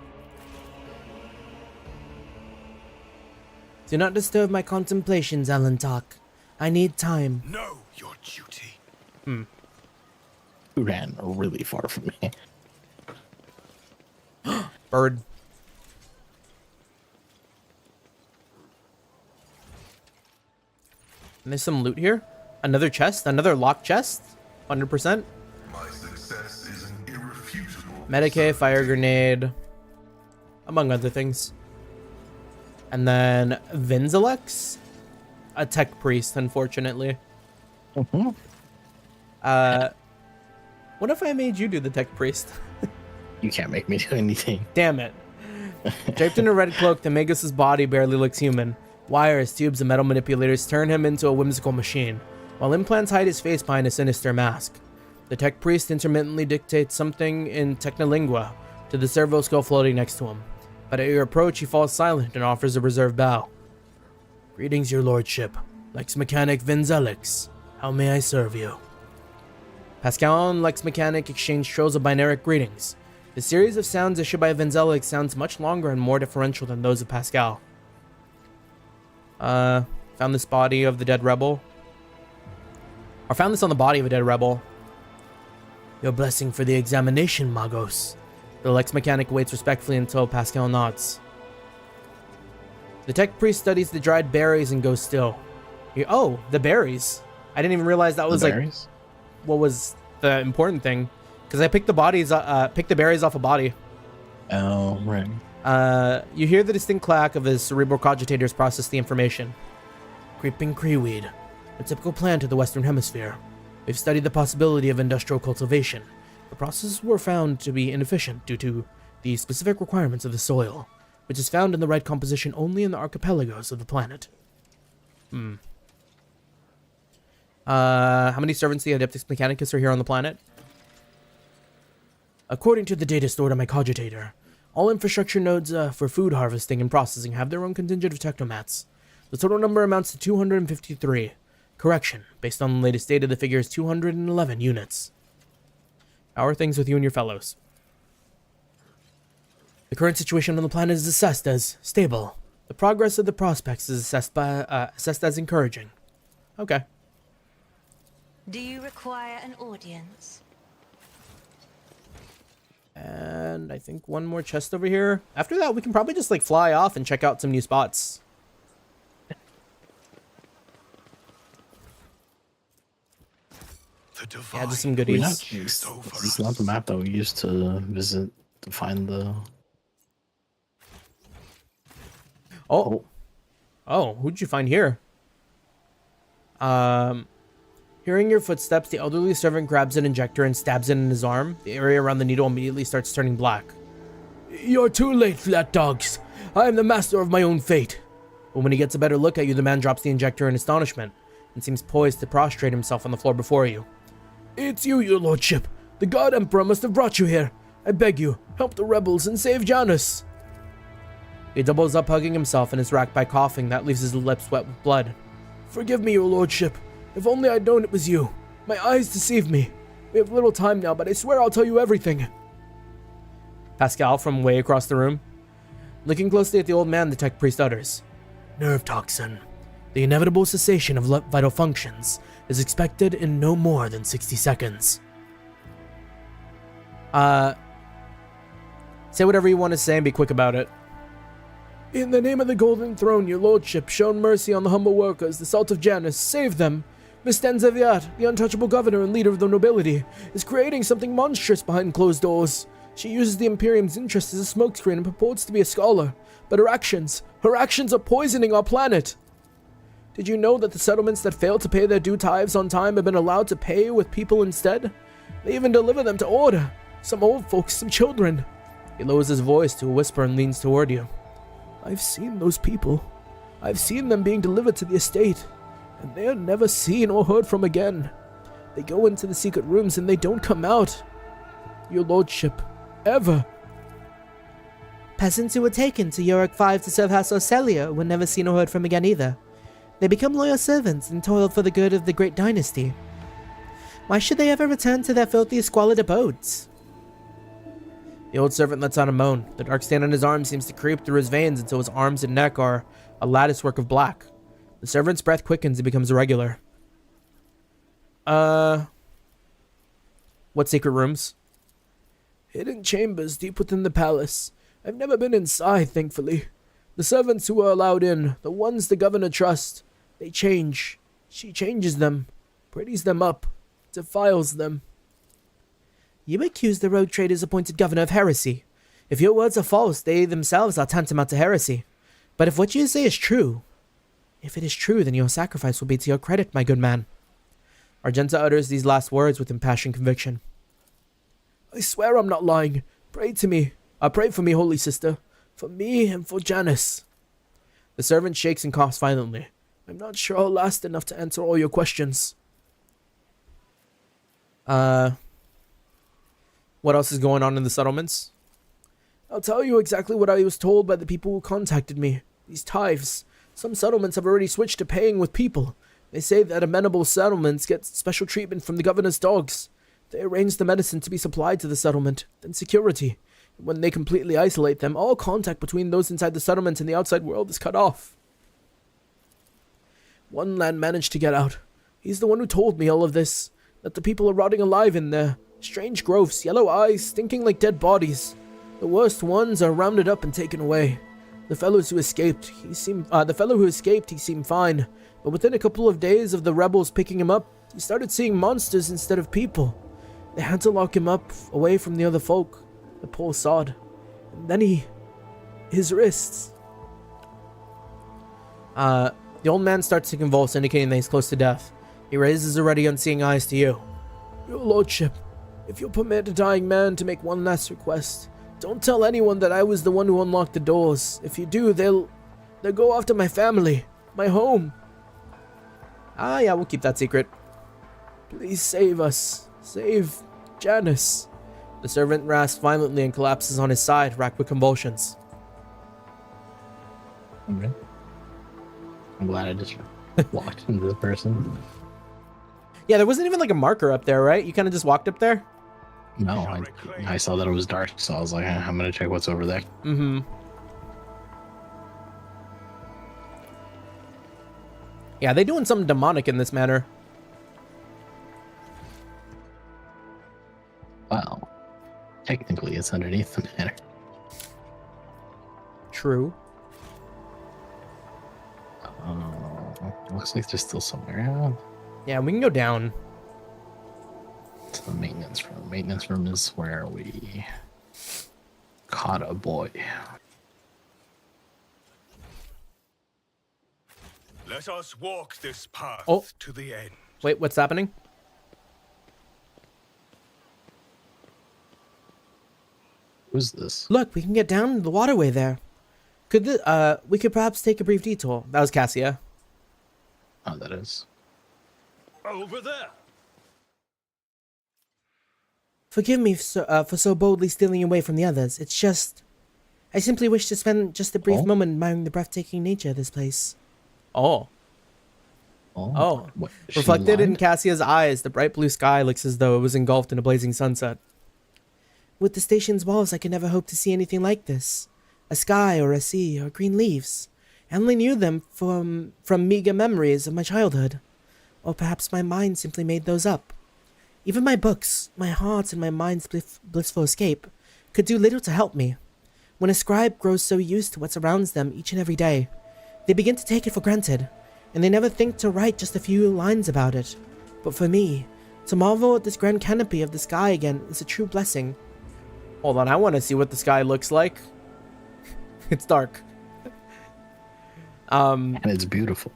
not disturb my contemplations, Elantark. I need time. Know your duty. Who ran really far from me? Bird. And there's some loot here. Another chest, another locked chest. 100%. My success is an irrefutable. Medicae, fire grenade, among other things. And then Vinzelex, a tech priest, unfortunately. What if I made you do the tech priest? You can't make me do anything. Damn it. Draped in a red cloak, the Magus' body barely looks human. Wires, tubes, and metal manipulators turn him into a whimsical machine, while implants hide his face behind a sinister mask. The tech priest intermittently dictates something in Technolingua to the servo skull floating next to him, but at your approach he falls silent and offers a reserved bow. Greetings, your lordship. Lex Mechanic Vinzelix. How may I serve you? Pascal and Lex Mechanic exchange trails of binaric greetings. The series of sounds issued by Venzelic sounds much longer and more differential than those of Pascal. Found this body of the dead rebel. Or found this on the body of a dead rebel. Your blessing for the examination, Magos. The Lex mechanic waits respectfully until Pascal nods. The tech priest studies the dried berries and goes still. Oh, the berries. I didn't even realize that was like what was the important thing. Because I picked the berries off a body. Oh, right. You hear the distinct clack of his cerebral cogitators process the information. Creeping creeweed, a typical plant of the Western Hemisphere. We've studied the possibility of industrial cultivation. The processes were found to be inefficient due to the specific requirements of the soil, which is found in the right composition only in the archipelagos of the planet. How many servants the Adeptus Mechanicus are here on the planet? According to the data stored on my cogitator, all infrastructure nodes for food harvesting and processing have their own contingent of technomats. The total number amounts to 253. Correction, based on the latest data, the figure is 211 units. How are things with you and your fellows? The current situation on the planet is assessed as stable. The progress of the prospects is assessed as encouraging. Okay. Do you require an audience? And I think one more chest over here. After that, we can probably just like fly off and check out some new spots. Yeah, just some goodies. It's not the map that we used to visit to find the... Oh, who'd you find here? Hearing your footsteps, the elderly servant grabs an injector and stabs it in his arm. The area around the needle immediately starts turning black. You're too late, flat dogs. I am the master of my own fate. But when he gets a better look at you, the man drops the injector in astonishment and seems poised to prostrate himself on the floor before you. It's you, your lordship. The god emperor must have brought you here. I beg you, help the rebels and save Janus. He doubles up, hugging himself, and is racked by coughing that leaves his lips wet with blood. Forgive me, your lordship. If only I'd known it was you. My eyes deceived me. We have little time now, but I swear I'll tell you everything. Pascal from way across the room. Looking closely at the old man, the tech priest utters. Nerve toxin. The inevitable cessation of vital functions is expected in no more than 60 seconds. Say whatever you want to say and be quick about it. In the name of the Golden Throne, your lordship, shown mercy on the humble workers, the salt of Janus, save them. Miss Denzeviat, the untouchable governor and leader of the nobility, is creating something monstrous behind closed doors. She uses the Imperium's interest as a smokescreen and purports to be a scholar, but her actions are poisoning our planet. Did you know that the settlements that fail to pay their due tithes on time have been allowed to pay with people instead? They even deliver them to order. Some old folks, some children. He lowers his voice to a whisper and leans toward you. I've seen those people. I've seen them being delivered to the estate, and they are never seen or heard from again. They go into the secret rooms and they don't come out. Your lordship, ever. Peasants who were taken to Yorick 5 to serve House Orcelia were never seen or heard from again either. They become loyal servants and toiled for the good of the great dynasty. Why should they ever return to their filthy, squalid abodes? The old servant lets out a moan. The dark stain on his arm seems to creep through his veins until his arms and neck are a lattice work of black. The servant's breath quickens and becomes irregular. What secret rooms? Hidden chambers deep within the palace. I've never been inside, thankfully. The servants who are allowed in, the ones the governor trusts, they change. She changes them, pretties them up, defiles them. You accuse the rogue trader's appointed governor of heresy. If your words are false, they themselves are tantamount to heresy. But if what you say is true, if it is true, then your sacrifice will be to your credit, my good man. Argenta utters these last words with impassioned conviction. I swear I'm not lying. Pray to me. Pray for me, holy sister. For me and for Janus. The servant shakes and coughs violently. I'm not sure I'll last enough to answer all your questions. What else is going on in the settlements? I'll tell you exactly what I was told by the people who contacted me. These tithes. Some settlements have already switched to paying with people. They say that amenable settlements get special treatment from the governor's dogs. They arrange the medicine to be supplied to the settlement, then security. When they completely isolate them, all contact between those inside the settlement and the outside world is cut off. One lad managed to get out. He's the one who told me all of this, that the people are rotting alive in there. Strange growths, yellow eyes, stinking like dead bodies. The worst ones are rounded up and taken away. The fellow who escaped, he seemed fine, but within a couple of days of the rebels picking him up, he started seeing monsters instead of people. They had to lock him up, away from the other folk. The poor sod. And then his wrists. The old man starts to convulse, indicating that he's close to death. He raises his already unseeing eyes to you. Your lordship, if you'll permit a dying man to make one last request, don't tell anyone that I was the one who unlocked the doors. If you do, they'll go after my family, my home. Yeah, we'll keep that secret. Please save us. Save Janice. The servant rasps violently and collapses on his side, racked with convulsions. Okay. I'm glad I just walked into the person. Yeah, there wasn't even like a marker up there, right? You kind of just walked up there? No, I saw that it was dark, so I was like, I'm gonna check what's over there. Mm-hmm. Yeah, they doing something demonic in this manner. Wow. Technically, it's underneath the manor. True. Looks like there's still somewhere around. Yeah, we can go down. To the maintenance room. Maintenance room is where we caught a boy. Let us walk this path to the end. Wait, what's happening? Who's this? Look, we can get down the waterway there. We could perhaps take a brief detour. That was Cassia. Oh, that is. Over there. Forgive me for so boldly stealing away from the others. It's just... I simply wish to spend just a brief moment admiring the breathtaking nature of this place. Oh. What, reflected in Cassia's eyes, the bright blue sky looks as though it was engulfed in a blazing sunset. With the station's walls, I could never hope to see anything like this. A sky or a sea or green leaves. I only knew them from meager memories of my childhood. Or perhaps my mind simply made those up. Even my books, my heart and my mind's blissful escape, could do little to help me. When a scribe grows so used to what surrounds them each and every day, they begin to take it for granted, and they never think to write just a few lines about it. But for me, to marvel at this grand canopy of the sky again is a true blessing. Hold on, I want to see what the sky looks like. It's dark. And it's beautiful.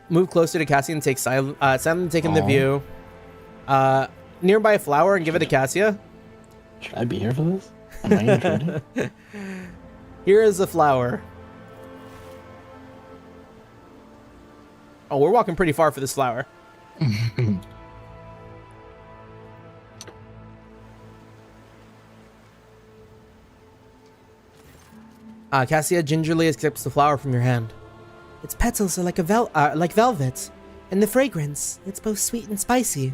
Move closer to Cassia and take silently take in the view. Nearby a flower and give it to Cassia. Should I be here for this? Am I intruding? Here is a flower. Oh, we're walking pretty far for this flower. Cassia gingerly accepts the flower from your hand. Its petals are like like velvet, and the fragrance, it's both sweet and spicy.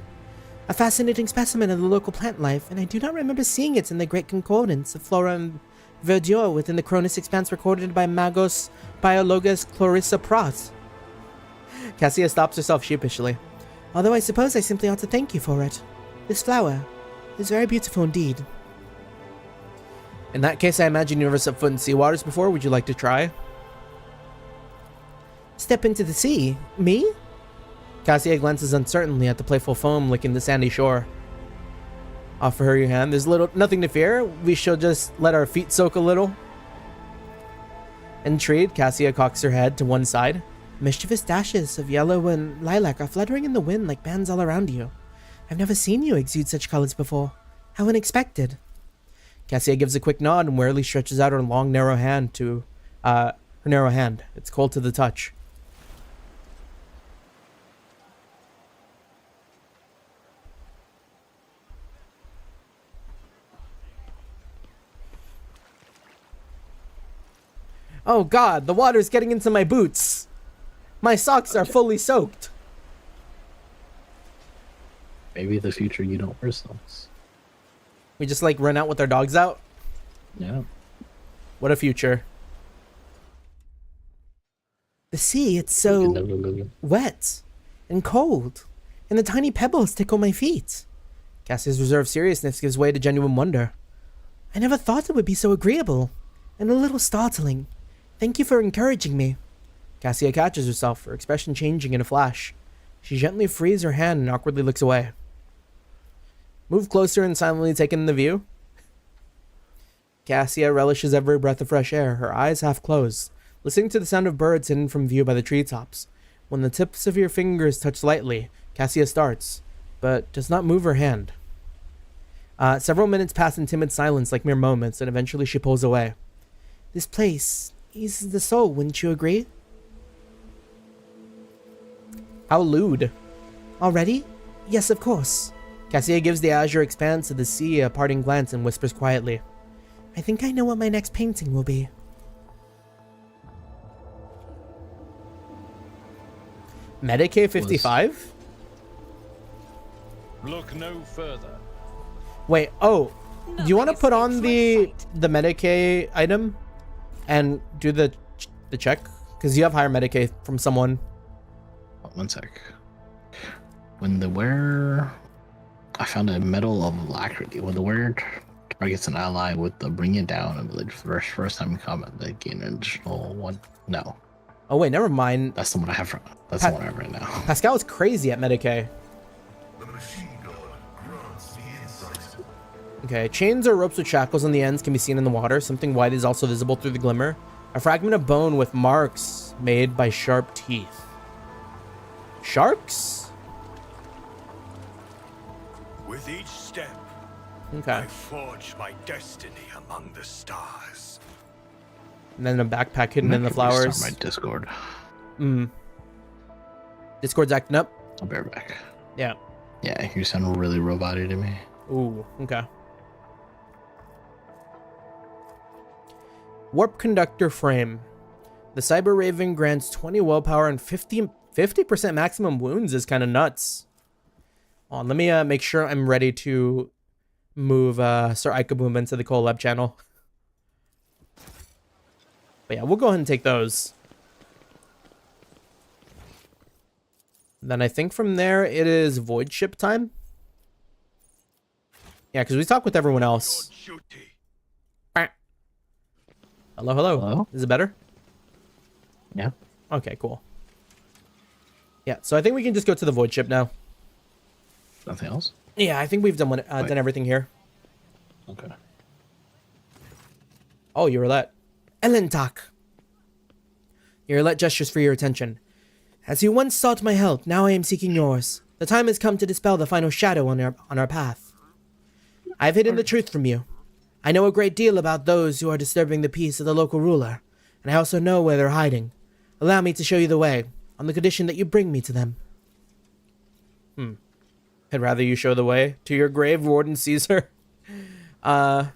A fascinating specimen of the local plant life, and I do not remember seeing it in the Great Concordance of Flora and Verdure within the Cronus Expanse recorded by Magos Biologus Clarissa Pratt. Cassia stops herself sheepishly. Although I suppose I simply ought to thank you for it. This flower is very beautiful indeed. In that case, I imagine you never set foot in sea waters before. Would you like to try? Step into the sea? Me? Cassia glances uncertainly at the playful foam licking the sandy shore. Offer her your hand. There's nothing to fear. We shall just let our feet soak a little. Intrigued, Cassia cocks her head to one side. Mischievous dashes of yellow and lilac are fluttering in the wind like bands all around you. I've never seen you exude such colors before. How unexpected. Cassia gives a quick nod and warily stretches out her long, narrow hand to her narrow hand. It's cold to the touch. Oh God, the water's getting into my boots. My socks are fully soaked. Maybe the future you don't wear socks. We just like run out with our dogs out. Yeah. What a future. The sea, it's so wet and cold, and the tiny pebbles tickle my feet. Cassia's reserved seriousness gives way to genuine wonder. I never thought it would be so agreeable, and a little startling. Thank you for encouraging me. Cassia catches herself, her expression changing in a flash. She gently frees her hand and awkwardly looks away. Move closer and silently take in the view. Cassia relishes every breath of fresh air, her eyes half closed, listening to the sound of birds hidden from view by the treetops. When the tips of your fingers touch lightly, Cassia starts, but does not move her hand. Several minutes pass in timid silence like mere moments, and eventually she pulls away. This place eases the soul, wouldn't you agree? How lewd. Already? Yes, of course. Cassia gives the azure expanse of the sea a parting glance and whispers quietly. I think I know what my next painting will be. Medicaid 55? Look no further. Wait, oh, do you want to put on the Medicaid item and do the check? Because you have higher Medicaid from someone. One sec. When the wearer... I found a medal of alacrity. When the wearer targets an ally with the bring it down ability for the first time in combat, they gain an additional one. No. Oh wait, never mind. That's the one I have. That's the one I have right now. Pascal is crazy at Medicaid. The machine gun grants the insight. Okay, chains or ropes with shackles on the ends can be seen in the water. Something white is also visible through the glimmer. A fragment of bone with marks made by sharp teeth. Sharks? With each step, Okay. I forge my destiny among the stars. And then a backpack hidden in the flowers. Start my Discord. Discord's acting up. I'll be right back. Yeah. Yeah, you sound really roboty to me. Ooh, okay. Warp conductor frame. The Cyber Raven grants 20 willpower and 50% maximum wounds is kind of nuts. On, let me make sure I'm ready to move Sir Ikaboom into the collab channel. But yeah, we'll go ahead and take those. Then I think from there it is void ship time. Yeah, because we talked with everyone else. Hello, hello. Hello? Is it better? Yeah. Okay, cool. Yeah, so I think we can just go to the void ship now. Nothing else? Yeah, I think we've done done everything here. Okay. Oh, you roulette. Elentak. Your roulette gestures for your attention. As you once sought my help, now I am seeking yours. The time has come to dispel the final shadow on our path. I have hidden the truth from you. I know a great deal about those who are disturbing the peace of the local ruler, and I also know where they're hiding. Allow me to show you the way, on the condition that you bring me to them. I'd rather you show the way to your grave, Warden Caesar. One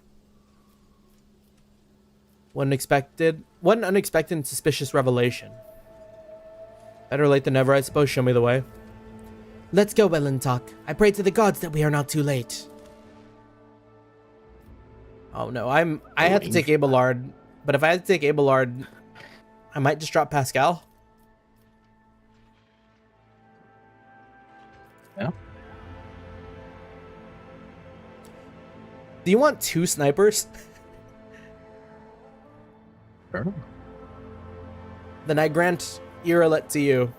unexpected and suspicious revelation. Better late than never, I suppose. Show me the way. Let's go, Elentak. I pray to the gods that we are not too late. Oh no, I had to take Abelard, but if I had to take Abelard, I might just drop Pascal. Yeah. Do you want 2 snipers? Sure. Then I grant Irolet to you.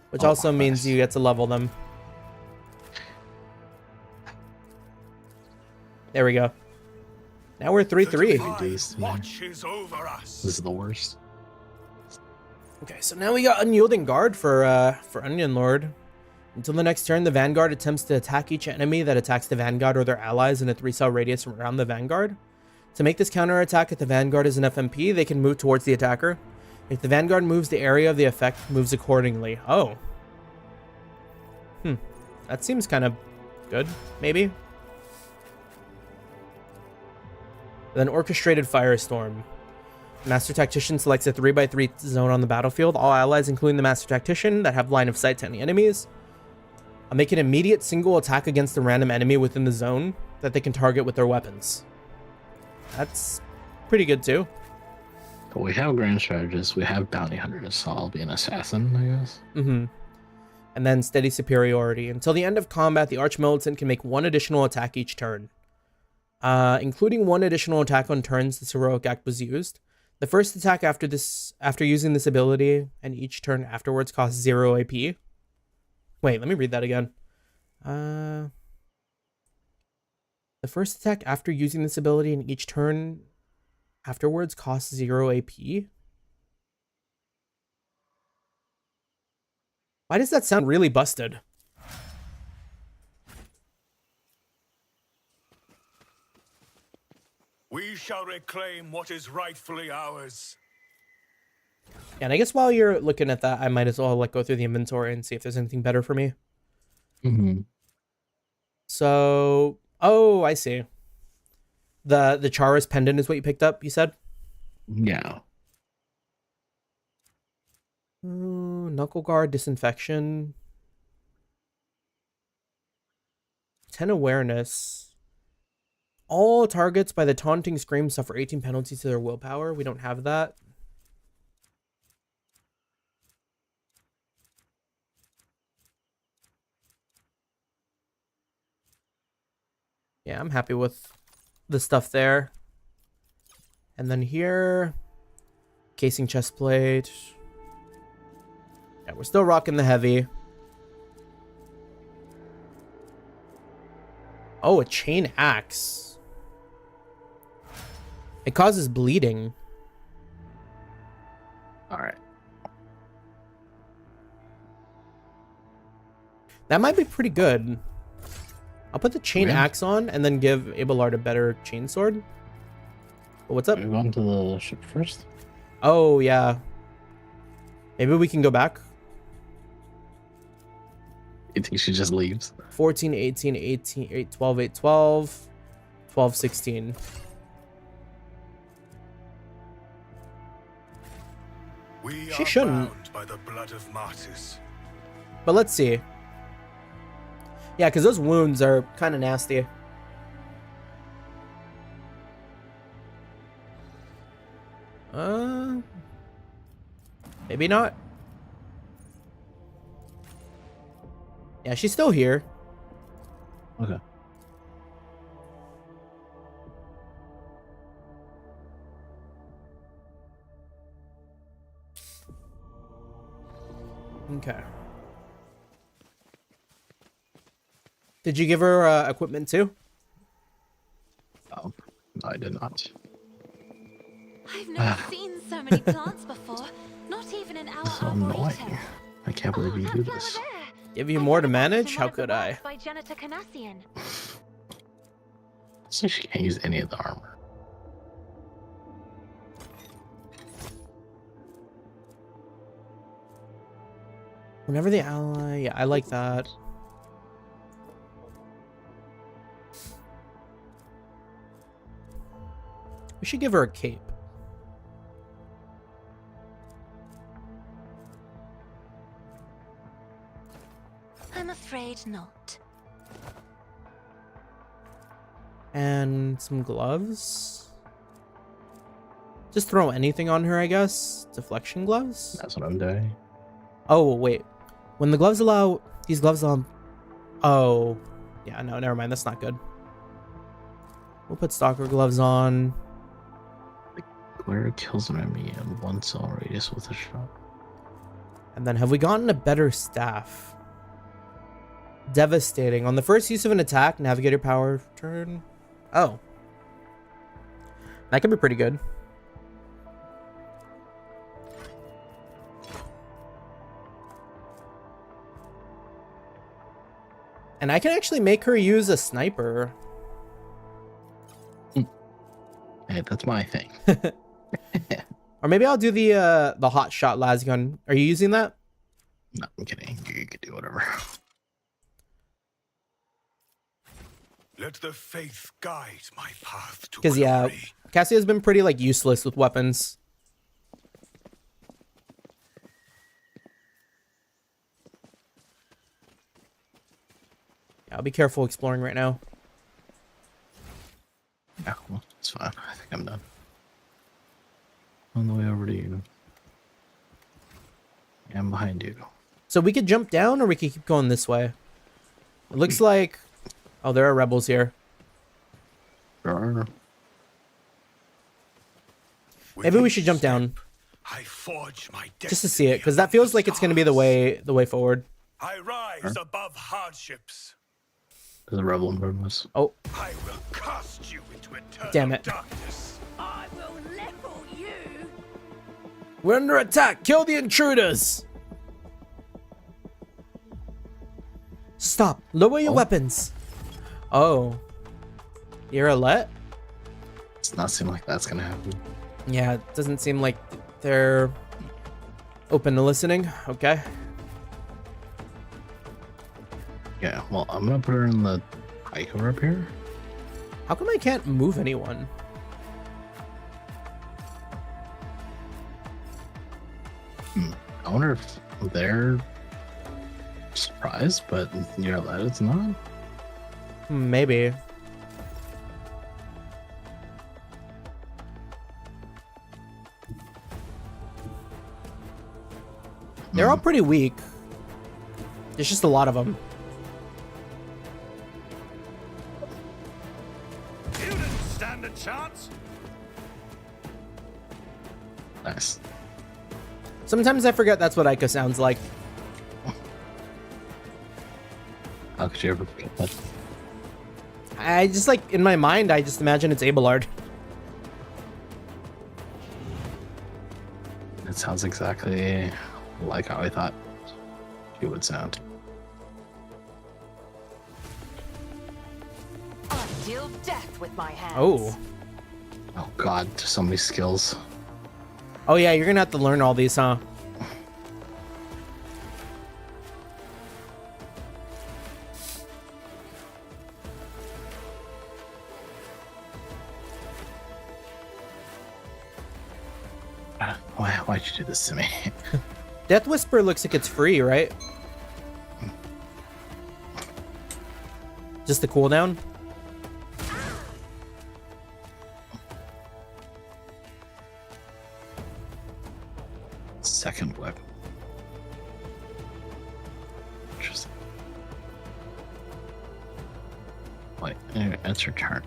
Which also means you get to level them. There we go. Now we're 3-3. Watches over us. This is the worst. Okay, so now we got Unyielding Guard for Onion Lord. Until the next turn, the Vanguard attempts to attack each enemy that attacks the Vanguard or their allies in a 3-cell radius around the Vanguard. To make this counterattack, if the Vanguard is an FMP, they can move towards the attacker. If the Vanguard moves, the area of the effect moves accordingly. Oh. That seems kind of good, maybe? Then Orchestrated Firestorm. Master Tactician selects a 3x3 zone on the battlefield. All allies, including the Master Tactician, that have line of sight to any enemies, Make an immediate single attack against a random enemy within the zone that they can target with their weapons. That's pretty good too. But we have grand strategists, we have bounty hunters, so I'll be an assassin, I guess. Mm-hmm. And then steady superiority. Until the end of combat, the Archmilitant can make one additional attack each turn. Including one additional attack on turns this heroic act was used. The first attack after using this ability and each turn afterwards costs 0 AP. Wait, let me read that again. The first attack after using this ability and each turn afterwards costs 0 AP. Why does that sound really busted? We shall reclaim what is rightfully ours. Yeah, and I guess while you're looking at that, I might as well go through the inventory and see if there's anything better for me. Mm-hmm. So, oh, I see. The Charis pendant is what you picked up, you said? Yeah. Knuckle guard, disinfection. 10 awareness. All targets by the taunting scream suffer 18 penalties to their willpower. We don't have that. Yeah, I'm happy with the stuff there. And then here, casing chest plate. Yeah, we're still rocking the heavy. Oh, a chain axe. It causes bleeding. All right. That might be pretty good. I'll put the chain axe on and then give Abelard a better chainsword. But what's up? Move on to the ship first. Oh, yeah. Maybe we can go back. You think she just leaves? 14, 18, 18, 8, 12, 8, 12, 12, 16. She shouldn't. By the blood of martyrs. But let's see. Yeah, because those wounds are kind of nasty. Maybe not. Yeah, she's still here. Okay. Okay. Did you give her equipment too? Oh, I did not. I've never seen so many plants before. Not even in our So annoying. I can't believe you do this. Give you more to manage? How could I? By Janitor Canassian. So she can't use any of the armor. Whenever the ally... Yeah, I like that. We should give her a cape. I'm afraid not. And some gloves. Just throw anything on her, I guess. Deflection gloves? That's what I'm doing. Oh, wait. When the gloves allow... These gloves allow... Oh. Yeah, no, never mind. That's not good. We'll put stalker gloves on. Where kills an enemy in 1 cell radius with a shot. And then have we gotten a better staff? Devastating. On the first use of an attack, navigator power turn. Oh. That could be pretty good. And I can actually make her use a sniper. Hey, that's my thing. Or maybe I'll do the hot shot las gun. Are you using that? No, I'm kidding. You can do whatever. Let the faith guide my path to Because yeah, Cassia's been pretty like useless with weapons. I'll be careful exploring right now. Yeah, well, it's fine. I think I'm done. On the way over to you. I'm behind you. So we could jump down or we could keep going this way. It looks like... Oh, there are rebels here. Sure. Maybe we should jump down. I forge my Just to see it, because that feels like it's going to be the way forward. I rise above hardships. There's a rebel in front of us. Oh. I will cast you into eternal Damn it. darkness. I will level you. We're under attack. Kill the intruders. Stop. Lower your weapons. Oh. You're a let? Does not seem like that's gonna happen. Yeah, it doesn't seem like they're open to listening. Okay. Yeah, well, I'm gonna put her in the hiker up here. How come I can't move anyone? I wonder if they're surprised, but you're let it's not. Maybe. They're all pretty weak. There's just a lot of them. You didn't stand a chance. Nice. Sometimes I forget that's what Ica sounds like. How could you ever forget that? I just like, in my mind, I just imagine it's Abelard. It sounds exactly like how I thought it would sound. I deal death with my hands. Oh. Oh god, there's so many skills. Oh yeah, you're gonna have to learn all these, huh? Why'd you do this to me? Death Whisper looks like it's free, right? Just the cooldown? Second weapon. Interesting. Wait, it's her turn.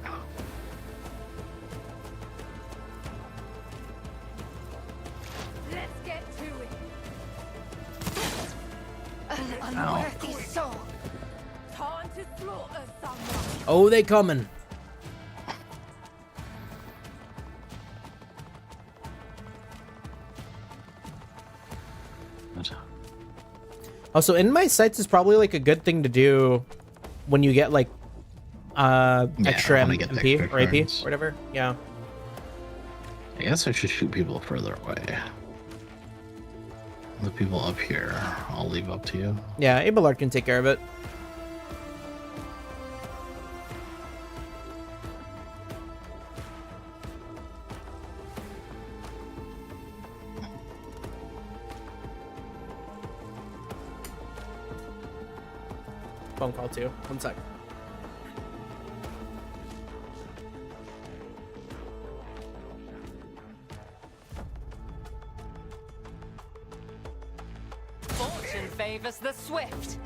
Let's get to it. An unworthy soul. Time to slaughter someone. Oh, they coming. Also, in my sights is probably like a good thing to do when you get like extra when I get the MP extra or AP turns. or whatever. Yeah. I guess I should shoot people further away. The people up here, I'll leave up to you. Yeah, Abelard can take care of it. Phone call too. 1 sec. Fortune favors the swift.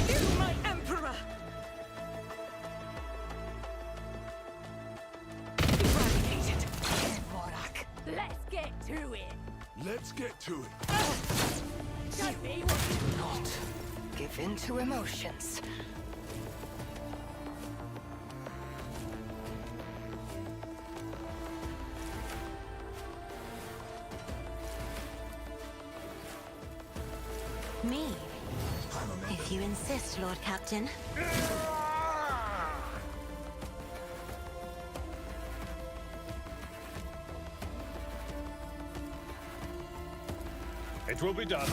You, my emperor! Eradicated. Vorak. Let's get to it. Let's get to it. Show me what you Not give in to emotions. Me? If you insist, Lord Captain. It will be done.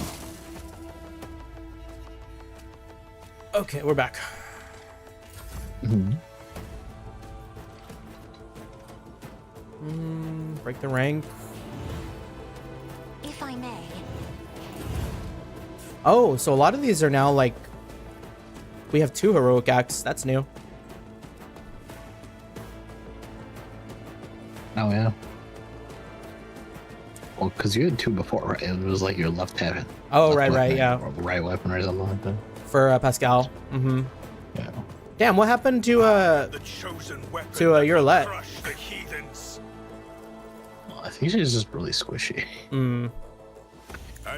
Okay, we're back. Break the rank. If I may. Oh, so a lot of these are now like we have 2 heroic acts. That's new. Oh yeah. Well, because you had 2 before, right? It was like your left hand. Oh, left right, weapon, yeah. or right weapon or something like that. For Pascal. Yeah. Damn, what happened to The chosen weapon your let? crush the heathens. Well, I think she's just really squishy. And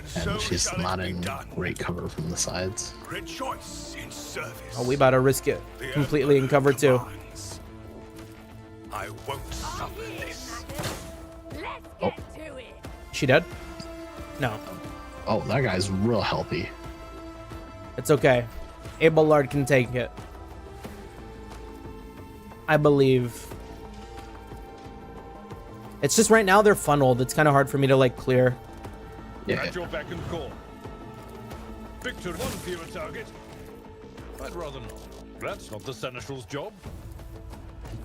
so And she's shall not it be in done. great cover from the sides. Rejoice in service. Oh, we about to risk it The completely in Emperor cover too. commands. I won't suffer this. Let's get to it. She dead? No, Oh, that guy's real healthy. it's okay. Abelard can take it. I believe. It's just right now they're funneled. It's kind of hard for me to like clear. Yeah. At your beck and call. Victor, one fewer target. I'd rather not. That's not the Seneschal's job.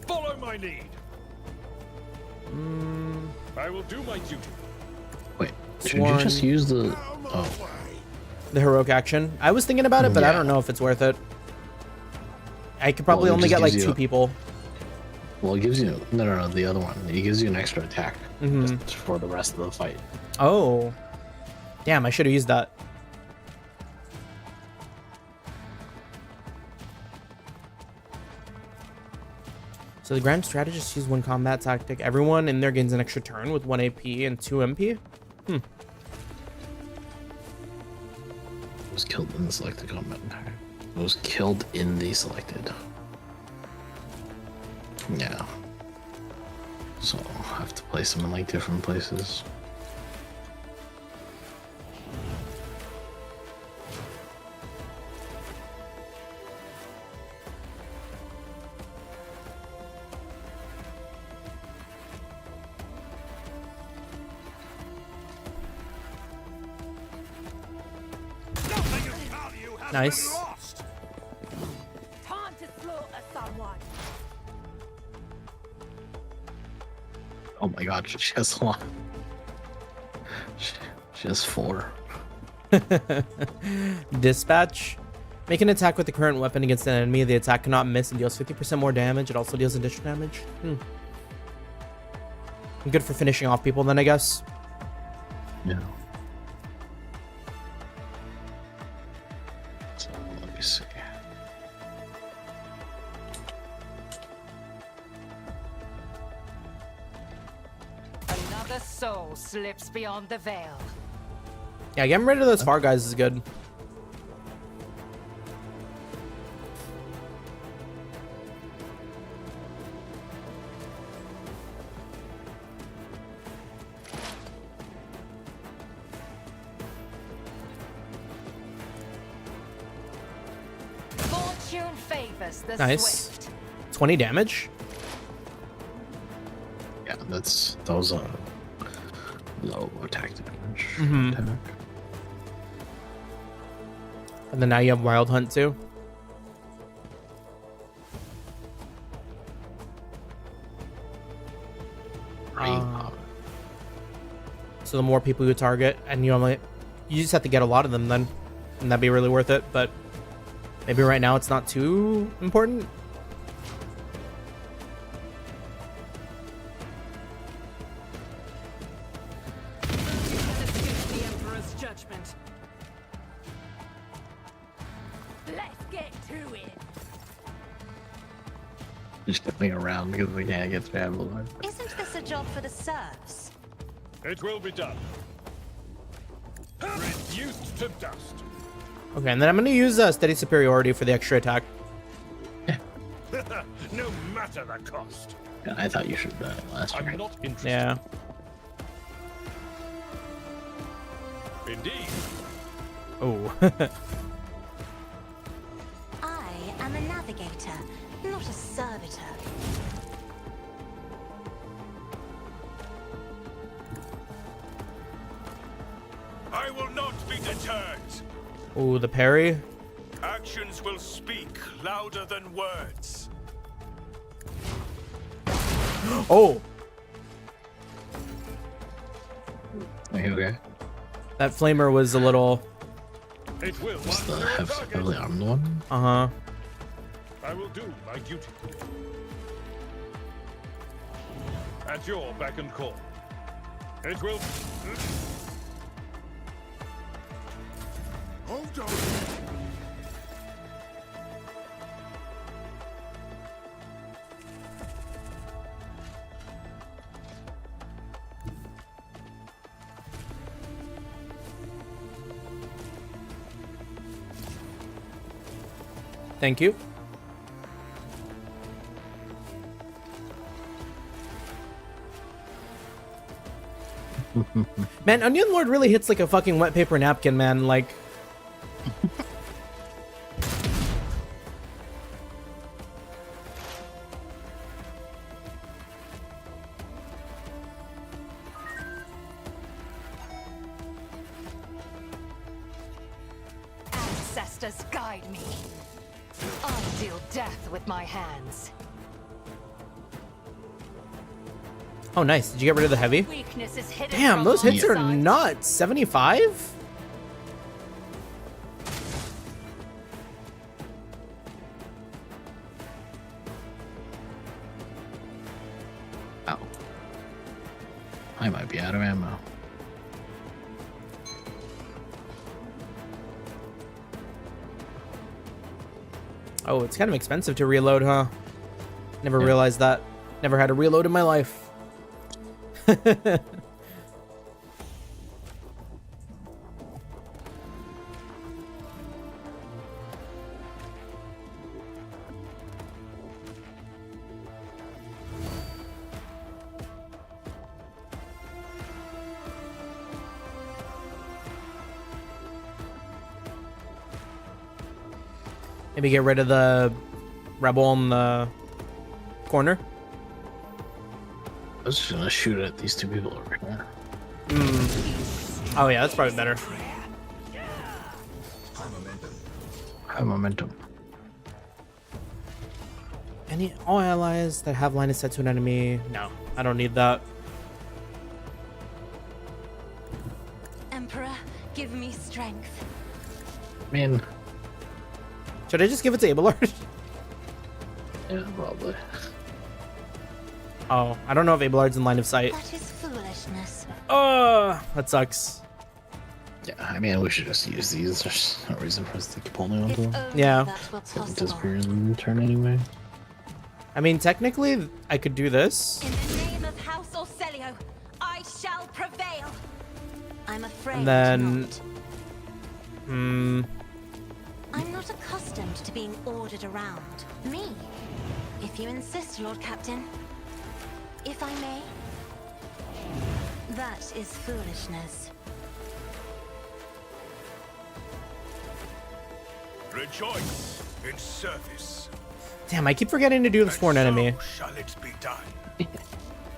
Follow my lead. I will do my duty. Wait, should you just use the... Oh, The heroic action. I was thinking about it, but I Yeah. don't know if it's worth it. I could probably Well, it only just get like gives 2 you- people. well, it gives you... No, the other one. It gives you an extra attack just for the rest of the fight. Oh. Damn, I should have used that. So the Grand Strategist used one combat tactic. Everyone in there gains an extra turn with 1 AP and 2 MP. It was killed in the selected combat. It was killed in the selected. Yeah. So I have to place them in like different places. Nothing of value has Nice. been lost. Time to slaughter someone. Oh my god, she has a lot. She has 4. Dispatch. Make an attack with the current weapon against an enemy. The attack cannot miss and deals 50% more damage. It also deals additional damage. Good for finishing off people then, I guess. Yeah. So let me see. Another soul slips beyond the veil. Yeah, getting rid of those far guys is good. Fortune favors the Nice. swift. 20 damage. Yeah, those are low attack damage. Attack. And then now you have Wild Hunt too. So the more people you target, and you just have to get a lot of them then, and that'd be really worth it. But maybe right now it's not too important. Escape the Emperor's judgment. Let's get to it. Just jumping around because we can't get travel. Isn't this a job for the serfs? It will be done. Reduced to dust. Okay, and then I'm going to use Steady Superiority for the extra attack. No matter the cost. Yeah, I thought you should last I'm turn. not interested. Yeah. Indeed. Oh. I am a navigator, not a servitor. I will not be deterred. Ooh, the parry. Actions will speak louder than words. Oh, Are you okay? that flamer was a little. It will Just the mark your target. heavily armed one? Uh-huh. I will do my duty. At your beck and call. It will. Hold on. Thank you. Man, Onion Lord really hits like a fucking wet paper napkin, man. Like, Ancestors guide me. I deal death with my hands. oh, nice. Did you get rid of the heavy? Weakness is hidden Damn, from those my hits are sight. nuts. 75? Ow. I might be out of ammo. Oh, it's kind of expensive to reload, huh? Never realized that. Never had a reload in my life. Maybe get rid of the rebel in the corner. I was just gonna shoot at these two people over here. Oh yeah, that's probably better. High momentum. Any all allies that have line of sight to an enemy? No, I don't need that. Emperor, give me strength. Man, Should I just give it to Abelard? yeah, probably. Oh, I don't know if Abelard's in line of sight. That is foolishness. Oh, that sucks. Yeah, I mean, we should just use these. There's no reason for us to keep holding on If to them. only Yeah. that were Doesn't possible. disappear in the turn anyway. I mean, technically, I could do this. In the name of House Orselio, I shall prevail. I'm afraid And then- not. Hmm. I'm not accustomed to being ordered around. Me. If you insist, Lord Captain. If I may. That is foolishness. Rejoice in service. Damn, I keep forgetting to do this for an And enemy. so shall it be done.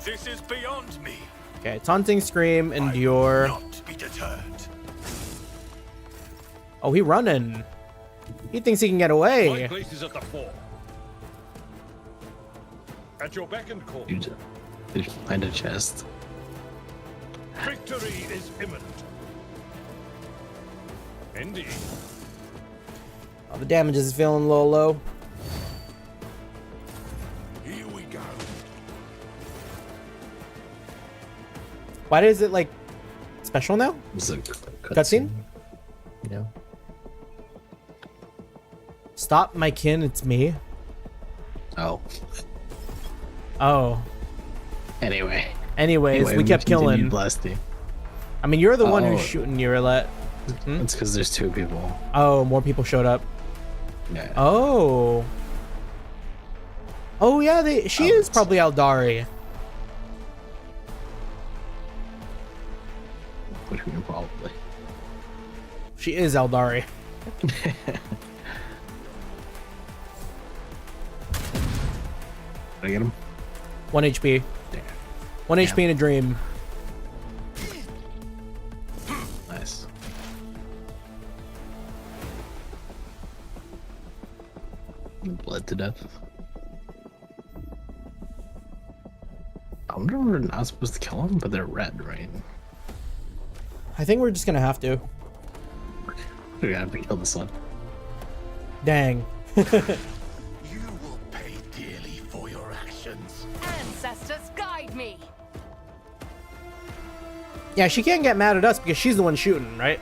This is beyond me. Okay, taunting scream, I will endure. not be deterred. Oh, he running. He thinks he can get My away. place is at the fore. At your beck and call. Did you find a chest? Victory is imminent. Indeed. Oh, the damage is feeling a little low. Here we go. Why is it like special now? It's a Cutscene? Yeah. Stop, my kin, it's me. Oh. Oh. Anyway. Anyways, we kept continued killing. blasting. I mean, you're the one Oh. who's shooting your roulette. Hmm? It's because there's two people. Oh, more people showed up. Yeah. Oh. Oh yeah, she is probably Aldari. What do you mean probably? She is Aldari. Did I get him? 1 HP. Damn. 1 HP in a dream. Nice. to death. I wonder if we're not supposed to kill them, but they're red, right? I think we're just gonna have to. We're gonna have to kill the sun. Dang. You will pay dearly for your actions. Ancestors, guide me! Yeah, she can't get mad at us because she's the one shooting, right?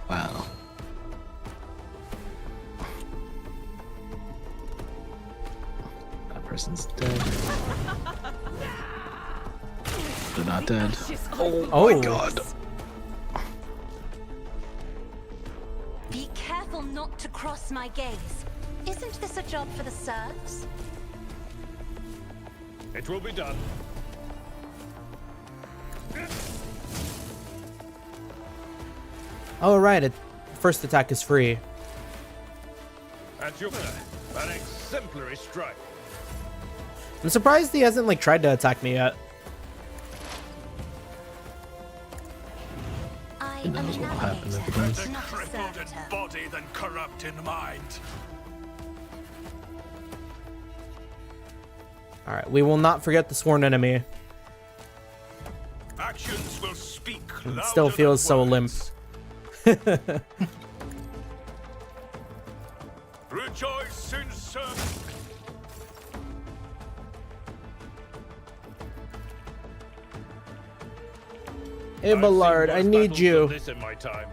Wow. That person's dead. They're not dead. Oh my god. Be careful not to cross my gaze. Isn't this a job for the serfs? It will be done. Oh, right. First attack is free. At your an exemplary strike. I'm surprised he hasn't like tried to attack me yet. I Who am a knows what will happen if it does. navigator, not a Crippled in servitor. body than corrupt in mind. All right, we will not forget the sworn enemy. Actions will speak It louder still than feels so limp. words. Rejoice in service. Hey, Ballard, I need you. This in my time.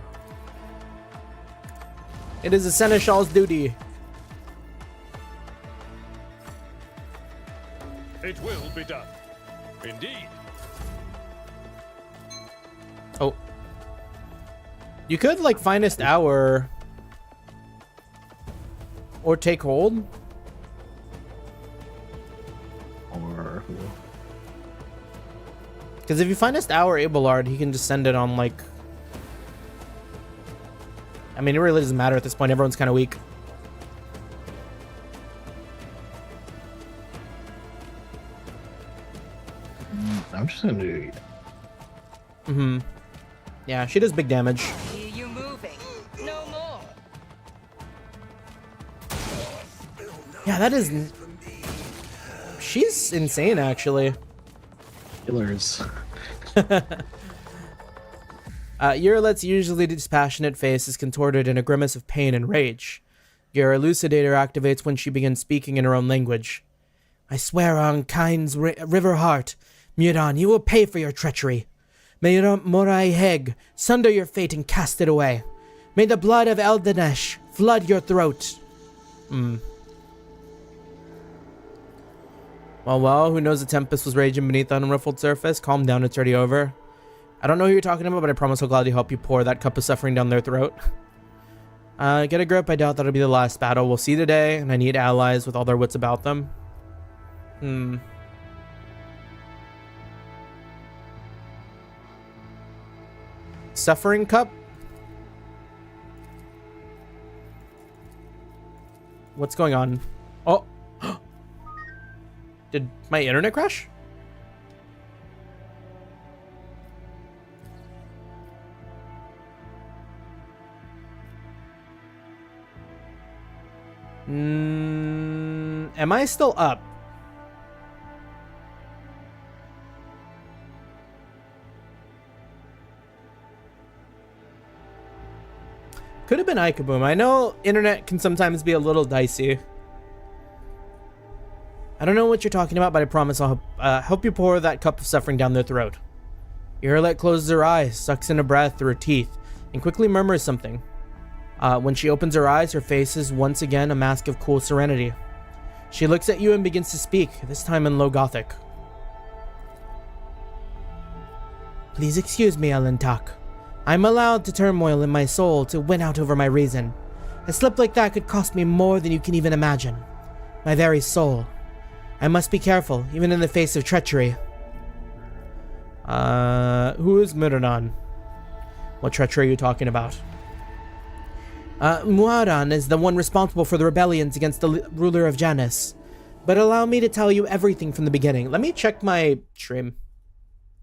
It is a seneschal's duty. It will be done. Indeed. Oh. You could, like, finest hour. Or take hold. Or who? Because if you finest hour Abelard, he can just send it on, like... I mean, it really doesn't matter at this point. Everyone's kind of weak. I'm just gonna do. Mm-hmm. Yeah, she does big damage. Hear you moving. No more. Yeah, that is... She's insane, actually. Killers. Urilet's usually dispassionate face is contorted in a grimace of pain and rage. Your elucidator activates when she begins speaking in her own language. I swear on Kyne's river heart, Muran, you will pay for your treachery. May Morai Heg sunder your fate and cast it away. May the blood of Eldanesh flood your throat. Well, who knows the tempest was raging beneath the unruffled surface? Calm down, it's already over. I don't know who you're talking about, but I promise I'll gladly help you pour that cup of suffering down their throat. Get a grip, I doubt that'll be the last battle. We'll see today, and I need allies with all their wits about them. Suffering cup? What's going on? Oh! Did my internet crash? Am I still up? Could have been Ikaboom. I know internet can sometimes be a little dicey. I don't know what you're talking about, but I promise I'll help you pour that cup of suffering down their throat. Urilet closes her eyes, sucks in a breath through her teeth, and quickly murmurs something. When she opens her eyes, her face is once again a mask of cool serenity. She looks at you and begins to speak, this time in low Gothic. Please excuse me, Alentak. I'm allowed to turmoil in my soul to win out over my reason. A slip like that could cost me more than you can even imagine. My very soul. I must be careful, even in the face of treachery. Who is Miradan? What treachery are you talking about? Muaran is the one responsible for the rebellions against the ruler of Janus. But allow me to tell you everything from the beginning. Let me check my stream.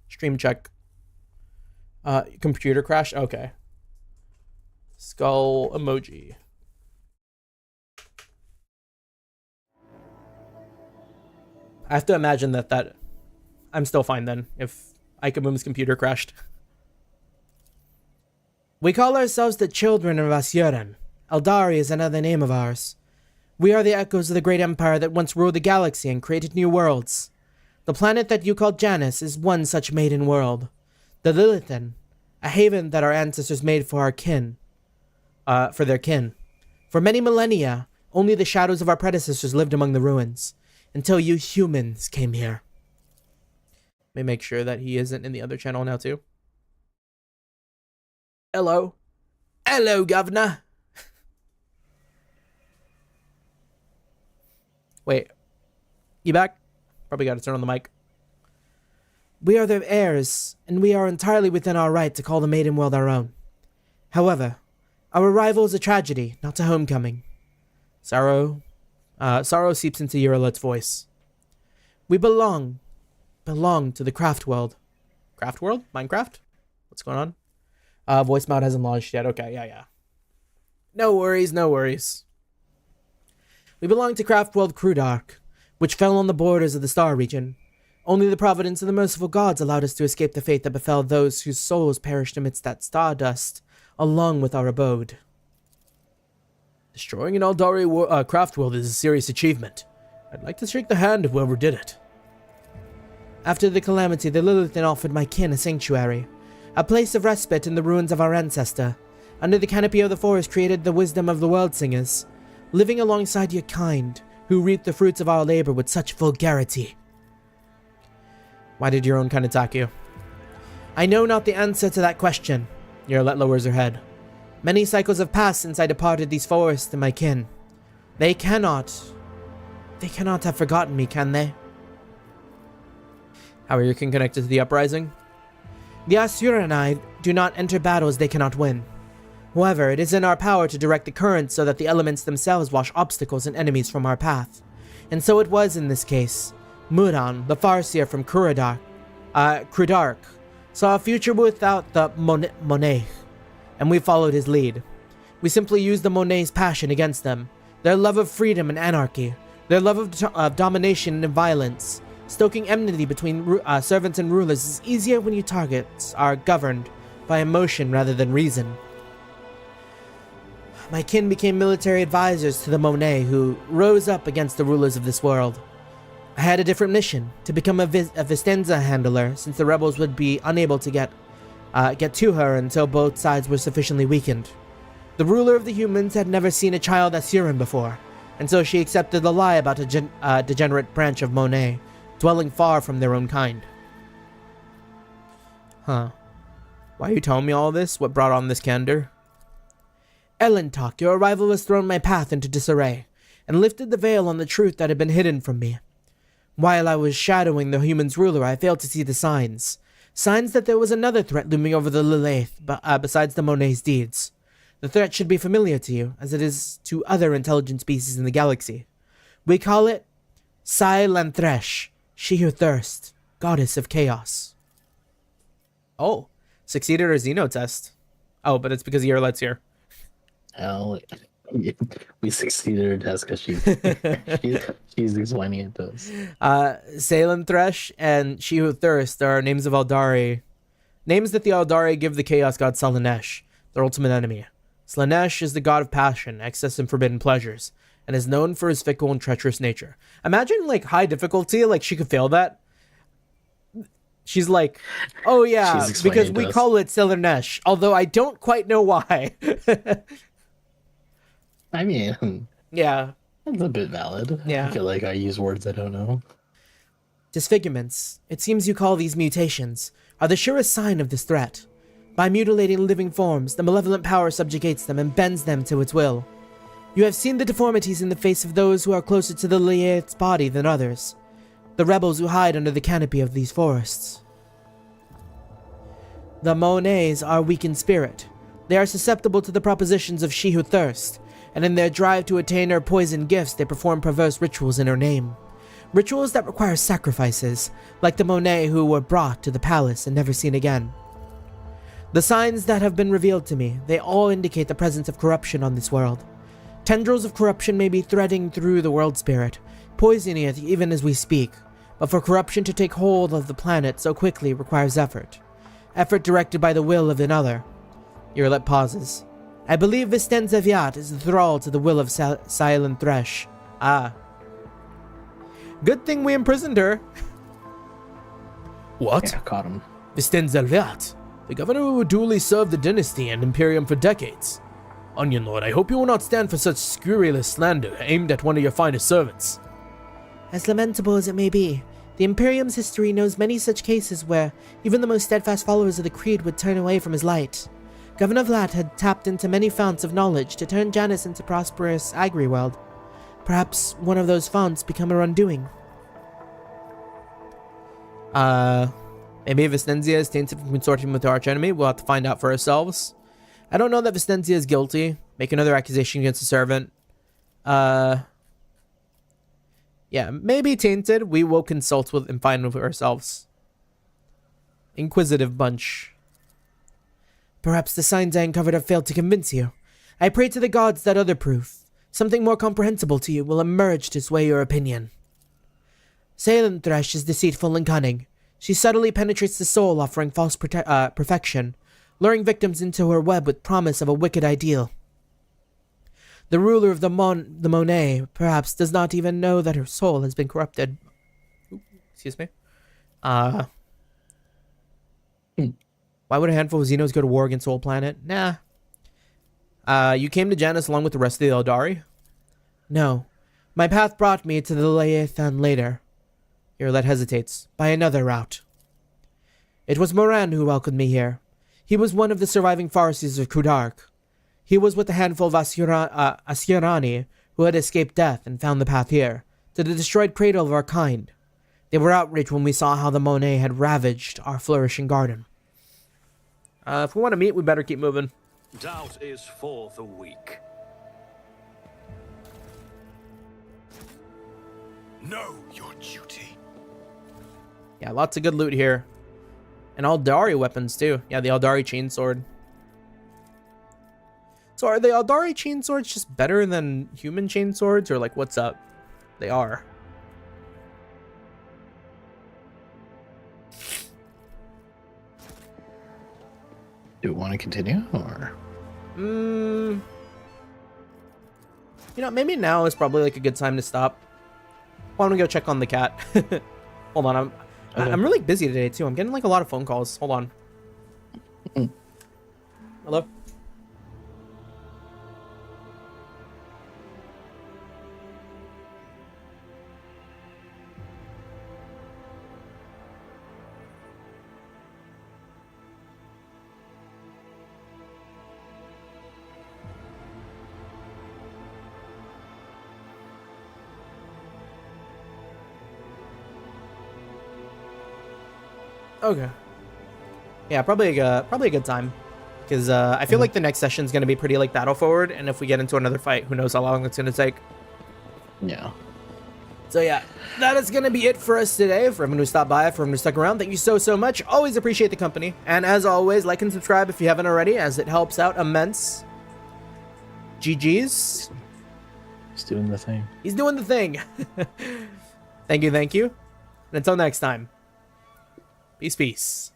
Stream check. Computer crash? Okay. Skull emoji. I have to imagine that I'm still fine then, if Ikaboom's computer crashed. We call ourselves the children of Asuran. Eldari is another name of ours. We are the echoes of the great empire that once ruled the galaxy and created new worlds. The planet that you call Janus is one such maiden world. The Lilithan, a haven that our ancestors made for our kin. For their kin. For many millennia, only the shadows of our predecessors lived among the ruins, until you humans came here. Let me make sure that he isn't in the other channel now too. Hello. Hello, Governor. Wait. You back? Probably got to turn on the mic. We are their heirs, and we are entirely within our right to call the maiden world our own. However, our arrival is a tragedy, not a homecoming. Sorrow seeps into Yuralet's voice. We belong to the craft world. Craft world? Minecraft? What's going on? Voice mod hasn't launched yet. Okay, yeah. No worries. We belong to craft world Crudark, which fell on the borders of the star region. Only the providence of the merciful gods allowed us to escape the fate that befell those whose souls perished amidst that stardust, along with our abode. Destroying an Eldari craft world is a serious achievement. I'd like to shake the hand of whoever did it. After the calamity, the Lilithan offered my kin a sanctuary, a place of respite in the ruins of our ancestor. Under the canopy of the forest created the wisdom of the world singers, living alongside your kind, who reaped the fruits of our labor with such vulgarity. Why did your own kind attack you? I know not the answer to that question. Yuralet lowers her head. Many cycles have passed since I departed these forests and my kin. They cannot have forgotten me, can they? How are your kin connected to the uprising? The Asura and I do not enter battles they cannot win. However, it is in our power to direct the current so that the elements themselves wash obstacles and enemies from our path. And so it was in this case. Muran, the Farseer from Crudark, saw a future without the Monet, and we followed his lead. We simply used the Monet's passion against them, their love of freedom and anarchy, their love of domination and violence. Stoking enmity between servants and rulers is easier when your targets are governed by emotion rather than reason. My kin became military advisors to the Monet, who rose up against the rulers of this world. I had a different mission, to become a Vistenza handler, since the rebels would be unable to get to her until both sides were sufficiently weakened. The ruler of the humans had never seen a child Asuran before, and so she accepted the lie about a degenerate branch of Monet, dwelling far from their own kind. Huh. Why are you telling me all this? What brought on this candor? Elentok, your arrival has thrown my path into disarray, and lifted the veil on the truth that had been hidden from me. While I was shadowing the humans' ruler, I failed to see the signs. Signs that there was another threat looming over the Lilith, besides the Monet's deeds. The threat should be familiar to you, as it is to other intelligent species in the galaxy. We call it Sai-Lanthresh, she who thirsts, goddess of chaos. Oh, succeeded our Xeno test. Oh, but it's because Yuralet's here. Hell, we succeeded her test because she's explaining it to us. Sai-Lanthresh and She Who Thirsts are names of Eldari. Names that the Eldari give the Chaos God Slaanesh, their ultimate enemy. Slaanesh is the god of passion, excess, and forbidden pleasures, and is known for his fickle and treacherous nature. Imagine, like, high difficulty, like, she could fail that. She's like, oh yeah, because we call it Slaanesh, although I don't quite know why. I mean, yeah, that's a bit valid. Yeah. I feel like I use words I don't know. Disfigurements, it seems you call these mutations, are the surest sign of this threat. By mutilating living forms, the malevolent power subjugates them and bends them to its will. You have seen the deformities in the face of those who are closer to the Lilith's body than others. The rebels who hide under the canopy of these forests. The Monets are weak in spirit. They are susceptible to the propositions of She Who Thirsts, and in their drive to attain her poisoned gifts, they perform perverse rituals in her name. Rituals that require sacrifices, like the Monet who were brought to the palace and never seen again. The signs that have been revealed to me, they all indicate the presence of corruption on this world. Tendrils of corruption may be threading through the world spirit, poisoning it even as we speak. But for corruption to take hold of the planet so quickly requires effort. Effort directed by the will of another. Irolet pauses. I believe Vistenza Viat is the thrall to the will of Silent Thresh. Ah. Good thing we imprisoned her. What? Yeah, caught him. Vistenza Viat, the governor who duly served the dynasty and imperium for decades. Onion Lord, I hope you will not stand for such scurrilous slander aimed at one of your finest servants. As lamentable as it may be, the Imperium's history knows many such cases where even the most steadfast followers of the Creed would turn away from his light. Governor Vlad had tapped into many founts of knowledge to turn Janus into prosperous agri-world. Perhaps one of those founts become her undoing. Maybe Vistenzia is tainted from consorting with our archenemy. We'll have to find out for ourselves. I don't know that Vistenzia is guilty. Make another accusation against the servant. Yeah, maybe tainted. We will consult with and find with ourselves. Inquisitive bunch. Perhaps the signs I uncovered have failed to convince you. I pray to the gods that other proof, something more comprehensible to you, will emerge to sway your opinion. Silent Thresh is deceitful and cunning. She subtly penetrates the soul, offering false perfection, luring victims into her web with promise of a wicked ideal. The ruler of the Monet perhaps does not even know that her soul has been corrupted. Excuse me. Why would a handful of Xenos go to war against the whole planet? Nah. You came to Janus along with the rest of the Eldari? No. My path brought me to the Leviathan later. Irolet hesitates. By another route. It was Moran who welcomed me here. He was one of the surviving Farsis of Kudark. He was with a handful of Asirani who had escaped death and found the path here, to the destroyed cradle of our kind. They were outraged when we saw how the Monet had ravaged our flourishing garden. If we want to meet, we better keep moving. Doubt is for the weak. Know your duty. Yeah, lots of good loot here. And Aldari weapons, too. Yeah, the Aldari chainsword. So are the Aldari chainswords just better than human chainswords? Or, like, what's up? They are. Do we want to continue, or? You know, maybe now is probably, like, a good time to stop. Why don't we go check on the cat? Hold on, I'm really busy today too. I'm getting like a lot of phone calls. Hold on. Hello? Okay. Yeah, probably a good time, because I feel like the next session is gonna be pretty like battle forward, and if we get into another fight, who knows how long it's gonna take. Yeah. So yeah, that is gonna be it for us today. For everyone who stopped by, for everyone who stuck around, thank you so much. Always appreciate the company, and as always, like and subscribe if you haven't already, as it helps out immense. GG's. He's doing the thing. He's doing the thing. Thank you. And until next time. Peace.